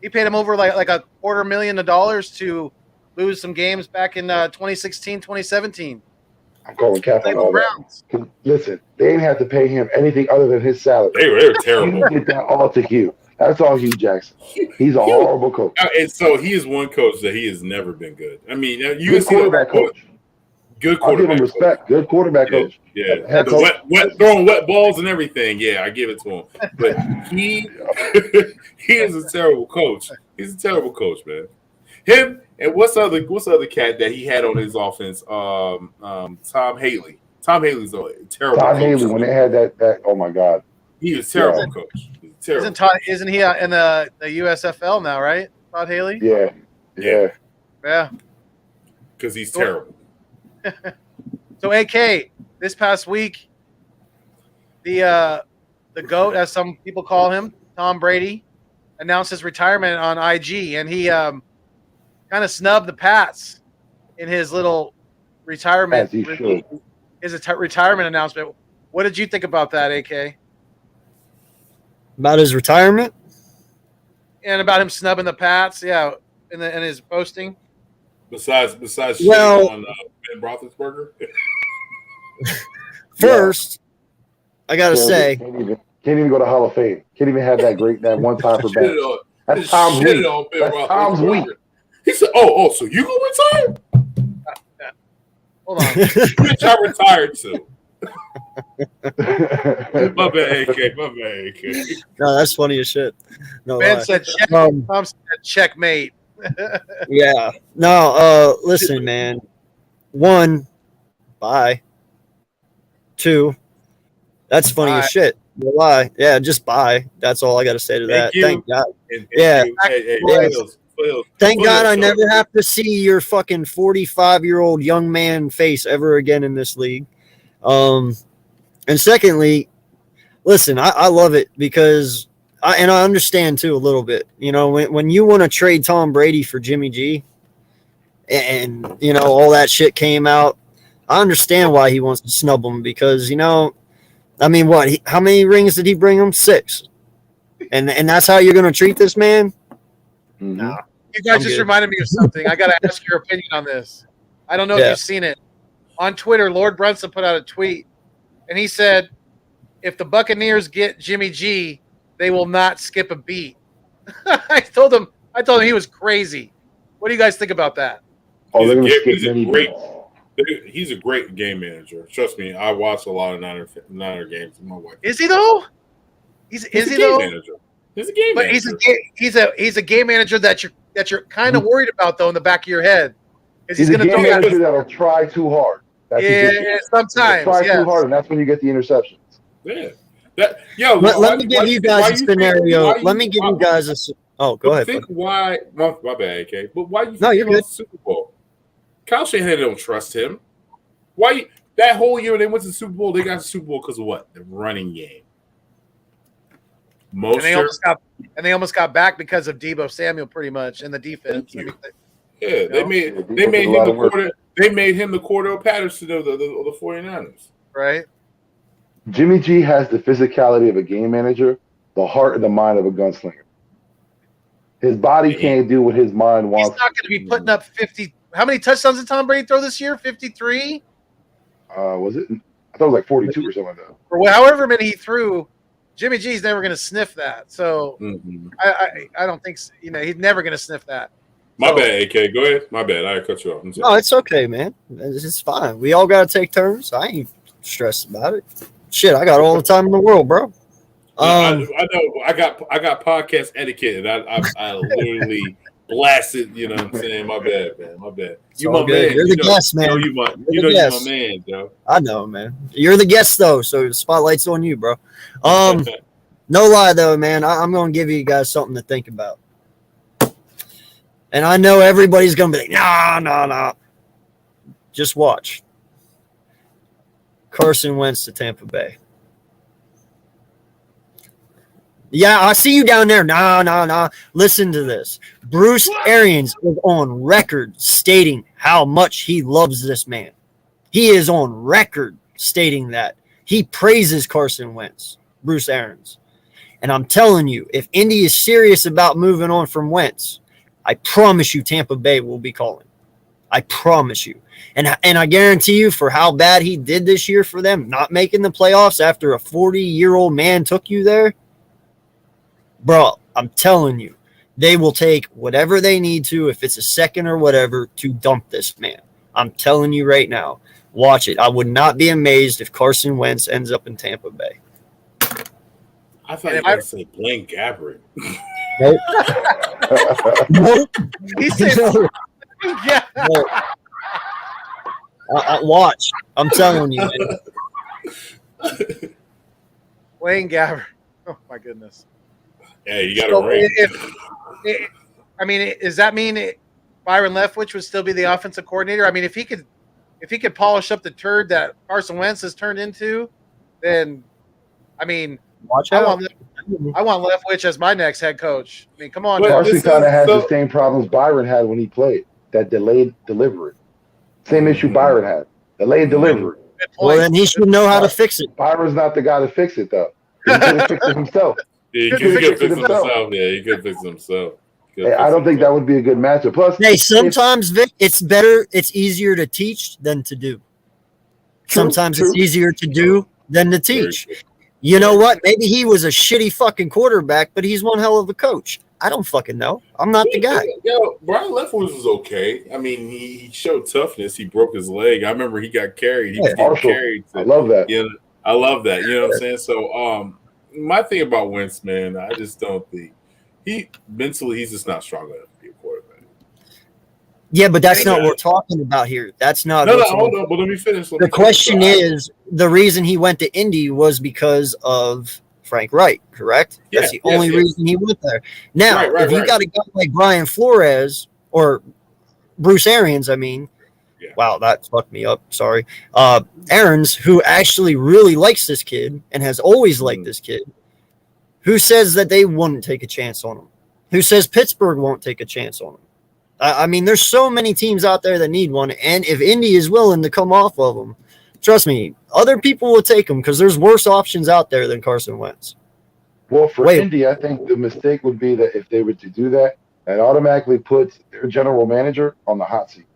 He paid him over like $250,000 to lose some games back in 2016, 2017. I'm calling cap on all that. Listen, they didn't have to pay him anything other than his salary. They were terrible. You get that all to Hugh. That's all Hugh Jackson. He's a horrible coach. And so he is one coach that he has never been good. I mean, you good quarterback coach. Good quarterback. I'll give him respect. Good quarterback coach. Yeah. Throwing wet balls and everything. Yeah, I give it to him. But he is a terrible coach. He's a terrible coach, man. Him and what's other cat that he had on his offense? Tom Haley. Tom Haley's a terrible. Tom coach. Haley when they had that. Oh my God. He is terrible coach. He's terrible. Isn't he in the USFL now? Right, Todd Haley. Yeah. Because he's terrible. So, AK, this past week, the GOAT, as some people call him, Tom Brady, announced his retirement on IG, and he kind of snubbed the Pats in his little retirement. Retirement announcement. What did you think about that, AK? About his retirement? And about him snubbing the Pats, in his posting. Besides shitting on Ben Roethlisberger. First, I gotta say, can't even go to Hall of Fame. Can't even have that one time for Ben. That's Tom's week. That's Tom's week. He said, "Oh, so you gonna retire? Hold on, which I retired to." My bad, AK. No, that's funny as shit. No, Ben said, Tom said, checkmate. Yeah. No, listen, man. One, bye. 2. That's funny as shit. No lie. Yeah, just bye. That's all I got to say to that. Thank God. Yeah. Thank God I never have to see your fucking 45-year-old young man face ever again in this league. And secondly, listen, I love it because I understand too a little bit. You know, when you want to trade Tom Brady for Jimmy G, and you know all that shit came out, I understand why he wants to snub him because I mean, how many rings did he bring him? 6, and that's how you're gonna treat this man? Mm-hmm. Nah. You guys just reminded me of something. I got to ask your opinion on this. I don't know if you've seen it. On Twitter, Lord Brunson put out a tweet, and he said, if the Buccaneers get Jimmy G, they will not skip a beat. I told him he was crazy. What do you guys think about that? He's a great game manager. Trust me, I watch a lot of Niner games with my wife. Is he though? He's a game manager. He's a game manager. He's a game manager that you're kind of worried about though in the back of your head. He's a game manager that'll try too hard. Sometimes try too hard, and that's when you get the interceptions. Yeah. Let me give you guys a scenario. Let me give you guys a. Oh, go ahead. Think why? My bad, AK. But why you think you're good. Super Bowl? Kyle Shanahan don't trust him. Why that whole year when they went to the Super Bowl, they got the Super Bowl because of what? The running game. And they almost got back because of Deebo Samuel, pretty much, and the defense. They made him the Cordell Patterson of the 49ers. Right. Jimmy G has the physicality of a game manager, the heart and the mind of a gunslinger. His body can't do what his mind wants. He's not going to be putting up 50. How many touchdowns did Tom Brady throw this year? 53? Was it? I thought it was like 42 or something like that. Or however many he threw, Jimmy G's never going to sniff that. So I don't think he's never going to sniff that. My bad, AK. Go ahead. My bad. I cut you off. No, it's okay, man. It's fine. We all got to take turns. I ain't stressed about it. Shit, I got all the time in the world, bro. I know. I got podcast etiquette, and I literally blasted. You know what I'm saying? My bad, man. My bad. You my man. You're the guest, man. You're my man, Joe. I know, man. You're the guest, though, so the spotlight's on you, bro. No lie, though, man. I'm going to give you guys something to think about. And I know everybody's going to be like, nah. Just watch. Carson Wentz to Tampa Bay. Yeah, I see you down there. Nah. Listen to this. Bruce Arians is on record stating how much he loves this man. He is on record stating that. He praises Carson Wentz, Bruce Arians. And I'm telling you, if Indy is serious about moving on from Wentz, I promise you Tampa Bay will be calling. I promise you. And I guarantee you for how bad he did this year for them, not making the playoffs after a 40-year-old man took you there, bro, I'm telling you, they will take whatever they need to, if it's a second or whatever, to dump this man. I'm telling you right now. Watch it. I would not be amazed if Carson Wentz ends up in Tampa Bay. I thought you were going to say Blaine Gabbert. Nope. Nope. He said, yeah. Nope. Watch. I'm telling you, man. Blaine Gabbert. Oh, my goodness. Hey, you got to ring. Does that mean Byron Leftwich would still be the offensive coordinator? I mean, if he could polish up the turd that Carson Wentz has turned into, then, I mean, watch out. I want Leftwich as my next head coach. I mean, come on. Carson kind of has the same problems Byron had when he played, that delayed delivery. Same issue Byron had, delayed delivery. Well, then he should know how to fix it. Byron's not the guy to fix it, though. He could have fixed it himself. Yeah, he could fix it himself. Yeah, he could fix it himself. Hey, I don't think that would be a good matchup. Plus, hey, sometimes, Vic, it's easier to teach than to do. Sometimes it's easier to do than to teach. You know what? Maybe he was a shitty fucking quarterback, but he's one hell of a coach. I don't fucking know. I'm not the guy. Brian Leftwich was okay. I mean, he showed toughness. He broke his leg. I remember he got carried. He was getting carried. I love that. Yeah, I love that. You know what I'm saying? So, my thing about Wentz, man, I just don't think he's just not strong enough to be a quarterback. Yeah, but that's not what we're talking about here. That's not. No, hold on. But let me finish. The question is, the reason he went to Indy was because of Frank Wright, correct? That's the only reason he went there. Now, if you got a guy like Brian Flores or Bruce Arians, I mean, wow, that fucked me up. Sorry. Arians, who actually really likes this kid and has always liked this kid, who says that they wouldn't take a chance on him? Who says Pittsburgh won't take a chance on him? I mean, there's so many teams out there that need one, and if Indy is willing to come off of them, trust me, other people will take them because there's worse options out there than Carson Wentz. Well, for Indy, I think the mistake would be that if they were to do that, it automatically puts their general manager on the hot seat.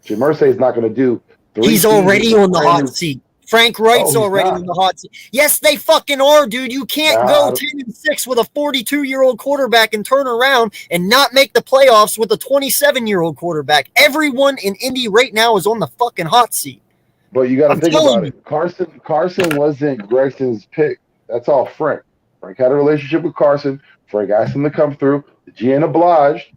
Jim Irsay is not going to do. He's already on the hot seat. Frank Wright's already on the hot seat. Yes, they fucking are, dude. You can't go 10-6 with a 42-year-old quarterback and turn around and not make the playoffs with a 27-year-old quarterback. Everyone in Indy right now is on the fucking hot seat. But you got to think about it. Carson wasn't Gregson's pick. That's all Frank. Frank had a relationship with Carson. Frank asked him to come through. The GM obliged.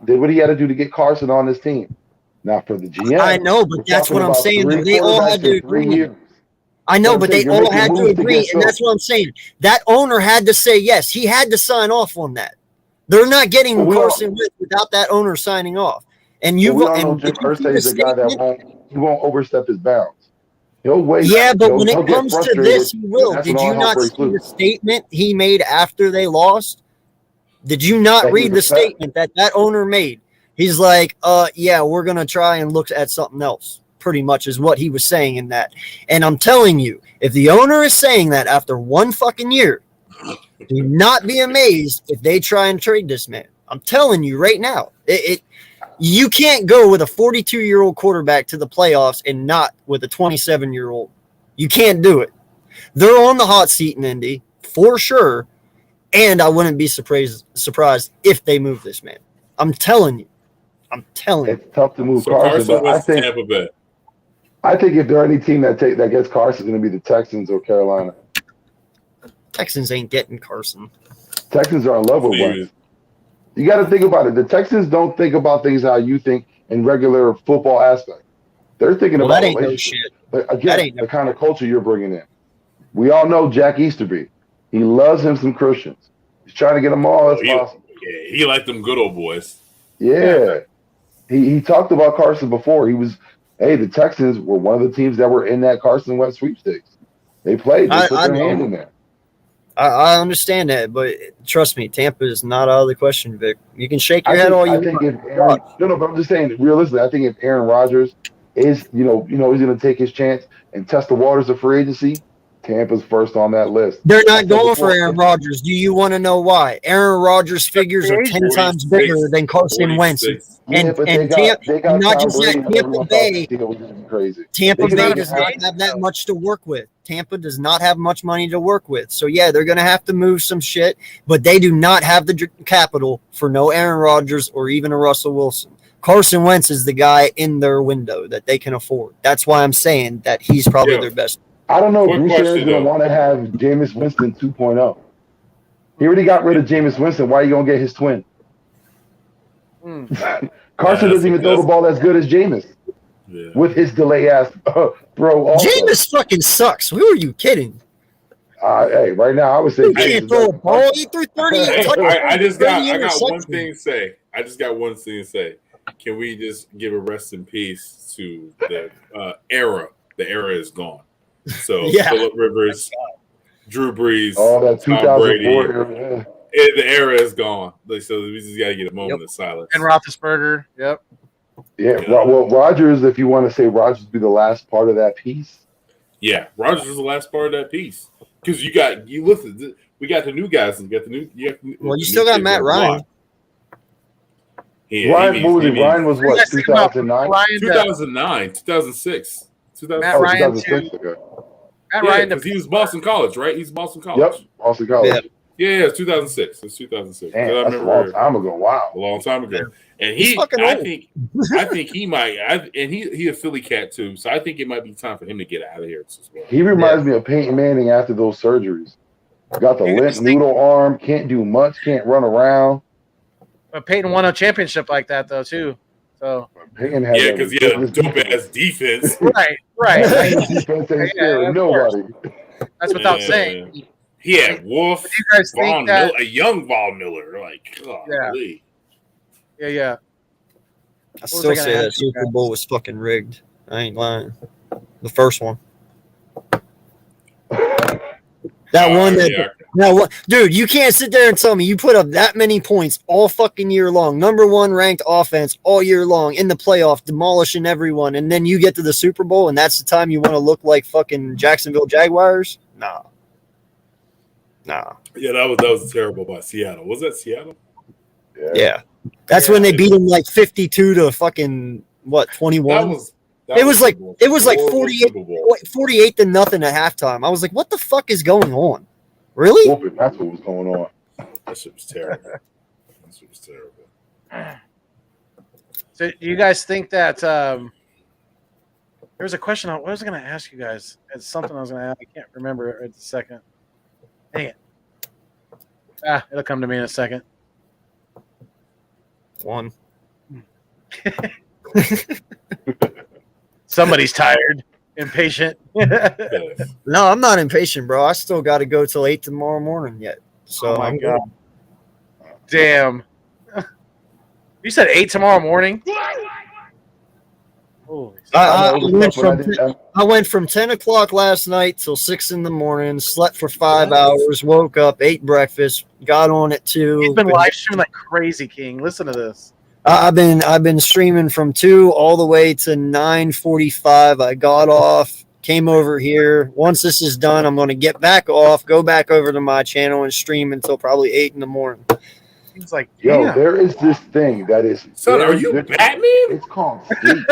Did what he had to do to get Carson on his team. Now for the GM, I know, but that's what I'm saying. They all had to agree. I know, but they all had to agree, and that's what I'm saying. That owner had to say yes. He had to sign off on that. They're not getting Carson without that owner signing off. And you know Jim Irsay is a guy that won't overstep his bounds. He'll wait. Yeah, but when it comes to this, he will. Did you not see the statement he made after they lost? Did you not read the statement that owner made? He's like, yeah, we're going to try and look at something else, pretty much is what he was saying in that. And I'm telling you, if the owner is saying that after one fucking year, do not be amazed if they try and trade this man. I'm telling you right now, you can't go with a 42-year-old quarterback to the playoffs and not with a 27-year-old. You can't do it. They're on the hot seat in Indy, for sure, and I wouldn't be surprised if they move this man. I'm telling you. It's tough to move Carson, but I think Tampa Bay. I think if there are any team that gets Carson, it's going to be the Texans or Carolina. Texans ain't getting Carson. Texans are in love with Wentz. You got to think about it. The Texans don't think about things how you think in regular football aspect. They're thinking about that ain't no shit. But again, the kind of culture you're bringing in. We all know Jack Easterby. He loves him some Christians. He's trying to get them all as possible. Yeah, he liked them good old boys. Yeah. He talked about Carson before. He was, the Texans were one of the teams that were in that Carson Wentz sweepstakes. They played. They put their hand in there. I understand that, but trust me, Tampa is not out of the question, Vic. You can shake your head all you want. But I'm just saying, realistically, I think if Aaron Rodgers is, he's going to take his chance and test the waters of free agency, Tampa's first on that list. They're not going for Aaron Rodgers. Do you want to know why? Aaron Rodgers' figures are 10 times bigger than Carson Wentz. And not just that, Tampa Bay does not have that much to work with. Tampa does not have much money to work with. So, yeah, they're going to have to move some shit, but they do not have the capital for no Aaron Rodgers or even a Russell Wilson. Carson Wentz is the guy in their window that they can afford. That's why I'm saying that he's probably their best. I don't know if Bruce Arians is going to want to have Jameis Winston 2.0. He already got rid of Jameis Winston. Why are you going to get his twin? Carson doesn't even throw the ball as good as Jameis with his delay ass throw. Jameis fucking sucks. Who are you kidding? Hey, right now I would say he can't throw a ball. He threw 30. I got one thing to say. Can we just give a rest in peace to the era? The era is gone. So Phillip Rivers, Drew Brees, that 2004 era. The era is gone. So we just got to get a moment of silence. And Roethlisberger. Yep. Yeah. Well, Rodgers, if you want to say Rodgers be the last part of that piece. Yeah, Rodgers is the last part of that piece because we got the new guys. You still got Matt Ryan. Ryan was what, 2009? 2009, 2006. Matt Ryan, 2006. Matt Ryan, because he was Boston College, right? He's Boston College. Yep, Boston College. Yeah, it's 2006. It's 2006. Damn, that's a long time ago. Wow, a long time ago. And I think he might. And he a Philly cat too, so I think it might be time for him to get out of here as well. He reminds me of Peyton Manning after those surgeries. Got the limp noodle arm, can't do much, can't run around. But Peyton won a championship like that though too. So Payton had Yeah, because he had a dope ass defense. right. Defense ain't scared of nobody. That's without saying. He had Wolf, Do you guys think Von that- Miller, a young Von Miller. Like, golly. Yeah. I was still I gonna say that ask you Super guys? Bowl was fucking rigged. I ain't lying. The first one. That one that, yeah. that one, dude, you can't sit there and tell me you put up that many points all fucking year long. Number one ranked offense all year long in the playoff, demolishing everyone, and then you get to the Super Bowl and that's the time you want to look like fucking Jacksonville Jaguars? Nah. Yeah, that was terrible by Seattle. Was that Seattle? Yeah. That's when they beat them like 52 to fucking what, 21? It was like 48 to nothing at halftime. I was like, what the fuck is going on? Really? Whooping, that's what was going on. That shit was terrible. So do you guys think that there was a question what was I going to ask you guys? It's something I was going to ask. I can't remember it right this second. Dang it. It'll come to me in a second. One. Somebody's tired, impatient. No, I'm not impatient, bro. I still got to go till 8 tomorrow morning yet. So Oh my I'm God. Damn. You said 8 tomorrow morning? Holy I went from 10 o'clock last night till 6 in the morning, slept for 5 hours, woke up, ate breakfast, got on at 2. He's been live streaming like crazy, King. Listen to this. I've been streaming from 2 all the way to 9:45. I got off, came over here. Once this is done, I'm going to get back off, go back over to my channel and stream until probably 8 in the morning. He's like, Yo, damn. there is this thing that is. Son, are you Batman? It's called sleep.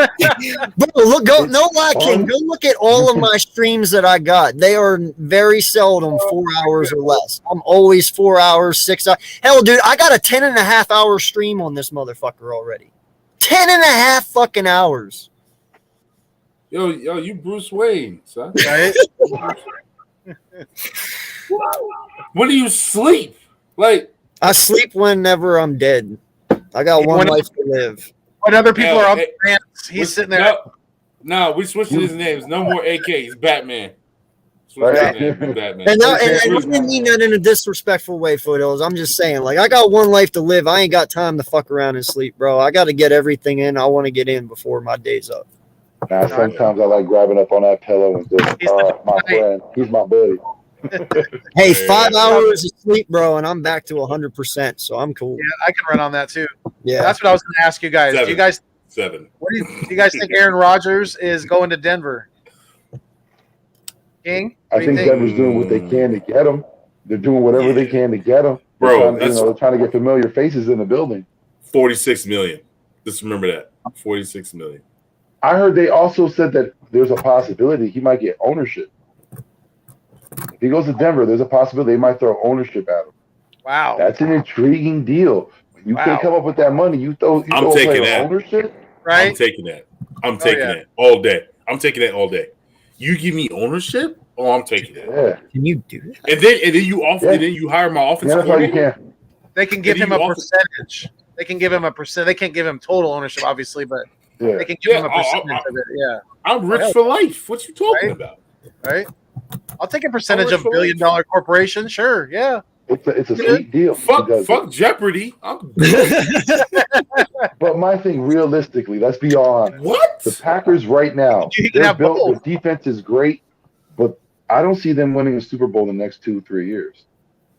Bro, look, no lie, King. Go look at all of my streams that I got. They are very seldom 4 hours or less. I'm always 4 hours, 6 hours. Hell, dude, I got a 10.5 hour stream on this motherfucker already. 10.5 fucking hours. Yo, you Bruce Wayne, son. Right? When do you sleep? Like, I sleep whenever I'm dead. I got one life to live. When other people are up hey, rants, he's sitting there. No, we switched his names. No more AK. He's Batman. Batman. And I didn't mean that in a disrespectful way, Foothills. I'm just saying, like, I got one life to live. I ain't got time to fuck around and sleep, bro. I got to get everything in. I want to get in before my day's up. Now, sometimes I like grabbing up on that pillow and just, my friend, he's my buddy. Hey, 5 hours of sleep, bro, and I'm back to 100%, so I'm cool. Yeah, I can run on that too. Yeah. That's what I was going to ask you guys. 7. Do you guys 7. What do you guys think Aaron Rodgers is going to Denver? King? I think Denver's doing what they can to get him. They're doing whatever they can to get him. Bro, they're trying to get familiar faces in the building. $46 million. Just remember that. $46 million. I heard they also said that there's a possibility he might get ownership. If he goes to Denver, there's a possibility they might throw ownership at him. Wow. That's an intriguing deal. You can't come up with that money. You throw I'm taking that. Ownership? Right? I'm taking that. I'm taking that all day. I'm taking that all day. You give me ownership? Oh, I'm taking that. Yeah. Can you do that? And then you offer and then you hire my offensive coordinator? They can give him a percentage. They can give him a percent. They can't give him total ownership, obviously, but they can give him a percentage of it. Yeah. I'm rich for life. What you talking about? Right? I'll take a percentage of $1 billion corporation. Sure. Yeah. It's a sweet deal. Fuck Jeopardy. But my thing, realistically, let's be honest. What? The Packers right now, they're built. The defense is great, but I don't see them winning a Super Bowl in the next 2-3 years.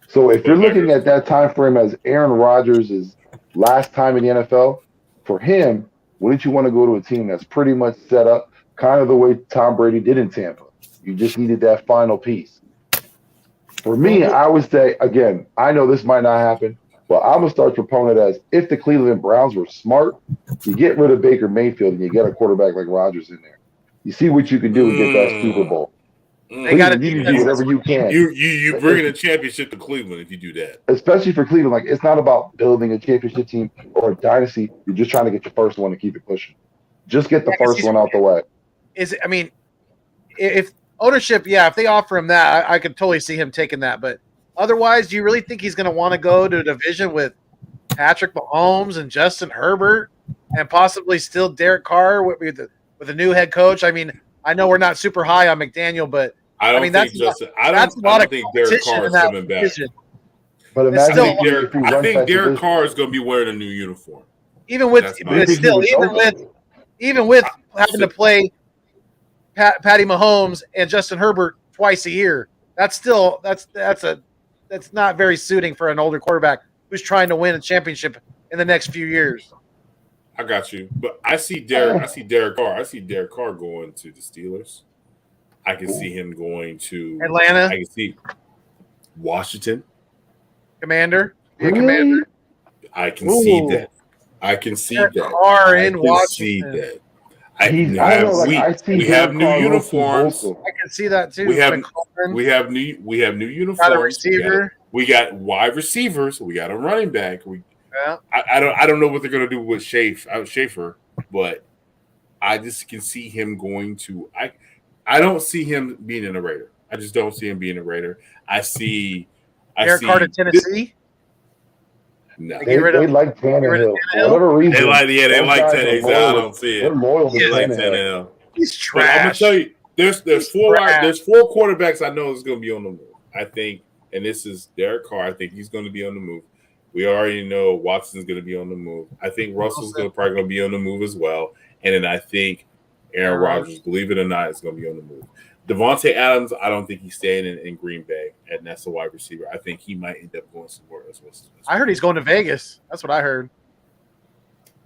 So if you're looking at that time frame as Aaron Rodgers' last time in the NFL, for him, wouldn't you want to go to a team that's pretty much set up kind of the way Tom Brady did in Tampa? You just needed that final piece. For me, I would say, again, I know this might not happen, but I'm a starch proponent as if the Cleveland Browns were smart, you get rid of Baker Mayfield and you get a quarterback like Rodgers in there. You see what you can do and get that Super Bowl. They got to do whatever you can. You bringing a championship to Cleveland if you do that. Especially for Cleveland, like it's not about building a championship team or a dynasty. You're just trying to get your first one and keep it pushing. Just get the first one out the way. If ownership, if they offer him that, I could totally see him taking that. But otherwise, do you really think he's going to want to go to a division with Patrick Mahomes and Justin Herbert and possibly still Derek Carr with a new head coach. I mean, I know we're not super high on McDaniel, but I don't that's think Justin. I that's a lot don't of think Derek competition Carr in is that coming back. division. But It's imagine still- if he I runs think that Derek division. Carr is going to be wearing a new uniform. Even with That's but my- still, even with having to play Patty Mahomes and Justin Herbert twice a year, that's not very suiting for an older quarterback who's trying to win a championship in the next few years. I got you, but I see Derek Carr. I see Derek Carr going to the Steelers. I can see him going to Atlanta. I can see Washington. Commander. Be a Really? commander. I can see that. I can see Derek that. Carr I in can Washington. see that. I don't know, like, I see we have Derek new Carr uniforms. low-key I can see that too. We have McLaurin, we have new uniforms. got a receiver. We got wide receivers. We got a running back. Yeah. I don't know what they're gonna do with Schaefer, but I just can see him going to. I don't see him being a Raider. I just don't see him being a Raider. Derek Carr to Tennessee. No, They like Tannehill. For whatever reason. they like guys are Tannehill. loyal. I don't see They're it. loyal to They like Tannehill. Tannehill. He's But I'm gonna trash. tell you, there's He's four trash. quarterbacks I know is going to be on the move. I think, and this is Derek Carr. I think he's going to be on the move. We already know Watson's going to be on the move. I think Russell's probably going to be on the move as well. And then I think Aaron Rodgers, believe it or not, is going to be on the move. Devontae Adams, I don't think he's staying in Green Bay, and that's a wide receiver. I think he might end up going somewhere else. I heard he's going to Vegas. That's what I heard.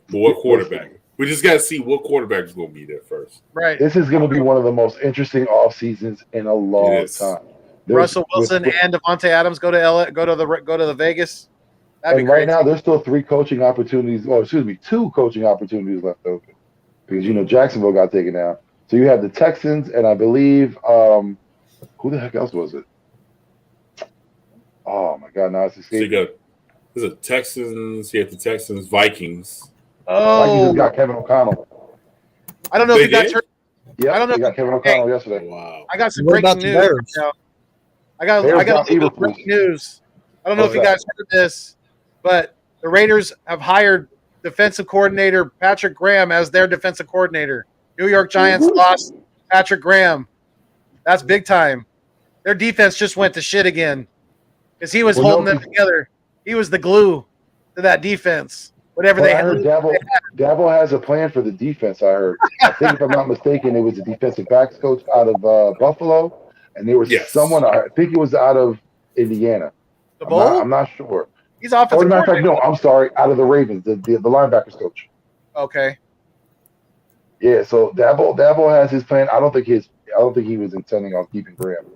But what quarterback? We just got to see what quarterback is going to be there first. Right. This is going to be one of the most interesting off seasons in a long It is. time. Russell Wilson and Devontae Adams go to LA, go to the Vegas. That'd be And great. right now, there's still two coaching opportunities left open because Jacksonville got taken down. So you have the Texans, and I believe who the heck else was it? Oh my God! Now it's So you escaping. got there's a Texans. You have the Texans, Vikings. Vikings Oh, got Kevin O'Connell. I don't know They if you guys did? heard. Yeah, I don't know they got Kevin O'Connell yesterday. Wow. I got some What about breaking the news. Bears? Now. I got Bears a got little Liverpool. breaking news. I don't know if What's you guys heard this, but the Raiders have hired defensive coordinator Patrick Graham as their defensive coordinator. New York Giants lost Patrick Graham. That's big time. Their defense just went to shit again because he was holding them together. He was the glue to that defense. Whatever Well, they I had. heard Dabo has a plan for the defense. I heard. I think if I'm not mistaken, it was a defensive backs coach out of Buffalo, and there was someone. I think it was out of Indiana. The Bowl? I'm not sure. He's offensive matter of fact, coordinator. no, I'm sorry, out of the Ravens, the linebackers coach. Okay. Yeah, so Dabo has his plan. I don't think he was intending on keeping Graham.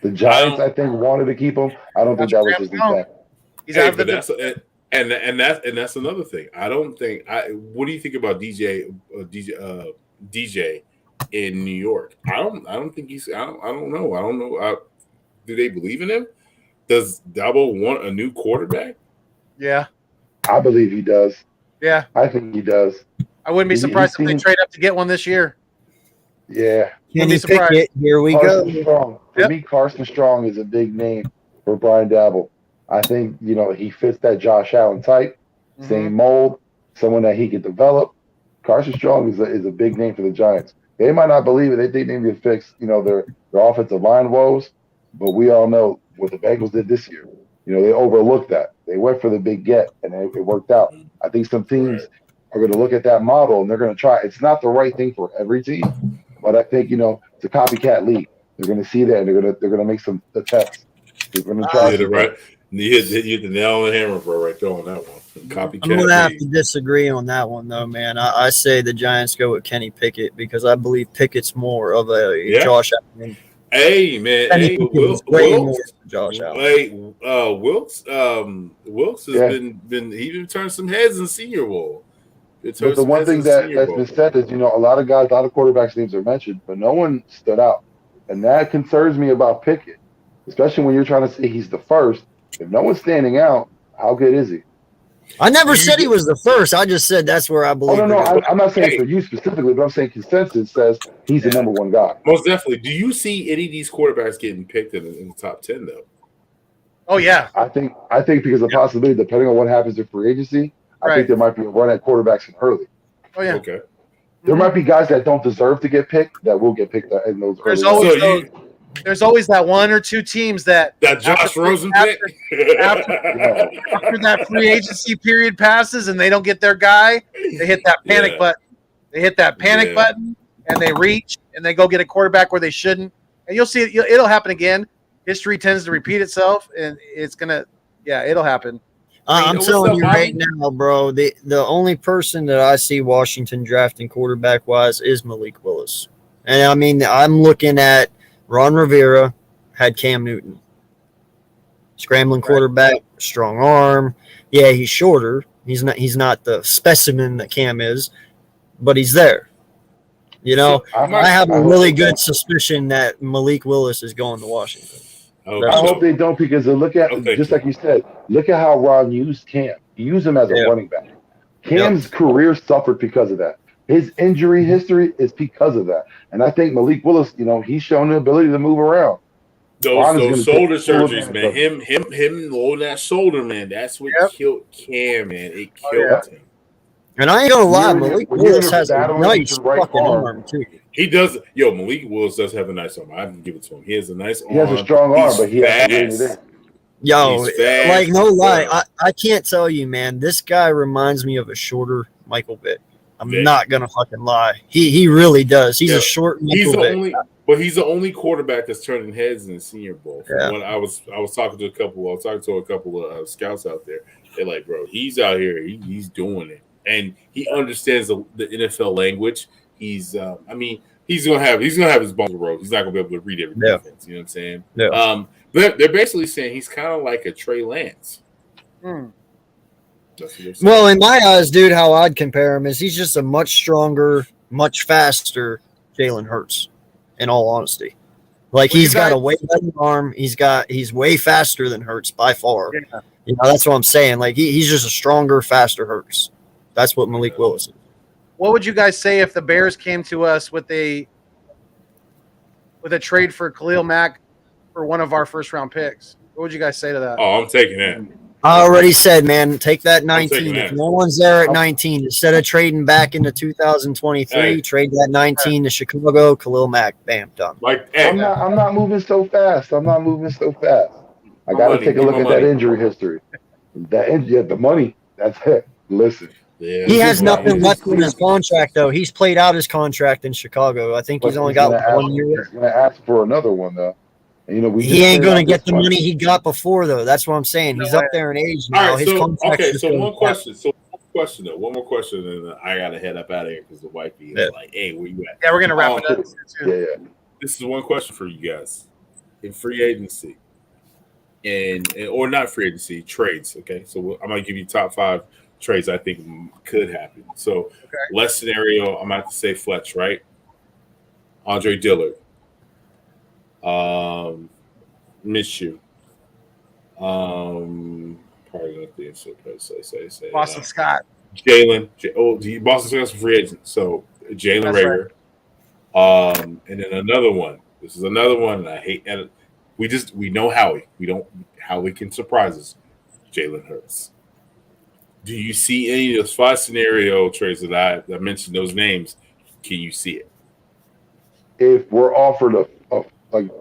The Giants, I think, wanted to keep him. I don't think that was his intent. He's Hey, out of the but that's another thing. I don't think. What do you think about DJ in New York? I don't think he's. I don't know. Do they believe in him? Does Dabo want a new quarterback? Yeah. I believe he does. Yeah. I think he does. I wouldn't be surprised if they trade up to get one this year. Yeah. Kenny Pickett, here we go. Strong. For me, Carson Strong is a big name for Brian Dabo. I think, he fits that Josh Allen type, same mold, someone that he could develop. Carson Strong is a big name for the Giants. They might not believe it. They think they need to fix, their offensive line woes, but we all know what the Bengals did this year. They overlooked that. They went for the big get, and it worked out. I think some teams are going to look at that model, and they're going to try. It's not the right thing for every team, but I think, it's a copycat league. They're going to see that, and they're going to make some attempts. They're going to try. You hit the nail on the hammer, bro, right there on that one. Copycat. I'm going to have to disagree on that one, though, man. I say the Giants go with Kenny Pickett because I believe Pickett's more of a Josh Allen. Hey, man. Kenny Pickett is way more than Josh Allen. Hey, Wilkes has been turning some heads in Senior Bowl. But the one thing that's been said is, a lot of quarterbacks' names are mentioned, but no one stood out. And that concerns me about Pickett, especially when you're trying to say he's the first. If no one's standing out, how good is he? I never said he was the first. I just said that's where I believe. Oh, no. I'm not saying for you specifically, but I'm saying consensus says he's the number one guy. Most definitely. Do you see any of these quarterbacks getting picked in the top 10, though? Oh, yeah. I think because of the possibility, depending on what happens in free agency, I think there might be a run at quarterbacks in early. Oh yeah. Okay. There might be guys that don't deserve to get picked that will get picked in those. There's early always rounds. there's always that one or two teams that Josh Rosen pick. after that free agency period passes and they don't get their guy, they hit that panic button. They hit that panic button and they reach and they go get a quarterback where they shouldn't. And you'll see it'll happen again. History tends to repeat itself, and it's gonna, it'll happen. I'm telling you right now, bro. The only person that I see Washington drafting quarterback wise is Malik Willis, and I mean I'm looking at Ron Rivera had Cam Newton, scrambling quarterback, strong arm. Yeah, he's shorter. He's not the specimen that Cam is, but he's there. You know, I have a really good suspicion that Malik Willis is going to Washington. I hope they don't, because look at just like you said, look at how Ron used Cam. He used him as a running back. Cam's career suffered because of that. His injury history is because of that. And I think Malik Willis, he's shown the ability to move around. Those shoulder surgeries, man. Him loading that shoulder, man. That's what killed Cam, man. It killed him. And I ain't gonna lie, Malik Willis has a nice fucking arm too. He does. Malik Willis does have a nice arm. I can give it to him. He has a nice arm. He has a strong arm, but he has to really there. Like no lie, I can't tell you, man. This guy reminds me of a shorter Michael Vick. I'm not gonna fucking lie. He really does. He's a short Michael Vick. But he's the only quarterback that's turning heads in the Senior Bowl. When I was talking to a couple of scouts out there. They're like, bro, he's out here. He's doing it. And he understands the NFL language. He's gonna have his bones rolled. He's not gonna be able to read every defense. You know what I'm saying? Yeah. They're basically saying he's kind of like a Trey Lance. Well, in my eyes, dude, how I'd compare him is he's just a much stronger, much faster Jalen Hurts. In all honesty, like he's got a way better arm. He's way faster than Hurts by far. Yeah. That's what I'm saying. Like he's just a stronger, faster Hurts. That's what Malik Willis is. What would you guys say if the Bears came to us with a trade for Khalil Mack for one of our first round picks? What would you guys say to that? Oh, I'm taking that. I already said, man, take that 19. If no one's there at 19, instead of trading back into 2023, trade that 19 to Chicago, Khalil Mack, bam, done. I'm not moving so fast. I got to take a look at that injury history. The money, that's it. Listen. Yeah, he has nothing left in his contract, though. He's played out his contract in Chicago. I think he's only got 1 year. He's going to ask for another one, though. And, he ain't going to get the money he got before, though. That's what I'm saying. He's up there in age now. All right, one more question, and then I got to head up out of here because the wifey is like, hey, where you at? Yeah, we're going to wrap it up. Yeah. This is one question for you guys. In free agency, or not free agency, trades, okay? So I'm going to give you top 5 trades I think could happen. So, less scenario, I'm going to have to say Fletch, right? Andre Dillard. Minshew. Probably not the answer. Say. Boston Scott. Jalen. Boston Scott's a free agent. So Jalen Reagor. Right. And then another one. This is another one, and I hate. And we know Howie. Howie can surprise us. Jalen Hurts. Do you see any of those 5 scenario trades that I mentioned those names? Can you see it? If we're offered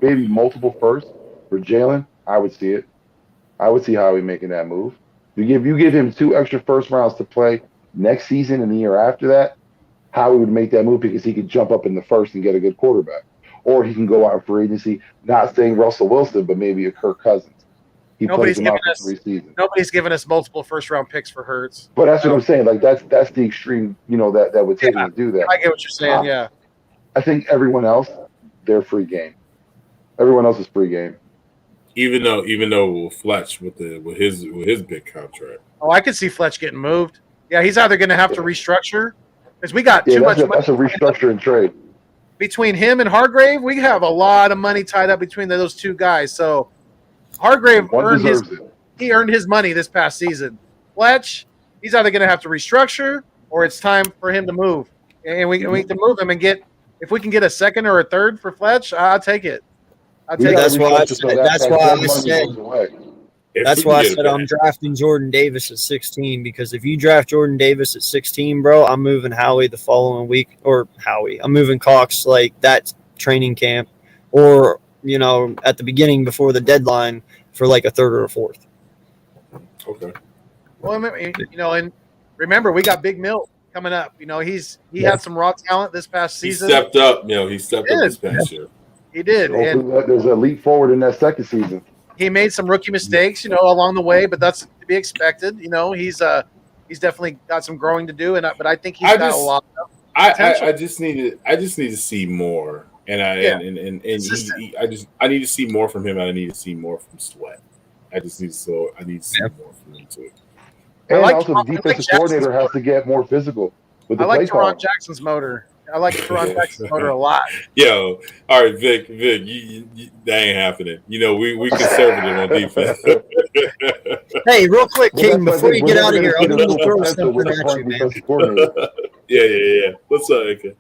maybe multiple firsts for Jalen, I would see it. I would see Howie making that move. You give him 2 extra first rounds to play next season and the year after that, Howie would make that move because he could jump up in the first and get a good quarterback. Or he can go out for agency, not saying Russell Wilson, but maybe a Kirk Cousins. Nobody's given us multiple first round picks for Hurts. But that's what I'm saying. Like that's the extreme, that would take him to do that. I get what you're saying. Yeah. I think everyone else, they're free game. Everyone else is free game. Even though Fletch with his big contract. Oh, I could see Fletch getting moved. Yeah, he's either going to have to restructure because we got too much money. That's a restructure and trade. Between him and Hargrave, we have a lot of money tied up between those 2 guys. So Hargrave earned his money this past season. Fletch, he's either going to have to restructure or it's time for him to move. And we can move him and if we can get a second or a third for Fletch, I'll take it. That's why I said. That's why I said I'm drafting Jordan Davis at 16, because if you draft Jordan Davis at 16, bro, I'm moving Howie the following week, I'm moving Cox like that training camp, or at the beginning before the deadline for like a third or a fourth. Okay. Well, and remember we got Big Mill coming up. He had some raw talent this past season. He stepped up. He stepped up this past year. He did. Hopefully there's a leap forward in that second season. He made some rookie mistakes, along the way, but that's to be expected. He's definitely got some growing to do, but I think he's got a lot of potential. I just need to see more, and I need to see more from him. And I need to see more from Sweat. I need to see more from him too. And also, the defensive coordinator has to get more physical with the play call. Jackson's motor. I like Teron Jackson's motor a lot. Yo, all right, Vic, you, that ain't happening. We conservative on defense. Hey, real quick, King, before you get out of here, I'm going to throw something at you, man. Yeah. What's up, AK?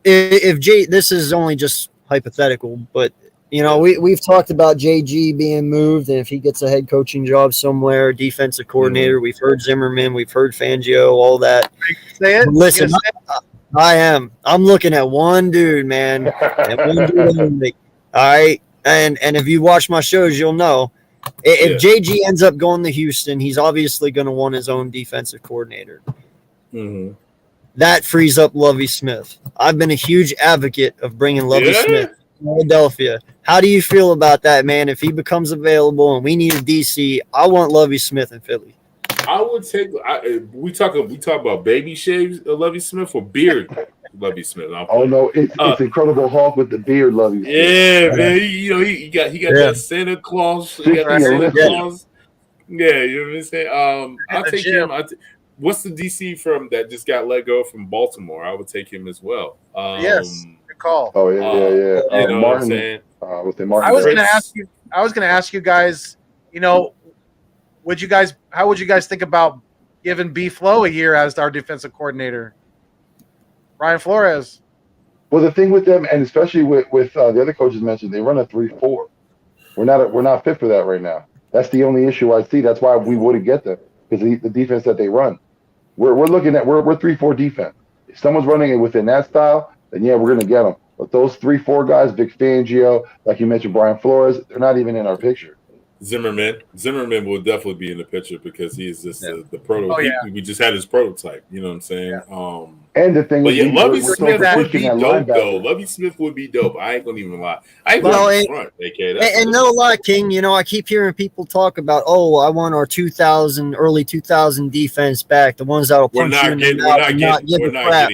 If this is only just hypothetical, but we've talked about JG being moved, and if he gets a head coaching job somewhere, defensive coordinator, we've heard Zimmerman, we've heard Fangio, all that. Say it. Listen, I am. I'm looking at one dude, man, and one dude only. All right, and if you watch my shows, you'll know. If JG ends up going to Houston, he's obviously going to want his own defensive coordinator. Mm-hmm. That frees up Lovie Smith. I've been a huge advocate of bringing Lovie Smith to Philadelphia. How do you feel about that, man? If he becomes available and we need a DC, I want Lovie Smith in Philly. I would take. We talk about baby shaves, Lovie Smith, or beard, Lovie Smith. Oh no, it's Incredible Hulk with the beard, Lovie Smith. Yeah, man. He got that Santa Claus. He got that Santa Claus. Yeah, you know what I'm saying. I'll take him. What's the DC from that just got let go from Baltimore? I would take him as well. Yes, good call. Oh yeah. You know what I'm saying? Martin. I was going to ask you guys. How would you guys think about giving B Flow a year as our defensive coordinator? Brian Flores. Well, the thing with them, and especially with the other coaches mentioned, they run a 3-4. We're not fit for that right now. That's the only issue I see. That's why we wouldn't get them, because the defense that they run. We're looking at we're 3-4 defense. If someone's running it within that style, then we're going to get them. But those 3-4 guys, Vic Fangio, like you mentioned, Brian Flores, they're not even in our picture. Zimmerman will definitely be in the picture because he is just the prototype. Oh, yeah. We just had his prototype. You know what I'm saying? Yeah. And the thing is, Lovie Smith would be dope, though. Lovie Smith would be dope. I ain't gonna even lie. No lie, King. I keep hearing people talk about, I want our early 2000 defense back, the ones that'll punch you in the mouth and not give a crap.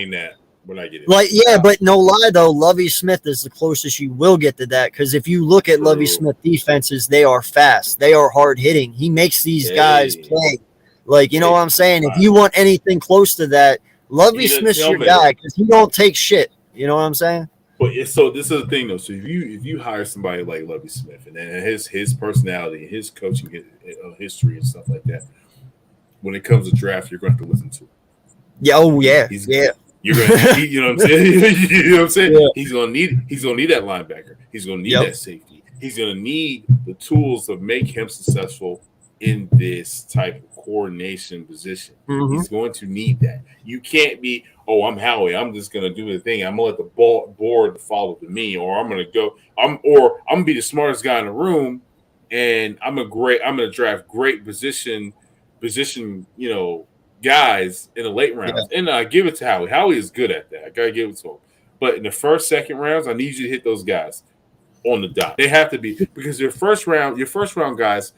We're not getting that. But no lie though, Lovie Smith is the closest you will get to that, because if you look at Lovie Smith defenses, they are fast, they are hard hitting. He makes these guys play. What I'm saying? If you want anything close to that, Lovie Smith's your guy, because he don't take shit. You know what I'm saying? But so this is the thing though. So if you hire somebody like Lovie Smith and then his personality, his coaching history and stuff like that, when it comes to draft, you're going to have to listen to him. Yeah. You're gonna, you know what I'm saying? You know what I'm saying? Yeah. He's gonna need that linebacker. He's gonna need that safety. He's gonna need the tools to make him successful in this type of coordination position. Mm-hmm. He's going to need that. You can't be, I'm Howie, I'm just gonna do the thing. I'm gonna let the board follow to me, or I'm gonna be the smartest guy in the room, and I'm gonna draft great position, guys in the late rounds. And I give it to Howie. Howie is good at that. I gotta give it to him. But in the first, second rounds, I need you to hit those guys on the dot. They have to be, because your first round guys,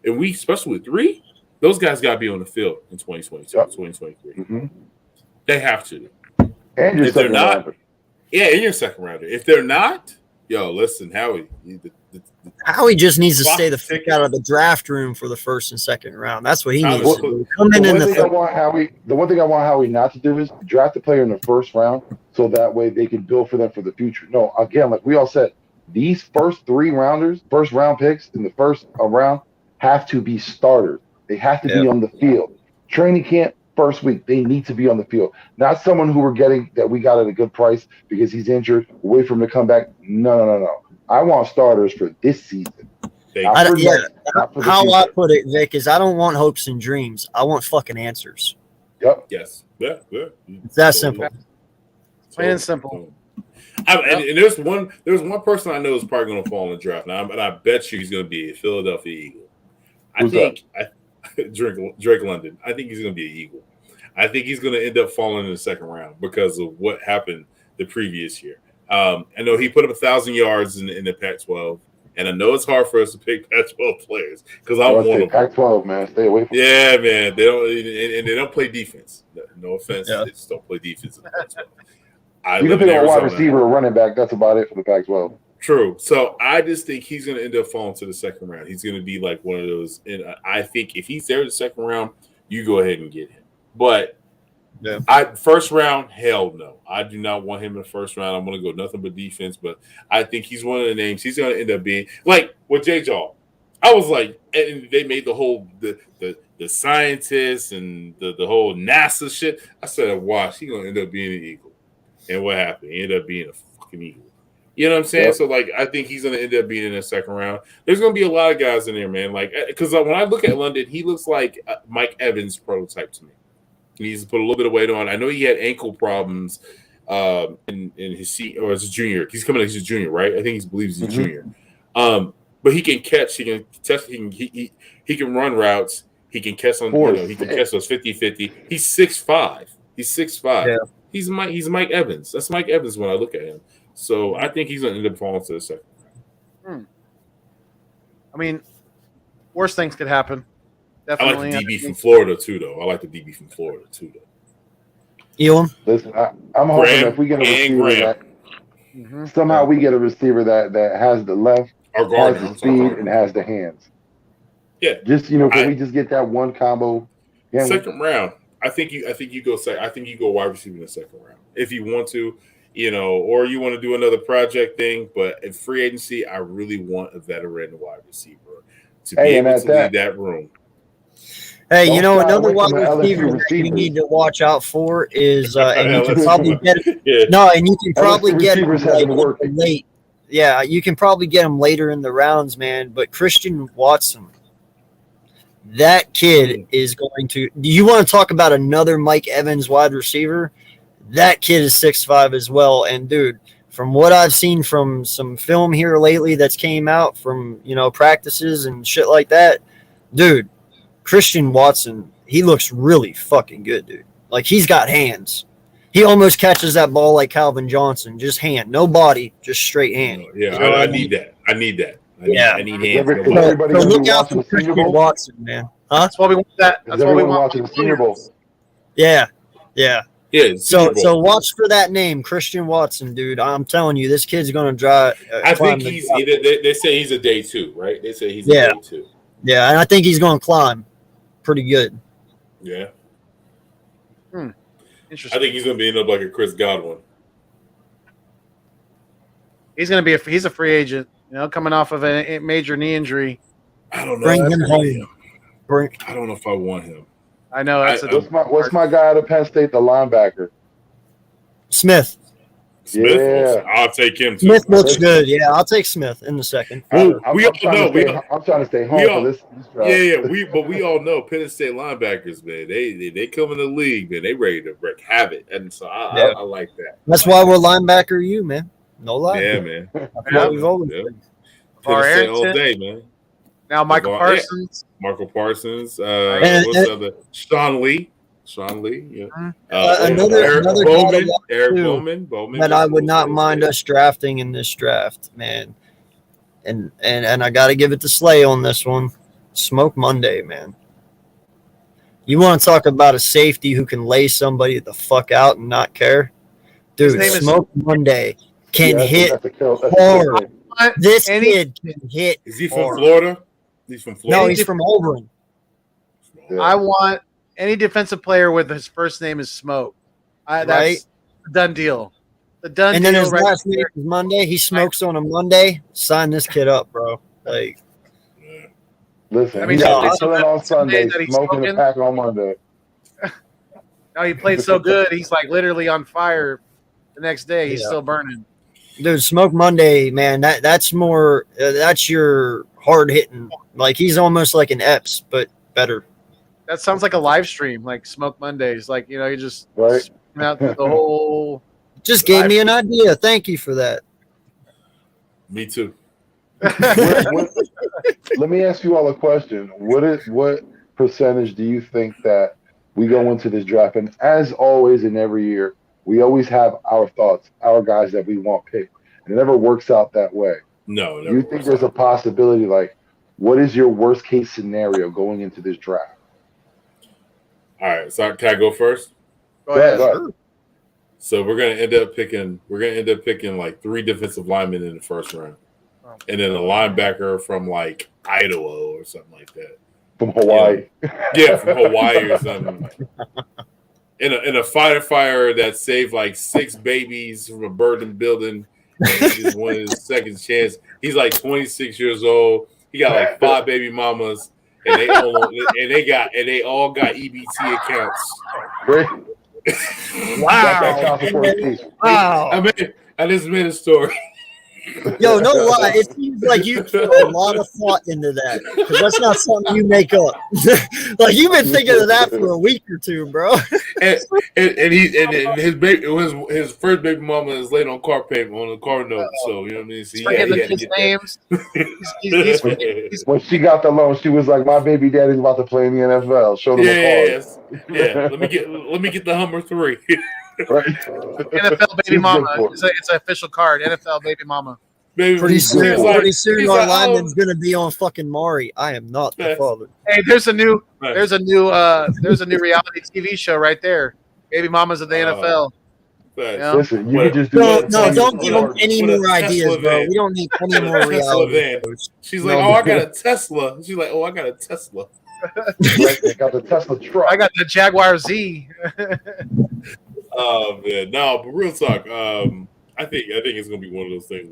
and we, especially with 3, those guys gotta be on the field in 2022, 2023. Mm-hmm. They have to. And your second rounder. And your second rounder. If they're not, listen, Howie, Howie just needs to stay the fuck out of the draft room for the first and second round. That's what he needs to do. The one thing I want Howie not to do is draft a player in the first round, so that way they can build for them for the future. No, again, like we all said, these first 3 rounders, first round picks in the first round, have to be starters. They have to be on the field. Training camp, first week, they need to be on the field. Not someone who we're getting that we got at a good price because he's injured, wait for him to come back. No. I want starters for this season. How I future. put it, Vic, is I don't want hopes and dreams. I want fucking answers. Yep. Yes. Yeah. It's that simple. Plain and simple. And there's one person I know is probably going to fall in the draft, and I bet you he's going to be a Philadelphia Eagle. Drake London. I think he's going to be an Eagle. I think he's going to end up falling in the second round because of what happened the previous year. I know he put up 1,000 yards in the Pac-12, and I know it's hard for us to pick Pac-12 players because I want them. Pac-12, man, stay away from. Yeah, man, they don't, and they don't play defense. No offense, they just don't play defense in the Pac-12. You can pick a wide receiver or running back. That's about it for the Pac-12. True. So I just think he's going to end up falling to the second round. He's going to be like one of those. And I think if he's there in the second round, you go ahead and get him. But first round, hell no. I do not want him in the first round. I'm going to go nothing but defense. But I think he's one of the names. He's going to end up being like with J. Jaw. I was like, and they made the whole the scientists and the whole NASA shit. I said, watch, he's going to end up being an Eagle. And what happened? He ended up being a fucking Eagle. You know what I'm saying? Yep. So, like, I think he's going to end up being in the second round. There's going to be a lot of guys in there, man. Like, because when I look at London, he looks like Mike Evans prototype to me. He's put a little bit of weight on. I know he had ankle problems in his or as a junior. He's coming as a junior, right? I think he believes he's a junior. But he can catch. He can test. He can run routes. He can catch on. He can catch those 50-50. He's 6'5". He's 6'5". Yeah. He's Mike Evans. That's Mike Evans when I look at him. So I think he's going to end up falling to the second round. I mean, worse things could happen. Definitely. I like the DB from Florida too, though. Elam? Listen, I'm hoping if we get a receiver somehow we get a receiver that has the left, has the speed, and has the hands. Yeah. Just can we just get that one combo? Yeah, second round. I think you go wide receiver in the second round if you want to. Or you want to do another project thing, but in free agency, I really want a veteran wide receiver to be able to lead that room. Hey, another wide receiver that you need to watch out for is, and you can probably get him late. Yeah, you can probably get him later in the rounds, man. But Christian Watson, that kid is going to. Do you want to talk about another Mike Evans wide receiver? That kid is 6'5" as well. And, dude, from what I've seen from some film here lately that's came out from, practices and shit like that, dude, Christian Watson, he looks really fucking good, dude. Like, he's got hands. He almost catches that ball like Calvin Johnson. Just hand. No body, just straight hand. Yeah, I need that. I need hands. So look out for Christian Watson, man. Huh? That's why we want that. That's why we want watching the Senior Bowl. Yeah. Yeah. So watch for that name, Christian Watson, dude. I'm telling you, this kid's going to drive. I think he's. They say he's a day two, right? They say he's a day two. Yeah, and I think he's going to climb pretty good. Yeah. Interesting. I think he's going to end up like a Chris Godwin. He's going to be he's a free agent, coming off of a major knee injury. I don't know. Bring him home. I don't know if I want him. I know. What's my guy out of Penn State, the linebacker? Smith. Yeah. I'll take him too. Smith looks good. Yeah, I'll take Smith in the second. I'm trying to stay home for this draft. Yeah. We all know Penn State linebackers, man. They come in the league, man. They ready to wreak havoc, and so I like that. That's why we're linebacker you, man. No lie. Yeah, man. That's what we've always been. Penn State all day, man. Now Michael Parsons. Marco Parsons. What's other? Sean Lee. Yeah. Another Bowman. That I would not mind us drafting in this draft, man. And I got to give it to Slay on this one. Smoke Monday, man. You want to talk about a safety who can lay somebody the fuck out and not care? Dude, Smoke Monday can hit hard. This kid can hit. Is he from Florida? He's from Florida. No, he's from Auburn. Yeah. I want any defensive player with his first name is Smoke. That's a done deal. The done and deal. And then his last name is Monday. He smokes on a Monday. Sign this kid up, bro. Like, listen, he's chilling on Sunday, smoking the pack on Monday. No, he played so good. He's like literally on fire. The next day, he's still burning. Dude, Smoke Monday, man. That's more. That's your hard hitting. Like he's almost like an Epps, but better. That sounds like a live stream, like Smoke Mondays. Like, you just Right. spin out the whole. Just gave me an idea. Thank you for that. Me too. Let me ask you all a question. What percentage do you think that we go into this draft? And as always, in every year, we always have our thoughts, our guys that we want picked. And it never works out that way. No. Do you think there's a possibility, like, what is your worst case scenario going into this draft? All right, so can I go first? Go ahead. Sure. So we're gonna end up picking like 3 defensive linemen in the first round, and then a linebacker from like Idaho or something like that. From Hawaii. Yeah, from Hawaii or something. In a fighter fire that saved like 6 babies from a burning building, and he just wanted his second chance. He's like 26 years old. He got like 5 baby mamas, and they all got EBT accounts. Great. Wow. Wow. I just made a story. Yo, no lie. It seems like you put a lot of thought into that because that's not something you make up. Like you've been thinking of that for a week or two, bro. and his first baby mama is late on car payment on the car note. So you know what I mean. So he had to get names. When she got the loan, she was like, "My baby daddy's about to play in the NFL. Show them a card." Yeah. Let me get the Hummer 3. Right. NFL baby mama. It's an official card. NFL baby mama. Baby, Pretty soon he's our like, lineman's gonna be on fucking Maury. I am not the father. Hey, there's a new reality TV show right there. Baby mamas of the NFL. Yeah. Listen, you can just do Don't give them any more ideas, bro. We don't need any more reality. She's like, I got a Tesla. She's like, I got a Tesla. Right, they got the Tesla truck. I got the Jaguar Z. Oh man, no, but real talk. I think it's gonna be one of those things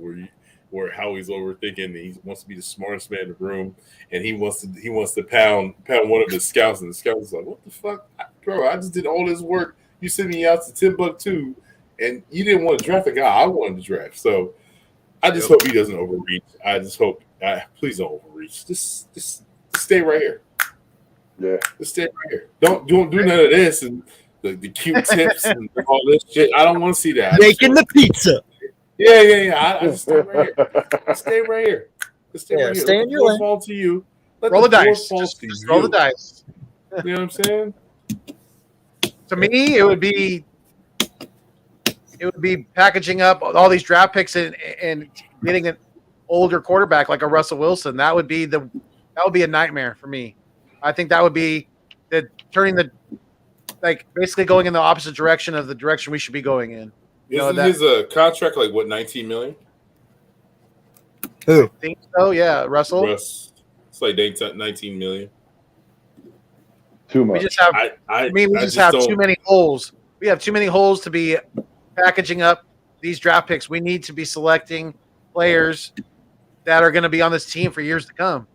where Howie's overthinking and he wants to be the smartest man in the room, and he wants to pound one of his scouts, and the scout is like, "What the fuck, bro? I just did all this work. You sent me out to Timbuktu, and you didn't want to draft a guy I wanted to draft." So I just hope he doesn't overreach. I just hope, please don't overreach. Just stay right here. Yeah, just stay right here. Don't do none of this and the cute tips and all this shit. I don't want to see that. Making the pizza. Yeah. I just stay right here. Stay right here. Stay right here. Stay in your lane. Fall to you. Roll the dice. Just roll the dice. You know what I'm saying? To me, it would be packaging up all these draft picks and getting an older quarterback like a Russell Wilson. That would be a nightmare for me. I think that would be basically going in the opposite direction of the direction we should be going in. Isn't his contract like what, $19 million? Who? I think so, yeah, Russell. Russ. It's like $19 million. Too much. We just have too many holes. We have too many holes to be packaging up these draft picks. We need to be selecting players that are going to be on this team for years to come.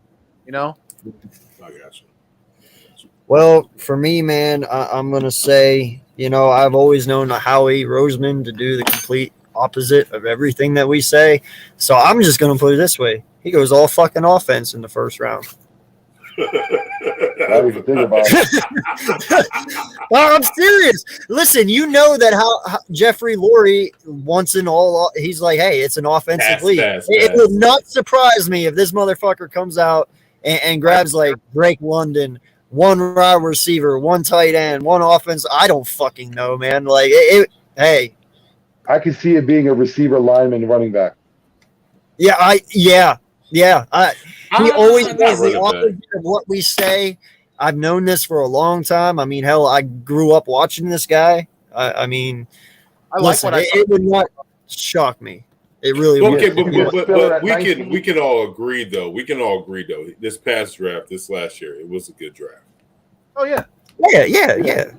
I got you. Well, for me, man, I'm going to say, I've always known Howie Roseman to do the complete opposite of everything that we say. So I'm just going to put it this way. He goes all fucking offense in the first round. I even think about it. Well, I'm serious. Listen, you know that how Jeffrey Lurie wants an all. He's like, hey, it's an offensive league. It would not surprise me if this motherfucker comes out and grabs like Drake London, one wide receiver, one tight end, one offense. I don't fucking know, man. Like, hey. I could see it being a receiver, lineman, running back. Yeah. He always does the opposite of what we say. I've known this for a long time. I mean, hell, I grew up watching this guy. I mean, it would not shock me. It really would. Okay, but we can all agree though. This past draft, this last year, it was a good draft. Oh yeah. Yeah.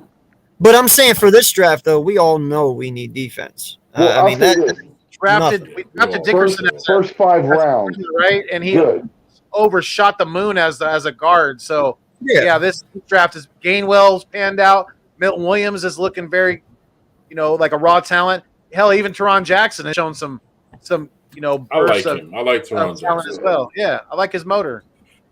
But I'm saying for this draft though, we all know we need defense. Well, we drafted Dickerson first 5 rounds, right? And he overshot the moon as a guard. So this draft is Gainwell's panned out. Milton Williams is looking very, like a raw talent. Hell, even Teron Jackson has shown some I like bursts of him. I like Teron talent as well. Yeah, I like his motor.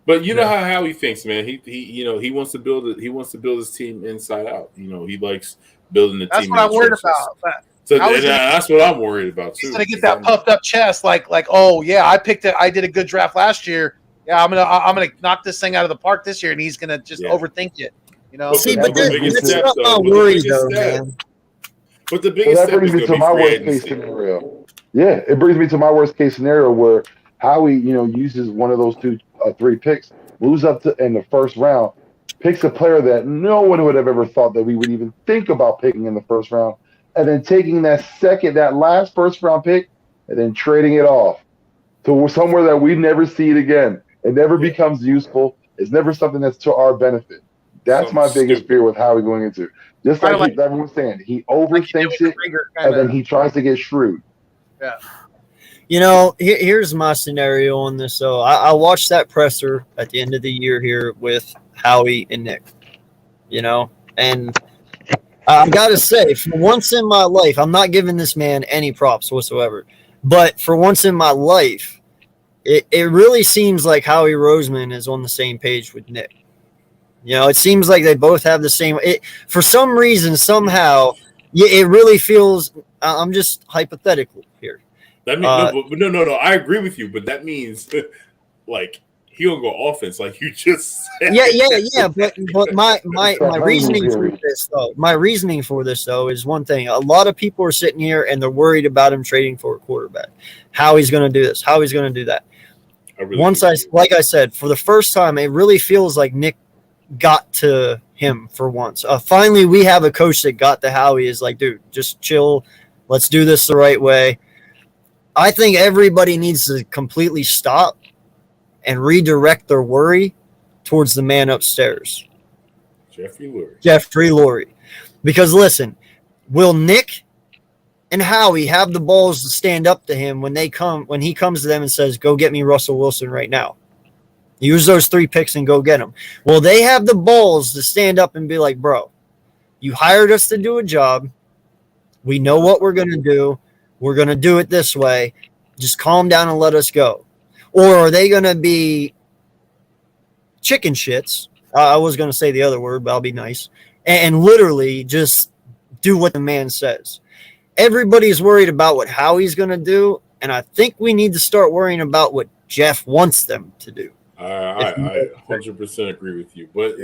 But you know how he thinks, man. He wants to build it. He wants to build his team inside out. He likes building the That's team. what I'm worried about. So that's what I'm worried about too. He's gonna get that puffed up chest, like, oh yeah, I picked it. I did a good draft last year. Yeah, I'm gonna knock this thing out of the park this year, and he's gonna just overthink it. See, but that's not my worry, though, man. But the biggest that brings me to my worst case scenario. Yeah, it brings me to my worst case scenario where Howie, uses one of those 3 picks, moves up in the first round, picks a player that no one would have ever thought that we would even think about picking in the first round, and then taking that last first round pick, and then trading it off to somewhere that we never see it again. It never becomes useful. It's never something that's to our benefit. That's my biggest fear with Howie going into. Just like everyone was saying, he overthinks it, and then he tries to get shrewd. Yeah. Here's my scenario on this. So I watched that presser at the end of the year here with Howie and Nick, and I got to say, for once in my life, I'm not giving this man any props whatsoever, but for once in my life, it really seems like Howie Roseman is on the same page with Nick. It seems like they both have the same. For some reason, somehow, it really feels. I'm just hypothetical here. That means no. I agree with you, but that means like he'll go offense, like you just said. Yeah. But my reasoning for this though is one thing. A lot of people are sitting here and they're worried about him trading for a quarterback. How he's going to do this? How he's going to do that? Like I said, for the first time, it really feels like Nick got to him for once. Finally, we have a coach that got to Howie. Is like, dude, just chill. Let's do this the right way. I think everybody needs to completely stop and redirect their worry towards the man upstairs, Jeffrey Lurie. Because listen, will Nick and Howie have the balls to stand up to him when he comes to them and says, "Go get me Russell Wilson right now. Use those 3 picks and go get him"? Will they have the balls to stand up and be like, "Bro, you hired us to do a job. We know what we're going to do. We're going to do it this way. Just calm down and let us go"? Or are they going to be chicken shits? I was going to say the other word, but I'll be nice. And literally just do what the man says. Everybody's worried about what Howie's going to do, and I think we need to start worrying about what Jeff wants them to do. I 100% agree with you. But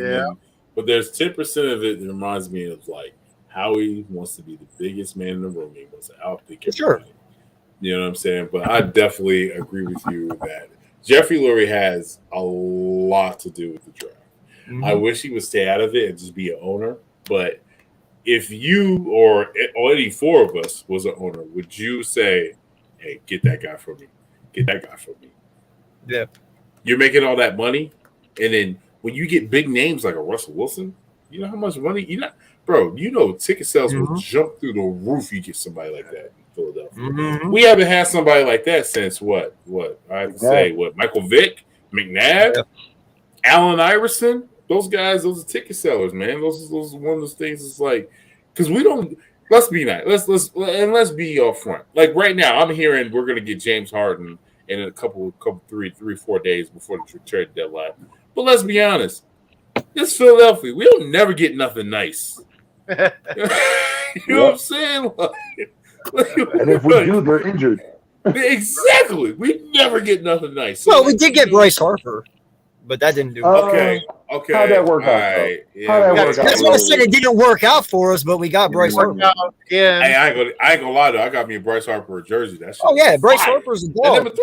there's 10% of it that reminds me of like Howie wants to be the biggest man in the room. He wants to outthink everybody. Sure. You know what I'm saying? But I definitely agree with you that Jeffrey Lurie has a lot to do with the draft. Mm-hmm. I wish he would stay out of it and just be an owner. But if you or any 4 of us was an owner, would you say, "Hey, get that guy for me. Get that guy for me"? Yeah. You're making all that money, and then when you get big names like a Russell Wilson, you know how much money ticket sales will jump through the roof. You get somebody like that in Philadelphia. Mm-hmm. We haven't had somebody like that since what I have to say Michael Vick, McNabb, Allen Iverson. Those guys, those are ticket sellers, man. Those are one of those things. It's like because we don't. Let's be nice. Let's be up front. Like right now, I'm hearing we're gonna get James Harden in a couple 3-4 days before the trade deadline. But let's be honest, it's Philadelphia. We'll never get nothing nice. You know what I'm saying? And if we do, they're injured. Exactly. We never get nothing nice. Well, we did get Bryce Harper, but that didn't do it. Okay. How'd that work out? Right. That's what I said. It didn't work out for us, but we got Bryce Harper. Yeah. Hey, I ain't gonna lie though. I got me a Bryce Harper jersey. That's Bryce Harper's a dog.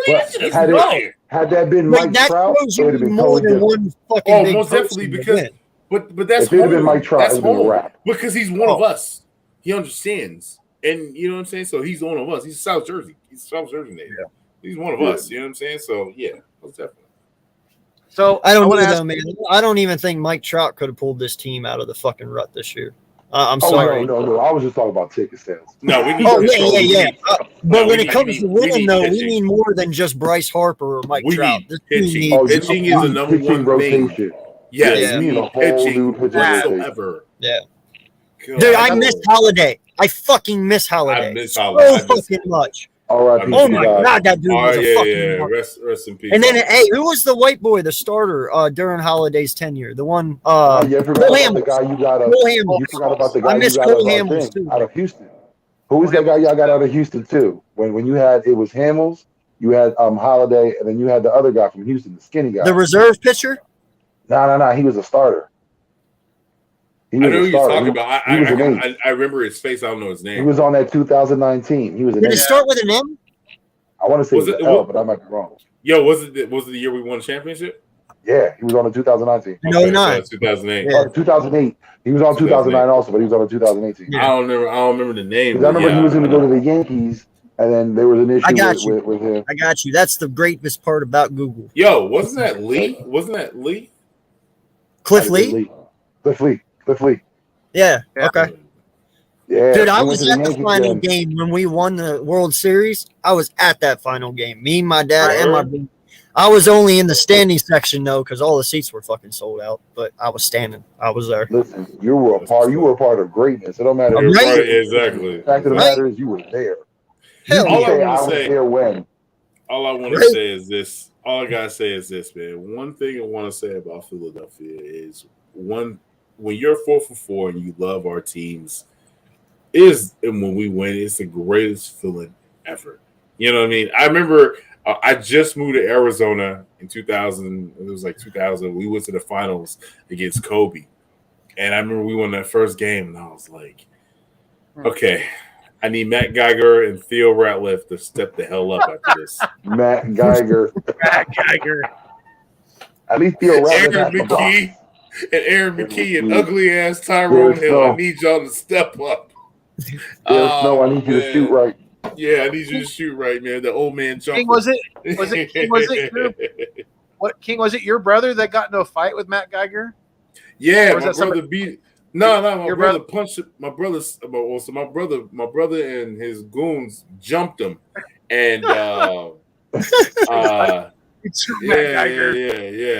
Had that been Mike Trout, it would have been more than one fucking big most definitely because. But that's if it had been Mike Trout, that's it would have been a wrap. Because he's one of us. He understands, and you know what I'm saying. So he's one of us. He's South Jersey. He's South Jersey native. Yeah. He's one of us. You know what I'm saying. So most definitely. So I don't know, man. I don't even think Mike Trout could have pulled this team out of the fucking rut this year. I'm sorry. No. I was just talking about ticket sales. No, we need. Yeah. But when it comes to winning, though, we need more than just Bryce Harper or Mike Trout. Pitching. Pitching is the number one rotation. thing. Yes, we need a whole new whatsoever. Yeah. Dude, I miss Holiday. I fucking miss Holiday. I miss Holiday so fucking much. R.I.P. Oh my God, that dude Oh was a yeah, fucking yeah. mark. Rest in peace. And then, hey, who was the white boy, the starter during Holiday's tenure? The one, You forgot Cole about the Hamels. guy you got. Cole Hamels. You forgot about the guy I you miss got Cole Hamels too. out of Houston. Who was that guy y'all got out of Houston too? When you had it was Hamels, you had Holiday, and then you had the other guy from Houston, the skinny guy. The reserve pitcher? No. He was a starter. I know who you're talking about. I remember his face. I don't know his name. He was on that 2019. He was. Did it start with an M? I want to say it was an L, but I might be wrong. Yo, was it the year we won the championship? Yeah, he was on the 2019. No, not 2008. Yeah. 2008. He was on 2009 also, but he was on the 2018. Yeah. I don't remember the name. I remember he was going to go to the Yankees, and then there was an issue with him. I got you. That's the greatest part about Google. Yo, wasn't that Lee? Cliff Lee? Cliff Lee. Yeah. Okay. Yeah, dude, I was at the final game when we won the World Series. I was at that final game. Me, my dad, and my brother. I was only in the standing section though, because all the seats were fucking sold out. But I was standing. I was there. Listen, you were a part of greatness. It don't matter. Right? Exactly. The fact of the matter is, you were there. Hell, all yeah. I want to say is this. All I gotta say is this, man. One thing I want to say about Philadelphia is when you're 4 for 4 and you love our teams, and when we win, it's the greatest feeling ever. You know what I mean? I remember I just moved to Arizona in 2000. It was like 2000. We went to the finals against Kobe, and I remember we won that first game, and I was like, okay, I need Matt Geiger and Theo Ratliff to step the hell up after this. Matt Geiger. At least Theo Ratliff. Aaron McKee and ugly ass Tyrone Hill. I need y'all to step up. I need you to shoot right. Yeah, I need you to shoot right, man. The old man jumper. King, was it your brother that got into a fight with Matt Geiger? Yeah, my brother beat. No, my brother punched my brother. So my brother and his goons jumped him, and yeah.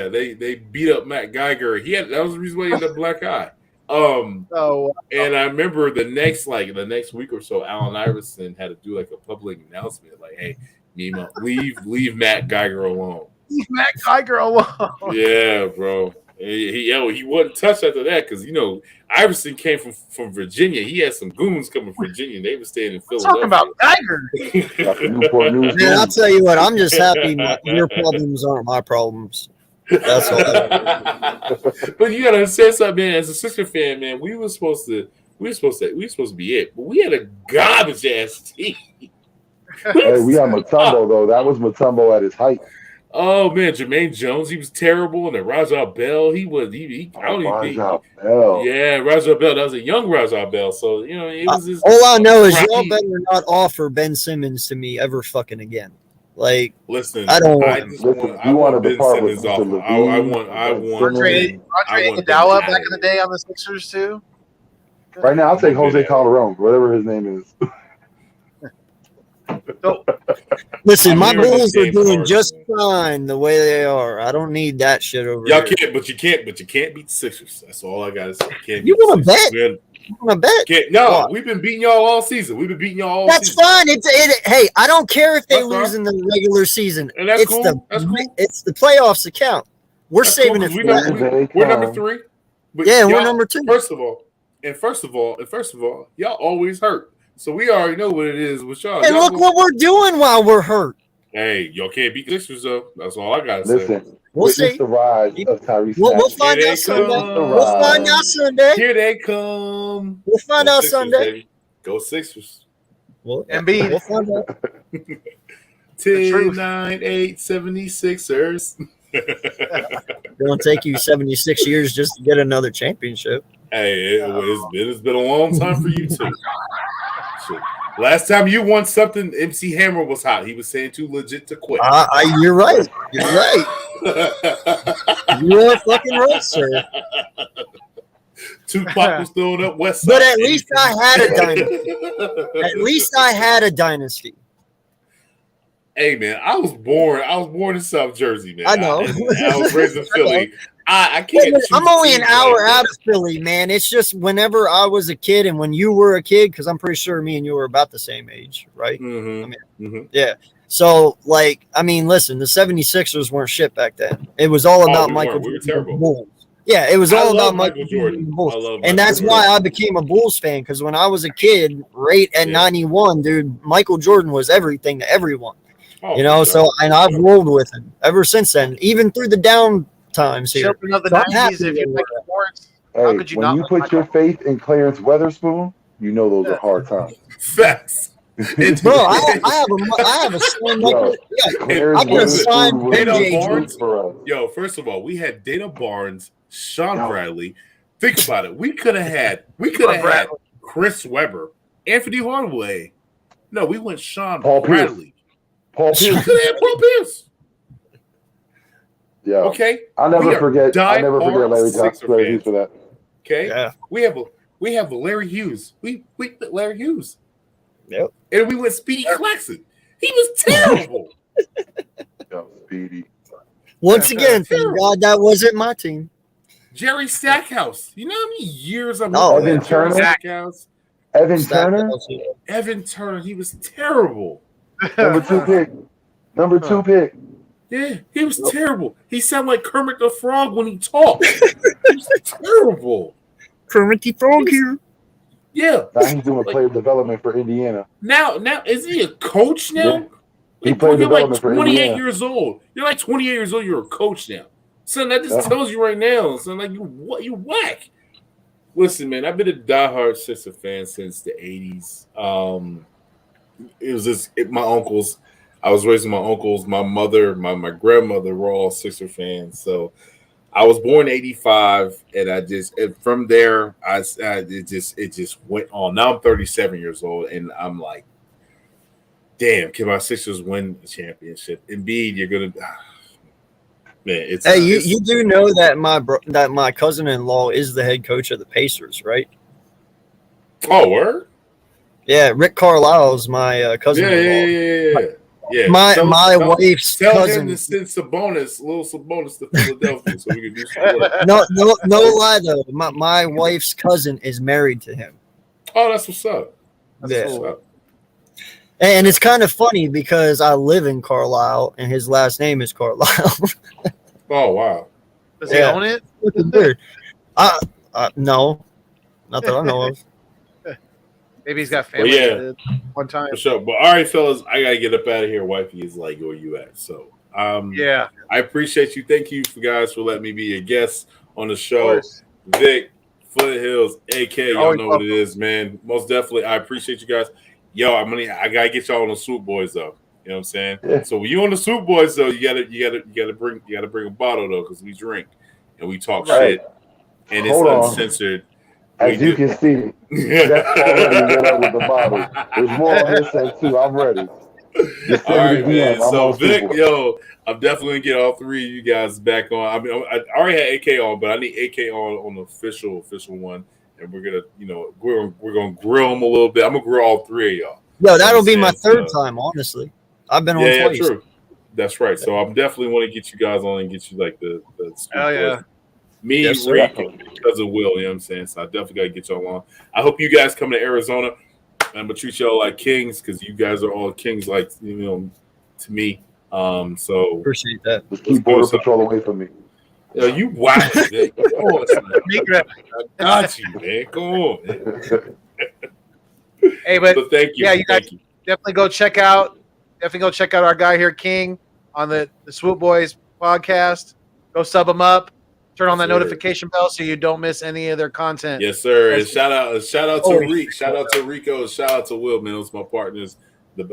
They beat up Matt Geiger. That was the reason why he had a black eye. And I remember the next week or so, Allen Iverson had to do like a public announcement, like, "Hey, Nemo, leave Matt Geiger alone. Leave Matt Geiger alone." Yeah, bro. He wasn't touched after that because Iverson came from Virginia. He had some goons coming from Virginia. They were staying in Philadelphia. Talking about Geiger. Man, I'll tell you what. I'm just happy your problems aren't my problems. That's all. But you gotta understand something, man. As a Sixers fan, man, we were supposed to be it, but we had a garbage ass team. Hey, we had Mutombo though. That was Mutombo at his height. Oh man, Jermaine Jones, he was terrible, and then Rajah Bell, Rajah Bell. Yeah, Rajah Bell. That was a young Rajah Bell. So it was just. All I know is y'all better not offer Ben Simmons to me ever fucking again. Like, listen, I don't I want Ben Simmons off. I want Andre Iguodala back in the day on the Sixers too. Right now, I'll take Jose Calderon, whatever his name is. Listen, my Bulls are doing just fine the way they are. I don't need that shit over y'all here. You can't beat the Sixers. That's all I gotta say. You want to bet? You want to bet? No, we've been beating y'all all season. That's fine. Hey, I don't care if they lose in the regular season. And that's cool. That's cool. It's the playoffs account. We're saving it for that. We're number 3. But we're number 2. First of all, y'all always hurt. So we already know what it is with y'all. And look what we're doing while we're hurt. Hey, y'all can't beat the Sixers though. That's all I gotta say. We'll see. The rise of Tyrese. We'll find out Sunday. We'll find out Sunday. Here they come. We'll find out Sunday. Baby. Go Sixers. Well, Embiid. We'll find out. 10, 9, 8, 76ers. It'll take you 76 years just to get another championship. Hey, it's been a long time for you too. Last time you won something, MC Hammer was hot. He was saying too legit to quit. You're right. You're right. You're fucking right, sir. Tupac was throwing up West Side. But at least I had a dynasty. At least I had a dynasty. Hey man, I was born in South Jersey, man. I know. I was raised in Philly. I can't. I'm only an hour out of Philly, man. It's just whenever I was a kid and when you were a kid, because I'm pretty sure me and you were about the same age, right? Yeah. So, like, I mean, listen, the 76ers weren't shit back then. It was all about Michael Jordan. We were terrible. Bulls. Yeah, it was all about Michael Jordan. And that's why I became a Bulls fan, because when I was a kid, right at 91, dude, Michael Jordan was everything to everyone. You know, so, and I've rolled with him ever since then, even through the down times here. Children of the 90s, if you like sports, how could you when not? you put your faith in Clarence Weatherspoon, you know those are hard times. Facts. Bro, I have a son. I can sign Dana Barnes. Yo, first of all, we had Dana Barnes, Sean Bradley. Think about it. We could have had Chris Webber, Anthony Hardaway. No, we went Sean Bradley. Paul Pierce. We could have had Paul Pierce. Yeah. Okay. I'll never forget Larry Hughes for that. Okay. Yeah. We have Larry Hughes. We Larry Hughes. Yep. And we went Speedy Claxton. He was terrible. Speedy. Once again, thank God that wasn't my team. Jerry Stackhouse. You know how many years I've Evan Turner. Stackhouse. Evan Turner. He was terrible. Number two pick. Yeah, he was terrible. He sounded like Kermit the Frog when he talked. He was terrible. Kermit the Frog here. Yeah. Now he's doing player development for Indiana. Now, is he a coach now? Yeah. He played development for Indiana. You're like 28 years old. You're like 28 years old. You're a coach now. Son, that just tells you right now. Son, like you whack. Listen, man, I've been a diehard Sixer fan since the 80s. It was just my uncles. I was raised with my uncles. My mother, my grandmother were all Sixer fans. So I was born in 85, and from there, it just went on. Now I'm 37 years old, and I'm like, damn, can my Sixers win the championship? Embiid, you're gonna, man. It's you do know that my cousin-in-law is the head coach of the Pacers, right? Oh, word? Yeah, Rick Carlisle's my cousin-in-law. Yeah. My wife's cousin. Tell him to send little Sabonis to Philadelphia so we can do some work. No lie though. My wife's cousin is married to him. Oh, that's what's up. What's up. And it's kind of funny because I live in Carlisle and his last name is Carlisle. Oh wow. Does he own it? Weird. No, not that I know of. Maybe he's got family. One time. For sure. But all right, fellas, I gotta get up out of here. Wifey is like, where you at? So I appreciate you. Thank you guys for letting me be a guest on the show. Vic, Foothills, AK, y'all know what it is, man. Most definitely. I appreciate you guys. Yo, I gotta get y'all on the Swoop Boys though. You know what I'm saying? Yeah. So when you on the Swoop Boys though, you gotta bring a bottle though, because we drink and we talk shit. And it's uncensored. As you can see, that's already went up with the bottle. There's more on this end too. I'm ready. All right, man. So Vic, yo, I'm definitely gonna get all three of you guys back on. I mean, I already had AK on, but I need AK on the official one, and we're gonna grill them a little bit. I'm gonna grill all three of y'all. Yo, that'll be my third time, honestly. I've been on twice. Yeah, true. That's right. So I'm definitely want to get you guys on and get you like the hell yeah. Me, Reek, because of Will, you know what I'm saying? So I definitely got to get y'all on. I hope you guys come to Arizona. I'm going to treat y'all like kings because you guys are all kings, like, to me. So appreciate that. Just keep border patrol away from me. Yo, you watch it. Come on, I got you, man. Come on, man. Hey, but thank you. Yeah, you guys definitely go check out our guy here, King, on the Swoop Boys podcast. Go sub him up. Turn on that notification bell so you don't miss any of their content. Yes, sir. And shout out to Reek. Shout out to Rico. Shout out to Will, man. Those my partners, the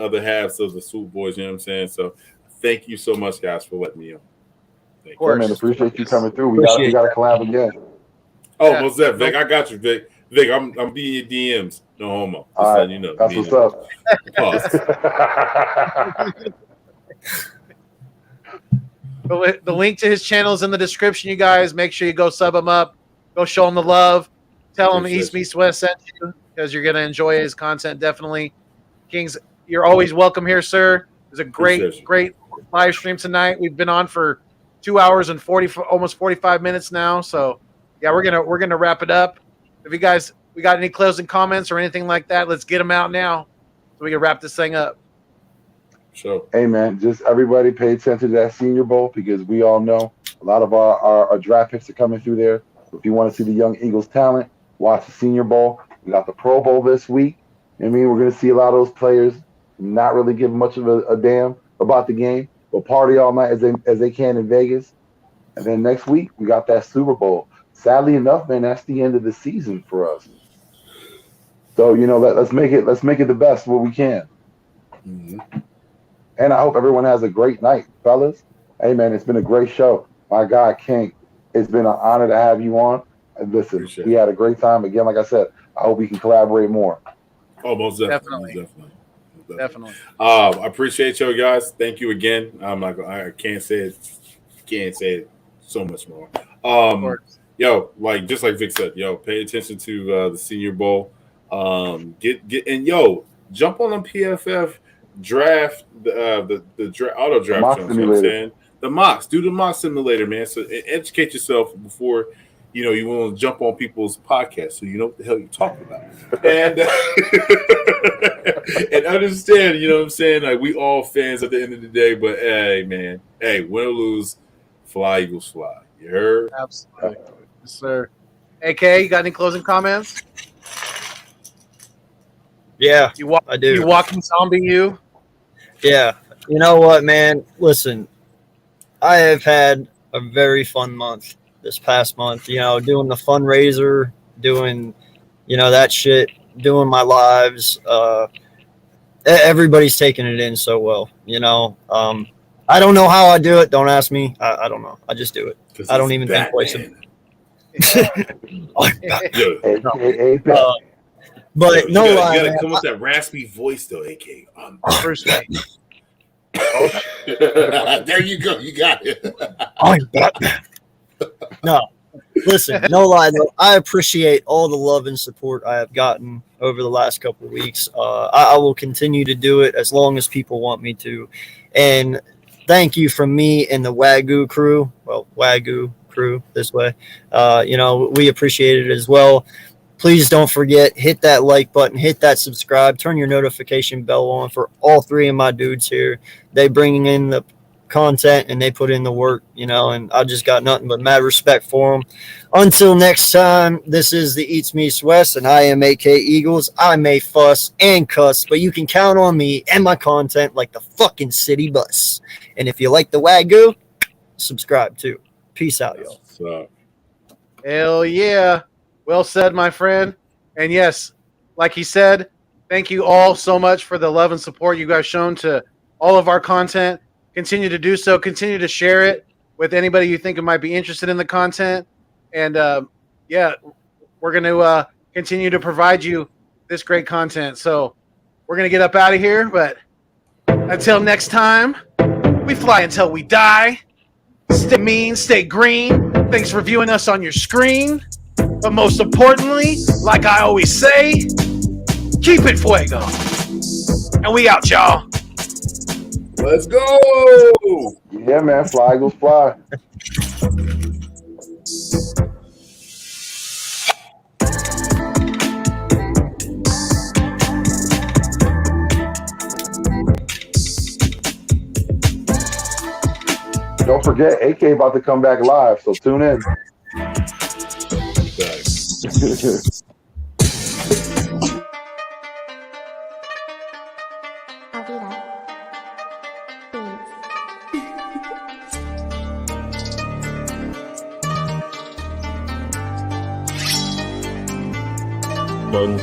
other halves of the Swoop Boys, you know what I'm saying? So thank you so much, guys, for letting me on. Of course. Man, appreciate you coming through. We got to collab again. Oh, what's that, Vic? I got you, Vic. Vic, I'm being your DMs. No homo. All right. You know, that's what's up. The link to his channel is in the description, you guys. Make sure you go sub him up. Go show him the love. Tell him East Meets West sent you because you're going to enjoy his content, definitely. Kings, you're always welcome here, sir. It was a great live stream tonight. We've been on for 2 hours and almost 45 minutes now. So yeah, we're gonna wrap it up. If you guys we got any closing comments or anything like that, let's get them out now so we can wrap this thing up. Sure. Hey man, just everybody pay attention to that Senior Bowl because we all know a lot of our draft picks are coming through there. If you want to see the young Eagles talent, watch the Senior Bowl. We got the Pro Bowl this week. I mean, we're going to see a lot of those players not really give much of a damn about the game, but party all night as they can in Vegas. And then next week we got that Super Bowl. Sadly enough, man, that's the end of the season for us. So let's make it the best what we can. Mm-hmm. And I hope everyone has a great night, fellas. Hey, man, it's been a great show. My guy, King, it's been an honor to have you on. And listen, we had a great time. Again, like I said, I hope we can collaborate more. Oh, most definitely. Definitely. I appreciate you guys. Thank you again. I can't say it so much more. Yo, just like Vic said, pay attention to the Senior Bowl. Jump on the PFF draft, the auto draft. Mock you know what I'm saying? The mocks. Do the mock simulator, man. So educate yourself before you want to jump on people's podcasts so you know what the hell you're talking about. And and understand, you know what I'm saying? Like, we all fans at the end of the day, but hey, man. Hey, win or lose, fly, Eagles fly. You heard? Absolutely. Yes, sir. AK, you got any closing comments? Yeah, I do. You walking zombie, you? Yeah. You know what, man? Listen, I have had a very fun month this past month, doing the fundraiser, doing, that shit, doing my lives. Everybody's taking it in so well, I don't know how I do it. Don't ask me. I don't know. I just do it. I don't even think twice about it. But no lie, you gotta come with that raspy voice, though, AK. First name. There you go. You got it. I'm Batman. No, listen, no lie, though. I appreciate all the love and support I have gotten over the last couple of weeks. I will continue to do it as long as people want me to. And thank you from me and the Wagyu crew. Well, Wagyu crew this way. We appreciate it as well. Please don't forget, hit that like button, hit that subscribe, turn your notification bell on for all three of my dudes here. They bring in the content and they put in the work, and I just got nothing but mad respect for them. Until next time, this is the Eats Meets West, and I am AK Eagles. I may fuss and cuss, but you can count on me and my content like the fucking city bus. And if you like the Wagyu, subscribe too. Peace out, y'all. So. Hell yeah. Well said, my friend. And yes, like he said, thank you all so much for the love and support you guys shown to all of our content. Continue to do so. Continue to share it with anybody you think might be interested in the content. And we're going to continue to provide you this great content. So we're going to get up out of here. But until next time, we fly until we die. Stay mean, stay green. Thanks for viewing us on your screen. But most importantly, like I always say, keep it fuego. And we out, y'all. Let's go. Yeah, man. Fly, Eagles, fly. Don't forget, AK about to come back live, so tune in. Monk.